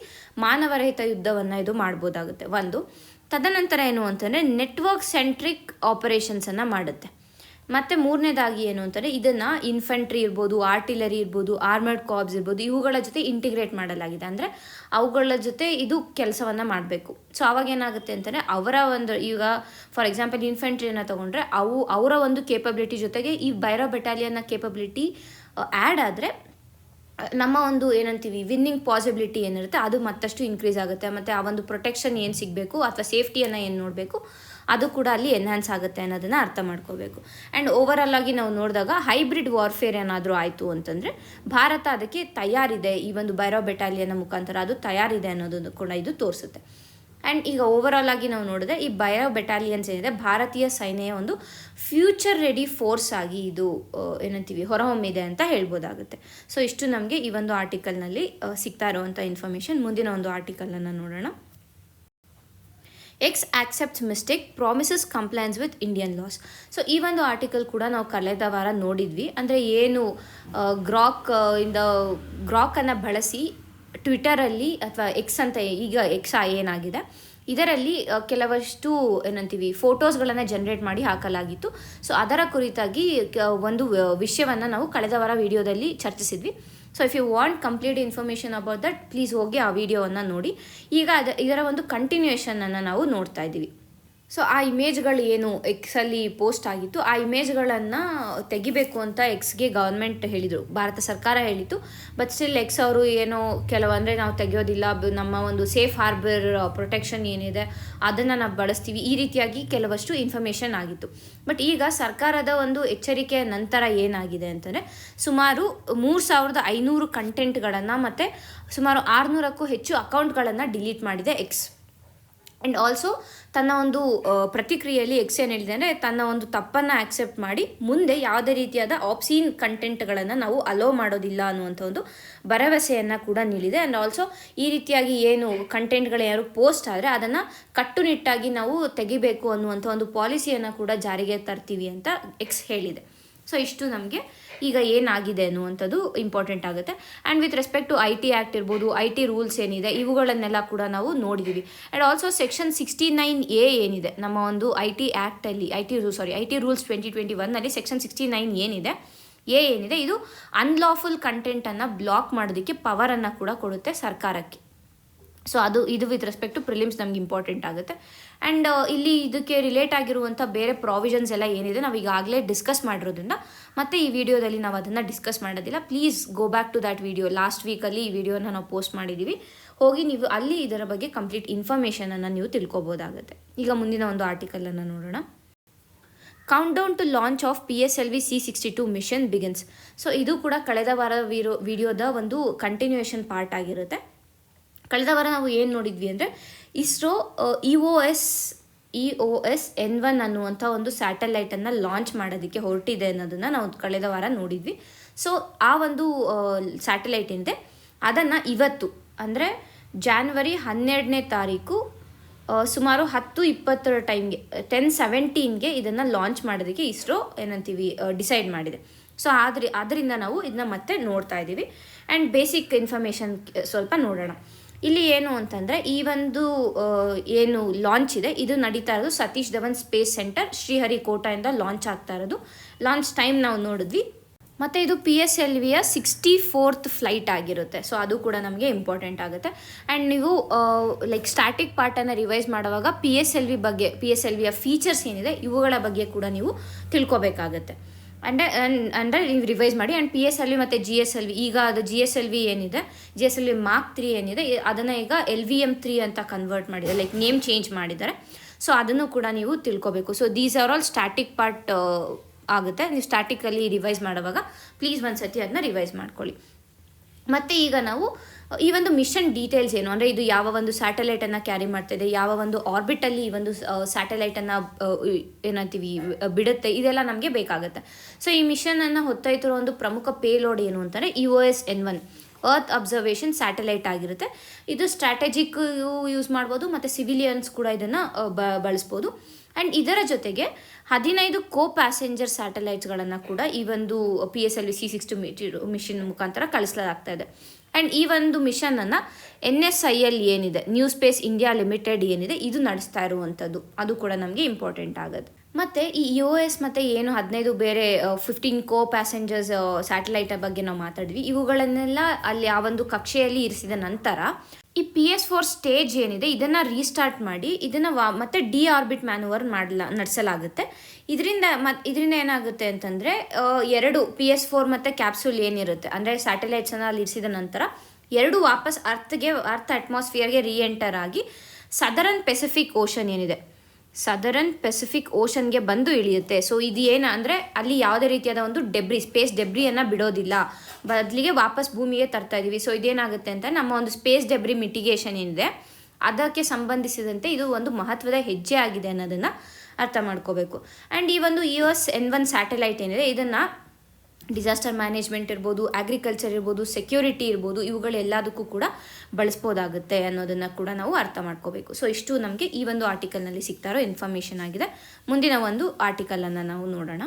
ಮಾನವರಹಿತ ಯುದ್ಧವನ್ನು ಇದು ಮಾಡ್ಬೋದಾಗುತ್ತೆ ಒಂದು. ತದನಂತರ ಏನು ಅಂತಂದರೆ ನೆಟ್ವರ್ಕ್ ಸೆಂಟ್ರಿಕ್ ಆಪರೇಷನ್ಸನ್ನು ಮಾಡುತ್ತೆ. ಮತ್ತು ಮೂರನೇದಾಗಿ ಏನು ಅಂತಂದರೆ ಇದನ್ನು ಇನ್ಫೆಂಟ್ರಿ ಇರ್ಬೋದು, ಆರ್ಟಿಲರಿ ಇರ್ಬೋದು, ಆರ್ಮರ್ಡ್ ಕಾರ್ಪ್ಸ್ ಇರ್ಬೋದು ಇವುಗಳ ಜೊತೆ ಇಂಟಿಗ್ರೇಟ್ ಮಾಡಲಾಗಿದೆ. ಅಂದರೆ ಅವುಗಳ ಜೊತೆ ಇದು ಕೆಲಸವನ್ನು ಮಾಡಬೇಕು. ಸೊ ಅವಾಗ ಏನಾಗುತ್ತೆ ಅಂತಂದರೆ ಅವರ ಒಂದು, ಈಗ ಫಾರ್ ಎಕ್ಸಾಂಪಲ್ ಇನ್ಫೆಂಟ್ರಿಯನ್ನು ತೊಗೊಂಡ್ರೆ ಅವರ ಒಂದು ಕೇಪಬಿಲಿಟಿ ಜೊತೆಗೆ ಈ ಭೈರವ್ ಬೆಟಾಲಿಯನ್ನ ಕೇಪಬಿಲಿಟಿ ಆ್ಯಡ್ ಆದರೆ ನಮ್ಮ ಒಂದು ಏನಂತೀವಿ ವಿನ್ನಿಂಗ್ ಪಾಸಿಬಿಲಿಟಿ ಏನಿರುತ್ತೆ ಅದು ಮತ್ತಷ್ಟು ಇನ್ಕ್ರೀಸ್ ಆಗುತ್ತೆ. ಮತ್ತು ಆ ಒಂದು ಪ್ರೊಟೆಕ್ಷನ್ ಏನು ಸಿಗಬೇಕು ಅಥವಾ ಸೇಫ್ಟಿಯನ್ನು ಏನು ನೋಡಬೇಕು ಅದು ಕೂಡ ಅಲ್ಲಿ ಎನ್ಹಾನ್ಸ್ ಆಗುತ್ತೆ ಅನ್ನೋದನ್ನು ಅರ್ಥ ಮಾಡ್ಕೋಬೇಕು. ಆ್ಯಂಡ್ ಓವರಾಲ್ ಆಗಿ ನಾವು ನೋಡಿದಾಗ ಹೈಬ್ರಿಡ್ ವಾರ್ಫೇರ್ ಏನಾದರೂ ಆಯಿತು ಅಂತಂದರೆ ಭಾರತ ಅದಕ್ಕೆ ತಯಾರಿದೆ, ಈ ಒಂದು ಭೈರವ್ ಬೆಟಾಲಿಯನ್ನ ಮುಖಾಂತರ ಅದು ತಯಾರಿದೆ ಅನ್ನೋದನ್ನು ಕೂಡ ಇದು ತೋರಿಸುತ್ತೆ. ಆ್ಯಂಡ್ ಈಗ ಓವರಾಲ್ ಆಗಿ ನಾವು ನೋಡಿದ್ರೆ ಈ ಭೈರವ್ ಬೆಟಾಲಿಯನ್ಸ್ ಏನಿದೆ ಭಾರತೀಯ ಸೈನ್ಯ ಒಂದು ಫ್ಯೂಚರ್ ರೆಡಿ ಫೋರ್ಸ್ ಆಗಿ ಇದು ಏನಂತೀವಿ ಹೊರಹೊಮ್ಮಿದೆ ಅಂತ ಹೇಳ್ಬೋದಾಗುತ್ತೆ. ಸೊ ಇಷ್ಟು ನಮಗೆ ಈ ಒಂದು ಆರ್ಟಿಕಲ್ನಲ್ಲಿ ಸಿಗ್ತಾ ಇರುವಂಥ ಇನ್ಫಾರ್ಮೇಷನ್. ಮುಂದಿನ ಒಂದು ಆರ್ಟಿಕಲನ್ನು ನೋಡೋಣ. X accepts mistake promises compliance with Indian laws. So ಈ ಒಂದು ಆರ್ಟಿಕಲ್ ಕೂಡ ನಾವು ಕಳೆದ ವಾರ ನೋಡಿದ್ವಿ. ಅಂದರೆ ಏನು ಗ್ರಾಕನ್ನು ಬಳಸಿ ಟ್ವಿಟರಲ್ಲಿ ಅಥವಾ ಎಕ್ಸ್ ಅಂತ ಈಗ ಎಕ್ಸ್ ಏನಾಗಿದೆ ಇದರಲ್ಲಿ ಕೆಲವಷ್ಟು ಏನಂತೀವಿ ಫೋಟೋಸ್ಗಳನ್ನು ಜನರೇಟ್ ಮಾಡಿ ಹಾಕಲಾಗಿತ್ತು. ಸೊ ಅದರ ಕುರಿತಾಗಿ ಒಂದು ವಿಷಯವನ್ನು ನಾವು ಕಳೆದ ವಾರ ವಿಡಿಯೋದಲ್ಲಿ ಚರ್ಚಿಸಿದ್ವಿ. So if you want complete information about that please ಹೋಗಿ ಆ ವಿಡಿಯೋವನ್ನು ನೋಡಿ. ಈಗ ಇದರ ಒಂದು ಕಂಟಿನ್ಯೂಯೇಷನನ್ನು ನಾವು ನೋಡ್ತಾ ಇದ್ದೀವಿ. ಸೊ ಆ ಇಮೇಜ್ಗಳು ಏನು ಎಕ್ಸಲ್ಲಿ ಪೋಸ್ಟ್ ಆಗಿತ್ತು ಆ ಇಮೇಜ್ಗಳನ್ನು ತೆಗಿಬೇಕು ಅಂತ ಎಕ್ಸ್ಗೆ ಗವರ್ಮೆಂಟ್ ಹೇಳಿದರು, ಭಾರತ ಸರ್ಕಾರ ಹೇಳಿತ್ತು. ಬಟ್ ಸ್ಟಿಲ್ ಎಕ್ಸ್ ಅವರು ಏನೋ ಕೆಲವಂದರೆ ನಾವು ತೆಗೆಯೋದಿಲ್ಲ, ನಮ್ಮ ಒಂದು ಸೇಫ್ ಹಾರ್ಬರ್ ಪ್ರೊಟೆಕ್ಷನ್ ಏನಿದೆ ಅದನ್ನು ನಾವು ಬಳಸ್ತೀವಿ, ಈ ರೀತಿಯಾಗಿ ಕೆಲವಷ್ಟು ಇನ್ಫಾರ್ಮೇಷನ್ ಆಗಿತ್ತು. ಬಟ್ ಈಗ ಸರ್ಕಾರದ ಒಂದು ಎಚ್ಚರಿಕೆಯ ನಂತರ ಏನಾಗಿದೆ ಅಂತಂದರೆ ಸುಮಾರು 3500 ಕಂಟೆಂಟ್ಗಳನ್ನು ಮತ್ತು ಸುಮಾರು 600ಕ್ಕೂ ಹೆಚ್ಚು ಅಕೌಂಟ್ಗಳನ್ನು ಡಿಲೀಟ್ ಮಾಡಿದೆ ಎಕ್ಸ್. ಆ್ಯಂಡ್ ಆಲ್ಸೋ ತನ್ನ ಒಂದು ಪ್ರತಿಕ್ರಿಯೆಯಲ್ಲಿ ಎಕ್ಸ್ ಏನು ಹೇಳಿದೆ ಅಂದರೆ ತನ್ನ ಒಂದು ತಪ್ಪನ್ನು ಆಕ್ಸೆಪ್ಟ್ ಮಾಡಿ ಮುಂದೆ ಯಾವುದೇ ರೀತಿಯಾದ ಆಪ್ಸೀನ್ ಕಂಟೆಂಟ್ಗಳನ್ನು ನಾವು ಅಲೋ ಮಾಡೋದಿಲ್ಲ ಅನ್ನುವಂಥ ಒಂದು ಭರವಸೆಯನ್ನು ಕೂಡ ನೀಡಿದೆ. ಆ್ಯಂಡ್ ಆಲ್ಸೋ ಈ ರೀತಿಯಾಗಿ ಏನು ಕಂಟೆಂಟ್ಗಳು ಯಾರು ಪೋಸ್ಟ್ ಆದರೆ ಅದನ್ನು ಕಟ್ಟುನಿಟ್ಟಾಗಿ ನಾವು ತೆಗಿಬೇಕು ಅನ್ನುವಂಥ ಒಂದು ಪಾಲಿಸಿಯನ್ನು ಕೂಡ ಜಾರಿಗೆ ತರ್ತೀವಿ ಅಂತ ಎಕ್ಸ್ ಹೇಳಿದೆ. ಸೊ ಇಷ್ಟು ನಮಗೆ ಈಗ ಏನಾಗಿದೆ ಅನ್ನುವಂಥದ್ದು ಇಂಪಾರ್ಟೆಂಟ್ ಆಗುತ್ತೆ. And with respect to IT act ಇರ್ಬೋದು, IT ರೂಲ್ಸ್ ಏನಿದೆ ಇವುಗಳನ್ನೆಲ್ಲ ಕೂಡ ನಾವು ನೋಡಿದ್ದೀವಿ. ಆ್ಯಂಡ್ ಆಲ್ಸೋ ಸೆಕ್ಷನ್ 69A ಏನಿದೆ ನಮ್ಮ ಒಂದು IT ಆ್ಯಕ್ಟಲ್ಲಿ IT ರೂಲ್ಸ್ 2021ನಲ್ಲಿ ಸೆಕ್ಷನ್ 69 ಏನಿದೆ ಇದು ಅನ್ಲಾಫುಲ್ ಕಂಟೆಂಟನ್ನು ಬ್ಲಾಕ್ ಮಾಡೋದಕ್ಕೆ ಪವರನ್ನು ಕೂಡ ಕೊಡುತ್ತೆ ಸರ್ಕಾರಕ್ಕೆ. ಸೊ ಇದು ವಿತ್ ರೆಸ್ಪೆಕ್ಟ್ ಟು ಪ್ರಿಲಿಮ್ಸ್ ನಮ್ಗೆ ಇಂಪಾರ್ಟೆಂಟ್ ಆಗುತ್ತೆ. ಆ್ಯಂಡ್ ಇಲ್ಲಿ ಇದಕ್ಕೆ ರಿಲೇಟ್ ಆಗಿರುವಂಥ ಬೇರೆ ಪ್ರಾವಿಷನ್ಸ್ ಎಲ್ಲ ಏನಿದೆ ನಾವು ಈಗಾಗಲೇ ಡಿಸ್ಕಸ್ ಮಾಡಿರೋದ್ರಿಂದ ಮತ್ತೆ ಈ ವಿಡಿಯೋದಲ್ಲಿ ನಾವು ಅದನ್ನು ಡಿಸ್ಕಸ್ ಮಾಡೋದಿಲ್ಲ. Please go back to that video. Last ವೀಕಲ್ಲಿ ಈ ವಿಡಿಯೋನ ನಾವು ಪೋಸ್ಟ್ ಮಾಡಿದ್ದೀವಿ, ಹೋಗಿ ನೀವು ಅಲ್ಲಿ ಇದರ ಬಗ್ಗೆ ಕಂಪ್ಲೀಟ್ ಇನ್ಫಾರ್ಮೇಷನನ್ನು ನೀವು ತಿಳ್ಕೊಬೋದಾಗುತ್ತೆ. ಈಗ ಮುಂದಿನ ಒಂದು ಆರ್ಟಿಕಲನ್ನು ನೋಡೋಣ. Count down to launch of PSLV C62 mission begins. So ಇದು ಕೂಡ ಕಳೆದ ವಾರ ವಿಡಿಯೋದ ಒಂದು ಕಂಟಿನ್ಯೂಯೇಷನ್ ಪಾರ್ಟ್ ಆಗಿರುತ್ತೆ. ಕಳೆದ ವಾರ ನಾವು ಏನು ನೋಡಿದ್ವಿ ಅಂದರೆ ಇಸ್ರೋ EOS N1 ಅನ್ನುವಂಥ ಒಂದು ಸ್ಯಾಟಲೈಟನ್ನು ಲಾಂಚ್ ಮಾಡೋದಕ್ಕೆ ಹೊರಟಿದೆ ಅನ್ನೋದನ್ನು ನಾವು ಕಳೆದ ವಾರ ನೋಡಿದ್ವಿ. ಸೊ ಆ ಒಂದು ಸ್ಯಾಟಲೈಟ್ ಏನಿದೆ ಅದನ್ನು ಇವತ್ತು ಅಂದರೆ ಜಾನ್ವರಿ 12ನೇ ತಾರೀಕು ಸುಮಾರು 10:20 ಟೈಮ್ಗೆ 10:17ಗೆ ಇದನ್ನು ಲಾಂಚ್ ಮಾಡೋದಕ್ಕೆ ಇಸ್ರೋ ಡಿಸೈಡ್ ಮಾಡಿದೆ. ಸೊ ಅದರಿಂದ ನಾವು ಇದನ್ನ ಮತ್ತೆ ನೋಡ್ತಾ ಇದ್ದೀವಿ. ಆ್ಯಂಡ್ ಬೇಸಿಕ್ ಇನ್ಫಾರ್ಮೇಷನ್ ಸ್ವಲ್ಪ ನೋಡೋಣ. ಇಲ್ಲಿ ಏನು ಅಂತಂದರೆ ಈ ಒಂದು ಏನು ಲಾಂಚ್ ಇದೆ ಇದು ನಡೀತಾ ಇರೋದು ಸತೀಶ್ ಧವನ್ ಸ್ಪೇಸ್ ಸೆಂಟರ್ ಶ್ರೀಹರಿಕೋಟಾದಿಂದ ಲಾಂಚ್ ಆಗ್ತಾ ಇರೋದು. ಲಾಂಚ್ ಟೈಮ್ ನಾವು ನೋಡಿದ್ವಿ. ಮತ್ತು ಇದು PSLVಯ 64th ಫ್ಲೈಟ್ ಆಗಿರುತ್ತೆ. ಸೊ ಅದು ಕೂಡ ನಮಗೆ ಇಂಪಾರ್ಟೆಂಟ್ ಆಗುತ್ತೆ. ಆ್ಯಂಡ್ ನೀವು ಸ್ಟ್ಯಾಟಿಕ್ ಪಾರ್ಟನ್ನು ರಿವೈಸ್ ಮಾಡುವಾಗ PSLVಯ ಫೀಚರ್ಸ್ ಏನಿದೆ ಇವುಗಳ ಬಗ್ಗೆ ಕೂಡ ನೀವು ತಿಳ್ಕೊಬೇಕಾಗತ್ತೆ. ಅಂದರೆ ನೀವು ರಿವೈಸ್ ಮಾಡಿ. ಆ್ಯಂಡ್ PSLV ಮತ್ತು GSLV ಈಗ ಅದು GSLV ಏನಿದೆ GSLV Mark 3 ಏನಿದೆ ಅದನ್ನು ಈಗ LVM-3 ಅಂತ ಕನ್ವರ್ಟ್ ಮಾಡಿದ್ದಾರೆ, ನೇಮ್ ಚೇಂಜ್ ಮಾಡಿದ್ದಾರೆ. ಸೊ ಅದನ್ನು ಕೂಡ ನೀವು ತಿಳ್ಕೊಬೇಕು. So these are all static part ಆಗುತ್ತೆ. ನೀವು ಸ್ಟ್ಯಾಟಿಕಲ್ಲಿ ರಿವೈಸ್ ಮಾಡುವಾಗ ಪ್ಲೀಸ್ ಒಂದು ಸತಿ ಅದನ್ನ ರಿವೈಸ್ ಮಾಡ್ಕೊಳ್ಳಿ. ಮತ್ತು ಈಗ ನಾವು ಈ ಒಂದು ಮಿಷನ್ ಡೀಟೇಲ್ಸ್ ಏನು ಅಂದರೆ ಇದು ಯಾವ ಒಂದು ಸ್ಯಾಟಲೈಟನ್ನು ಕ್ಯಾರಿ ಮಾಡ್ತಾಯಿದೆ, ಯಾವ ಒಂದು ಆರ್ಬಿಟಲ್ಲಿ ಈ ಒಂದು ಸ್ಯಾಟಲೈಟನ್ನು ಬಿಡುತ್ತೆ, ಇದೆಲ್ಲ ನಮಗೆ ಬೇಕಾಗುತ್ತೆ. ಸೊ ಈ ಮಿಷನನ್ನು ಹೊತ್ತೊಯ್ತಿರೋ ಒಂದು ಪ್ರಮುಖ ಪೇಲೋಡ್ ಏನು ಅಂತಂದರೆ EOS N1 earth observation satellite ಆಗಿರುತ್ತೆ. ಇದು ಸ್ಟ್ರಾಟಜಿಕ್ ಯೂಸ್ ಮಾಡ್ಬೋದು ಮತ್ತು ಸಿವಿಲಿಯನ್ಸ್ ಕೂಡ ಇದನ್ನು ಬಳಸ್ಬೋದು. ಆ್ಯಂಡ್ ಇದರ ಜೊತೆಗೆ 15 ಪ್ಯಾಸೆಂಜರ್ ಸ್ಯಾಟಲೈಟ್ಸ್ಗಳನ್ನು ಕೂಡ ಈ ಒಂದು PSLV C62 ಮಿಷನ್ ಮುಖಾಂತರ ಕಳಿಸಲಾಗ್ತಾ ಇದೆ. ಆ್ಯಂಡ್ ಈ ಒಂದು ಮಿಷನನ್ನು NSIL ಏನಿದೆ ನ್ಯೂ ಸ್ಪೇಸ್ ಇಂಡಿಯಾ ಲಿಮಿಟೆಡ್ ಏನಿದೆ ಇದು ನಡೆಸ್ತಾ ಇರುವಂಥದ್ದು, ಅದು ಕೂಡ ನಮಗೆ ಇಂಪಾರ್ಟೆಂಟ್ ಆಗುತ್ತೆ. ಮತ್ತು ಈ EOS ಮತ್ತು ಏನು 15 ಬೇರೆ 15 ಪ್ಯಾಸೆಂಜರ್ಸ್ ಸ್ಯಾಟಲೈಟ್ ಬಗ್ಗೆ ನಾವು ಮಾತಾಡಿದ್ವಿ, ಇವುಗಳನ್ನೆಲ್ಲ ಅಲ್ಲಿ ಆ ಒಂದು ಕಕ್ಷೆಯಲ್ಲಿ ಇರಿಸಿದ ನಂತರ ಈ PS4 ಸ್ಟೇಜ್ ಏನಿದೆ ಇದನ್ನು ರೀಸ್ಟಾರ್ಟ್ ಮಾಡಿ ಇದನ್ನು ಮತ್ತೆ ಡಿ-ಆರ್ಬಿಟ್ ಮ್ಯಾನುವರ್ ನಡೆಸಲಾಗುತ್ತೆ. ಇದರಿಂದ ಏನಾಗುತ್ತೆ ಅಂತಂದರೆ 2 PS4 ಮತ್ತು ಕ್ಯಾಪ್ಸೂಲ್ ಏನಿರುತ್ತೆ ಅಂದರೆ ಸ್ಯಾಟಲೈಟ್ಸನ್ನು ಅಲ್ಲಿ ಇರಿಸಿದ ನಂತರ 2 ವಾಪಸ್ ಅರ್ತ್ ಅಟ್ಮಾಸ್ಫಿಯರ್ಗೆ ಎಂಟರ್ ಆಗಿ ಸದರನ್ ಪೆಸಿಫಿಕ್ ಓಷನ್ಗೆ ಬಂದು ಇಳಿಯುತ್ತೆ. ಸೊ ಇದು ಏನು ಅಂದರೆ ಅಲ್ಲಿ ಯಾವುದೇ ರೀತಿಯಾದ ಒಂದು ಸ್ಪೇಸ್ ಡೆಬ್ರಿಯನ್ನು ಬಿಡೋದಿಲ್ಲ, ಬದಲಿಗೆ ವಾಪಸ್ ಭೂಮಿಗೆ ತರ್ತಾ ಇದ್ದೀವಿ. ಸೊ ಇದೇನಾಗುತ್ತೆ ಅಂತ ನಮ್ಮ ಒಂದು ಸ್ಪೇಸ್ ಡೆಬ್ರಿ ಮಿಟಿಗೇಷನ್ ಏನಿದೆ ಅದಕ್ಕೆ ಸಂಬಂಧಿಸಿದಂತೆ ಇದು ಒಂದು ಮಹತ್ವದ ಹೆಜ್ಜೆ ಆಗಿದೆ ಅನ್ನೋದನ್ನು ಅರ್ಥ ಮಾಡ್ಕೋಬೇಕು. ಆ್ಯಂಡ್ ಈ ಒಂದು EOS N1 ಸ್ಯಾಟಲೈಟ್ ಏನಿದೆ ಇದನ್ನು ಡಿಸಾಸ್ಟರ್ ಮ್ಯಾನೇಜ್ಮೆಂಟ್ ಇರ್ಬೋದು, ಅಗ್ರಿಕಲ್ಚರ್ ಇರ್ಬೋದು, ಸೆಕ್ಯೂರಿಟಿ ಇರ್ಬೋದು, ಇವುಗಳೆಲ್ಲದಕ್ಕೂ ಕೂಡ ಬಳಸ್ಬೋದಾಗುತ್ತೆ ಅನ್ನೋದನ್ನು ಕೂಡ ನಾವು ಅರ್ಥ ಮಾಡ್ಕೋಬೇಕು. ಸೊ ಇಷ್ಟು ನಮಗೆ ಈ ಒಂದು ಆರ್ಟಿಕಲ್ನಲ್ಲಿ ಸಿಗ್ತಾ ಇರೋ ಇನ್ಫಾರ್ಮೇಷನ್ ಆಗಿದೆ. ಮುಂದಿನ ಒಂದು ಆರ್ಟಿಕಲನ್ನು ನಾವು ನೋಡೋಣ.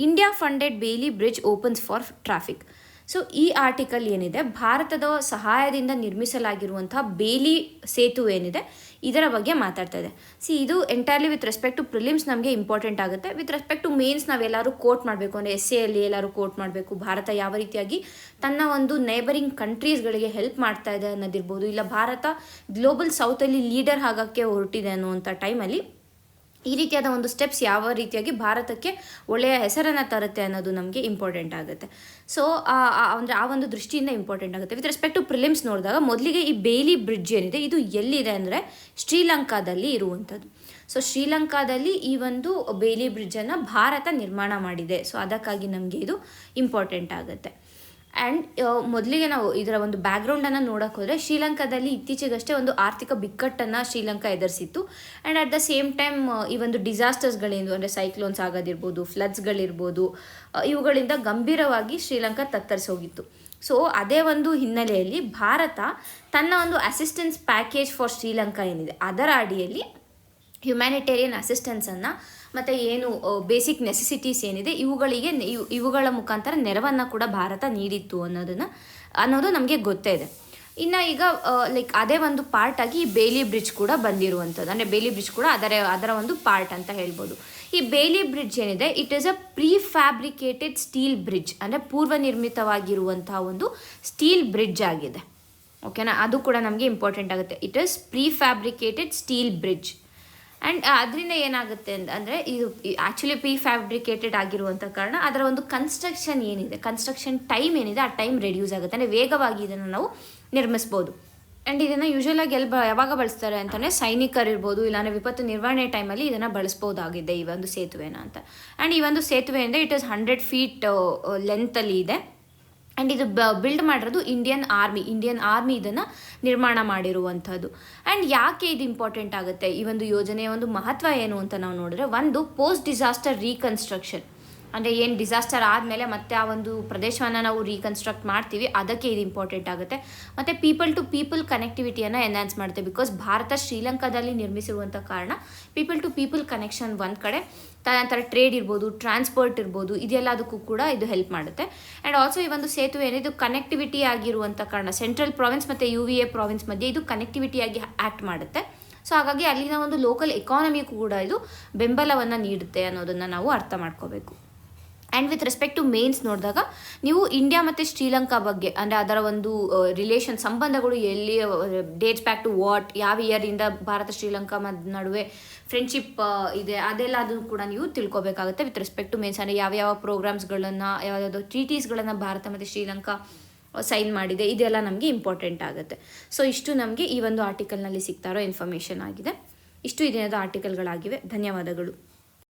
ಇಂಡಿಯಾ ಫಂಡೆಡ್ ಬೇಲಿ bridge opens for traffic. So ಈ ಆರ್ಟಿಕಲ್ ಏನಿದೆ ಭಾರತದ ಸಹಾಯದಿಂದ ನಿರ್ಮಿಸಲಾಗಿರುವಂತಹ ಬೇಲಿ ಸೇತು ಏನಿದೆ ಇದರ ಬಗ್ಗೆ ಮಾತಾಡ್ತಾ ಇದೆ. ಇದು entirely with respect to prelims ನಮಗೆ ಇಂಪಾರ್ಟೆಂಟ್ ಆಗುತ್ತೆ. ವಿತ್ ರೆಸ್ಪೆಕ್ಟ್ ಟು ಮೇನ್ಸ್ ನಾವೆಲ್ಲರೂ ಕೋಟ್ ಮಾಡಬೇಕು ಅಂದರೆ SAಯಲ್ಲಿ ಎಲ್ಲರೂ ಕೋಟ್ ಮಾಡಬೇಕು, ಭಾರತ ಯಾವ ರೀತಿಯಾಗಿ ತನ್ನ ಒಂದು ನೇಬರಿಂಗ್ ಕಂಟ್ರೀಸ್ಗಳಿಗೆ ಹೆಲ್ಪ್ ಮಾಡ್ತಾ ಇದೆ ಅನ್ನೋದಿರ್ಬೋದು, ಇಲ್ಲ ಭಾರತ ಗ್ಲೋಬಲ್ ಸೌತಲ್ಲಿ ಲೀಡರ್ ಆಗೋಕ್ಕೆ ಹೊರಟಿದೆ ಅನ್ನುವಂಥ ಟೈಮಲ್ಲಿ ಈ ರೀತಿಯಾದ ಒಂದು ಸ್ಟೆಪ್ಸ್ ಯಾವ ರೀತಿಯಾಗಿ ಭಾರತಕ್ಕೆ ಒಳ್ಳೆಯ ಹೆಸರನ್ನು ತರುತ್ತೆ ಅನ್ನೋದು ನಮಗೆ ಇಂಪಾರ್ಟೆಂಟ್ ಆಗುತ್ತೆ. ಸೊ ಅಂದರೆ ಆ ಒಂದು ದೃಷ್ಟಿಯಿಂದ ಇಂಪಾರ್ಟೆಂಟ್ ಆಗುತ್ತೆ. ವಿತ್ ರೆಸ್ಪೆಕ್ಟ್ ಟು ಪ್ರಿಲಿಮ್ಸ್ ನೋಡಿದಾಗ ಮೊದಲಿಗೆ ಈ ಬೇಲಿ ಬ್ರಿಡ್ಜ್ ಏನಿದೆ ಇದು ಎಲ್ಲಿದೆ ಅಂದರೆ ಶ್ರೀಲಂಕಾದಲ್ಲಿ ಇರುವಂಥದ್ದು. ಸೊ ಶ್ರೀಲಂಕಾದಲ್ಲಿ ಈ ಒಂದು ಬೇಲಿ ಬ್ರಿಡ್ಜನ್ನು ಭಾರತ ನಿರ್ಮಾಣ ಮಾಡಿದೆ. ಸೊ ಅದಕ್ಕಾಗಿ ನಮಗೆ ಇದು ಇಂಪಾರ್ಟೆಂಟ್ ಆಗುತ್ತೆ. ಆ್ಯಂಡ್ ಮೊದಲಿಗೆ ನಾವು ಇದರ ಒಂದು ಬ್ಯಾಕ್ಗ್ರೌಂಡನ್ನು ನೋಡೋಕೆ ಹೋದರೆ ಶ್ರೀಲಂಕಾದಲ್ಲಿ ಇತ್ತೀಚೆಗಷ್ಟೇ ಒಂದು ಆರ್ಥಿಕ ಬಿಕ್ಕಟ್ಟನ್ನು ಶ್ರೀಲಂಕಾ ಎದುರಿಸಿತ್ತು. And at the same time ಈ ಒಂದು ಡಿಸಾಸ್ಟರ್ಸ್ಗಳಿಂದ ಅಂದರೆ ಸೈಕ್ಲೋನ್ಸ್ ಆಗೋದಿರ್ಬೋದು, ಫ್ಲಡ್ಸ್ಗಳಿರ್ಬೋದು, ಇವುಗಳಿಂದ ಗಂಭೀರವಾಗಿ ಶ್ರೀಲಂಕಾ ತತ್ತರಿಸೋಗಿತ್ತು. ಸೊ ಅದೇ ಒಂದು ಹಿನ್ನೆಲೆಯಲ್ಲಿ ಭಾರತ ತನ್ನ ಒಂದು ಅಸಿಸ್ಟೆನ್ಸ್ ಪ್ಯಾಕೇಜ್ ಫಾರ್ ಶ್ರೀಲಂಕಾ ಏನಿದೆ ಅದರ ಅಡಿಯಲ್ಲಿ ಹ್ಯುಮ್ಯಾನಿಟೇರಿಯನ್ ಅಸಿಸ್ಟೆನ್ಸನ್ನು ಮತ್ತು ಏನು ಬೇಸಿಕ್ ನೆಸೆಸಿಟೀಸ್ ಏನಿದೆ ಇವುಗಳ ಮುಖಾಂತರ ನೆರವನ್ನು ಕೂಡ ಭಾರತ ನೀಡಿತ್ತು ಅನ್ನೋದು ನಮಗೆ ಗೊತ್ತೇ ಇದೆ. ಇನ್ನು ಈಗ ಲೈಕ್ ಅದೇ ಒಂದು ಪಾರ್ಟಾಗಿ ಈ ಬೇಲಿ ಬ್ರಿಡ್ಜ್ ಕೂಡ ಬಂದಿರುವಂಥದ್ದು, ಅಂದರೆ ಬೇಲಿ ಬ್ರಿಡ್ಜ್ ಕೂಡ ಅದರ ಒಂದು ಪಾರ್ಟ್ ಅಂತ ಹೇಳ್ಬೋದು. ಈ ಬೇಲಿ ಬ್ರಿಡ್ಜ್ ಏನಿದೆ it is a prefabricated steel bridge, ಅಂದರೆ ಪೂರ್ವನಿರ್ಮಿತವಾಗಿರುವಂತಹ ಒಂದು ಸ್ಟೀಲ್ ಬ್ರಿಡ್ಜ್ ಆಗಿದೆ. ಓಕೆನಾ, ಅದು ಕೂಡ ನಮಗೆ ಇಂಪಾರ್ಟೆಂಟ್ ಆಗುತ್ತೆ. It is prefabricated steel bridge. And ಅದರಿಂದ ಏನಾಗುತ್ತೆ ಅಂದರೆ ಇದು ಆ್ಯಕ್ಚುಲಿ ಪ್ರೀಫ್ಯಾಬ್ರಿಕೇಟೆಡ್ ಆಗಿರುವಂಥ ಕಾರಣ ಅದರ ಒಂದು ಕನ್ಸ್ಟ್ರಕ್ಷನ್ ಟೈಮ್ ಏನಿದೆ ಆ ಟೈಮ್ ರೆಡ್ಯೂಸ್ ಆಗುತ್ತೆ, ಅಂದರೆ ವೇಗವಾಗಿ ಇದನ್ನು ನಾವು ನಿರ್ಮಿಸ್ಬೋದು. ಆ್ಯಂಡ್ ಇದನ್ನು ಯೂಶ್ವಲಾಗಿ ಯಾವಾಗ ಬಳಸ್ತಾರೆ ಅಂತಂದರೆ ಸೈನಿಕರಿರ್ಬೋದು, ಇಲ್ಲಾಂದರೆ ವಿಪತ್ತು ನಿರ್ವಹಣೆ ಟೈಮಲ್ಲಿ ಇದನ್ನು ಬಳಸ್ಬೋದಾಗಿದೆ ಈ ಒಂದು ಸೇತುವೆನ ಅಂತ. ಆ್ಯಂಡ್ ಈ ಒಂದು ಸೇತುವೆಯಿಂದ ಇಟ್ ಇಸ್ 100 feet ಲೆಂತಲ್ಲಿ ಇದೆ. ಆ್ಯಂಡ್ ಇದು ಬಿಲ್ಡ್ ಮಾಡಿರೋದು ಇಂಡಿಯನ್ ಆರ್ಮಿ ಇದನ್ನು ನಿರ್ಮಾಣ ಮಾಡಿರುವಂಥದ್ದು. ಆ್ಯಂಡ್ ಯಾಕೆ ಇದು ಇಂಪಾರ್ಟೆಂಟ್ ಆಗುತ್ತೆ, ಈ ಒಂದು ಯೋಜನೆಯ ಒಂದು ಮಹತ್ವ ಏನು ಅಂತ ನಾವು ನೋಡಿದ್ರೆ, ಒಂದು ಪೋಸ್ಟ್ ಡಿಸಾಸ್ಟರ್ ರೀಕನ್ಸ್ಟ್ರಕ್ಷನ್, ಅಂದರೆ ಏನು ಡಿಸಾಸ್ಟರ್ ಆದಮೇಲೆ ಮತ್ತೆ ಆ ಒಂದು ಪ್ರದೇಶವನ್ನು ನಾವು ರೀಕನ್ಸ್ಟ್ರಕ್ಟ್ ಮಾಡ್ತೀವಿ, ಅದಕ್ಕೆ ಇದು ಇಂಪಾರ್ಟೆಂಟ್ ಆಗುತ್ತೆ. ಮತ್ತು ಪೀಪಲ್ ಟು ಪೀಪಲ್ ಕನೆಕ್ಟಿವಿಟಿಯನ್ನು ಎನ್ಹಾನ್ಸ್ ಮಾಡುತ್ತೆ. ಬಿಕಾಸ್ ಭಾರತ ಶ್ರೀಲಂಕಾದಲ್ಲಿ ನಿರ್ಮಿಸಿರುವಂಥ ಕಾರಣ ಪೀಪಲ್ ಟು ಪೀಪಲ್ ಕನೆಕ್ಷನ್ ಒಂದು ಕಡೆ, ತದನಂತರ ಟ್ರೇಡ್ ಇರ್ಬೋದು, ಟ್ರಾನ್ಸ್ಪೋರ್ಟ್ ಇರ್ಬೋದು, ಇದೆಲ್ಲದಕ್ಕೂ ಕೂಡ ಇದು ಹೆಲ್ಪ್ ಮಾಡುತ್ತೆ. ಆ್ಯಂಡ್ ಆಲ್ಸೋ ಈ ಒಂದು ಸೇತುವೆ ಏನಿದು ಕನೆಕ್ಟಿವಿಟಿ ಆಗಿರುವಂಥ ಕಾರಣ ಸೆಂಟ್ರಲ್ ಪ್ರಾವಿನ್ಸ್ ಮತ್ತು UVA ಪ್ರಾವಿನ್ಸ್ ಮಧ್ಯೆ ಇದು ಕನೆಕ್ಟಿವಿಟಿಯಾಗಿ ಆ್ಯಕ್ಟ್ ಮಾಡುತ್ತೆ. ಸೊ ಹಾಗಾಗಿ ಅಲ್ಲಿನ ಒಂದು ಲೋಕಲ್ ಎಕಾನಮಿಗೂ ಕೂಡ ಇದು ಬೆಂಬಲವನ್ನು ನೀಡುತ್ತೆ ಅನ್ನೋದನ್ನು ನಾವು ಅರ್ಥ ಮಾಡ್ಕೋಬೇಕು. And with respect to mains ನೋಡಿದಾಗ ನೀವು ಇಂಡಿಯಾ ಮತ್ತು ಶ್ರೀಲಂಕಾ ಬಗ್ಗೆ, ಅಂದರೆ ಅದರ ಒಂದು ರಿಲೇಷನ್ ಸಂಬಂಧಗಳು ಎಲ್ಲಿ ಡೇಟ್ಸ್ ಬ್ಯಾಕ್ ಟು ವಾಟ್, ಯಾವ ಇಯರಿಂದ ಭಾರತ ಶ್ರೀಲಂಕಾ ನಡುವೆ ಫ್ರೆಂಡ್ಶಿಪ್ ಇದೆ, ಅದೆಲ್ಲದನ್ನು ಕೂಡ ನೀವು ತಿಳ್ಕೊಬೇಕಾಗುತ್ತೆ ವಿತ್ ರೆಸ್ಪೆಕ್ಟ್ ಟು ಮೇನ್ಸ್. ಅಂದರೆ ಯಾವ್ಯಾವ ಪ್ರೋಗ್ರಾಮ್ಸ್ಗಳನ್ನು, ಯಾವುದಾದ್ರು ಟ್ರೀಟೀಸ್ಗಳನ್ನು ಭಾರತ ಮತ್ತು ಶ್ರೀಲಂಕಾ ಸೈನ್ ಮಾಡಿದೆ, ಇದೆಲ್ಲ ನಮಗೆ ಇಂಪಾರ್ಟೆಂಟ್ ಆಗುತ್ತೆ. ಸೊ ಇಷ್ಟು ನಮಗೆ ಈ ಒಂದು ಆರ್ಟಿಕಲ್ನಲ್ಲಿ ಸಿಗ್ತಾ ಇರೋ ಇನ್ಫಾರ್ಮೇಷನ್ ಆಗಿದೆ. ಇಷ್ಟು ಈ ದಿನದ ಆರ್ಟಿಕಲ್ಗಳಾಗಿವೆ. ಧನ್ಯವಾದಗಳು.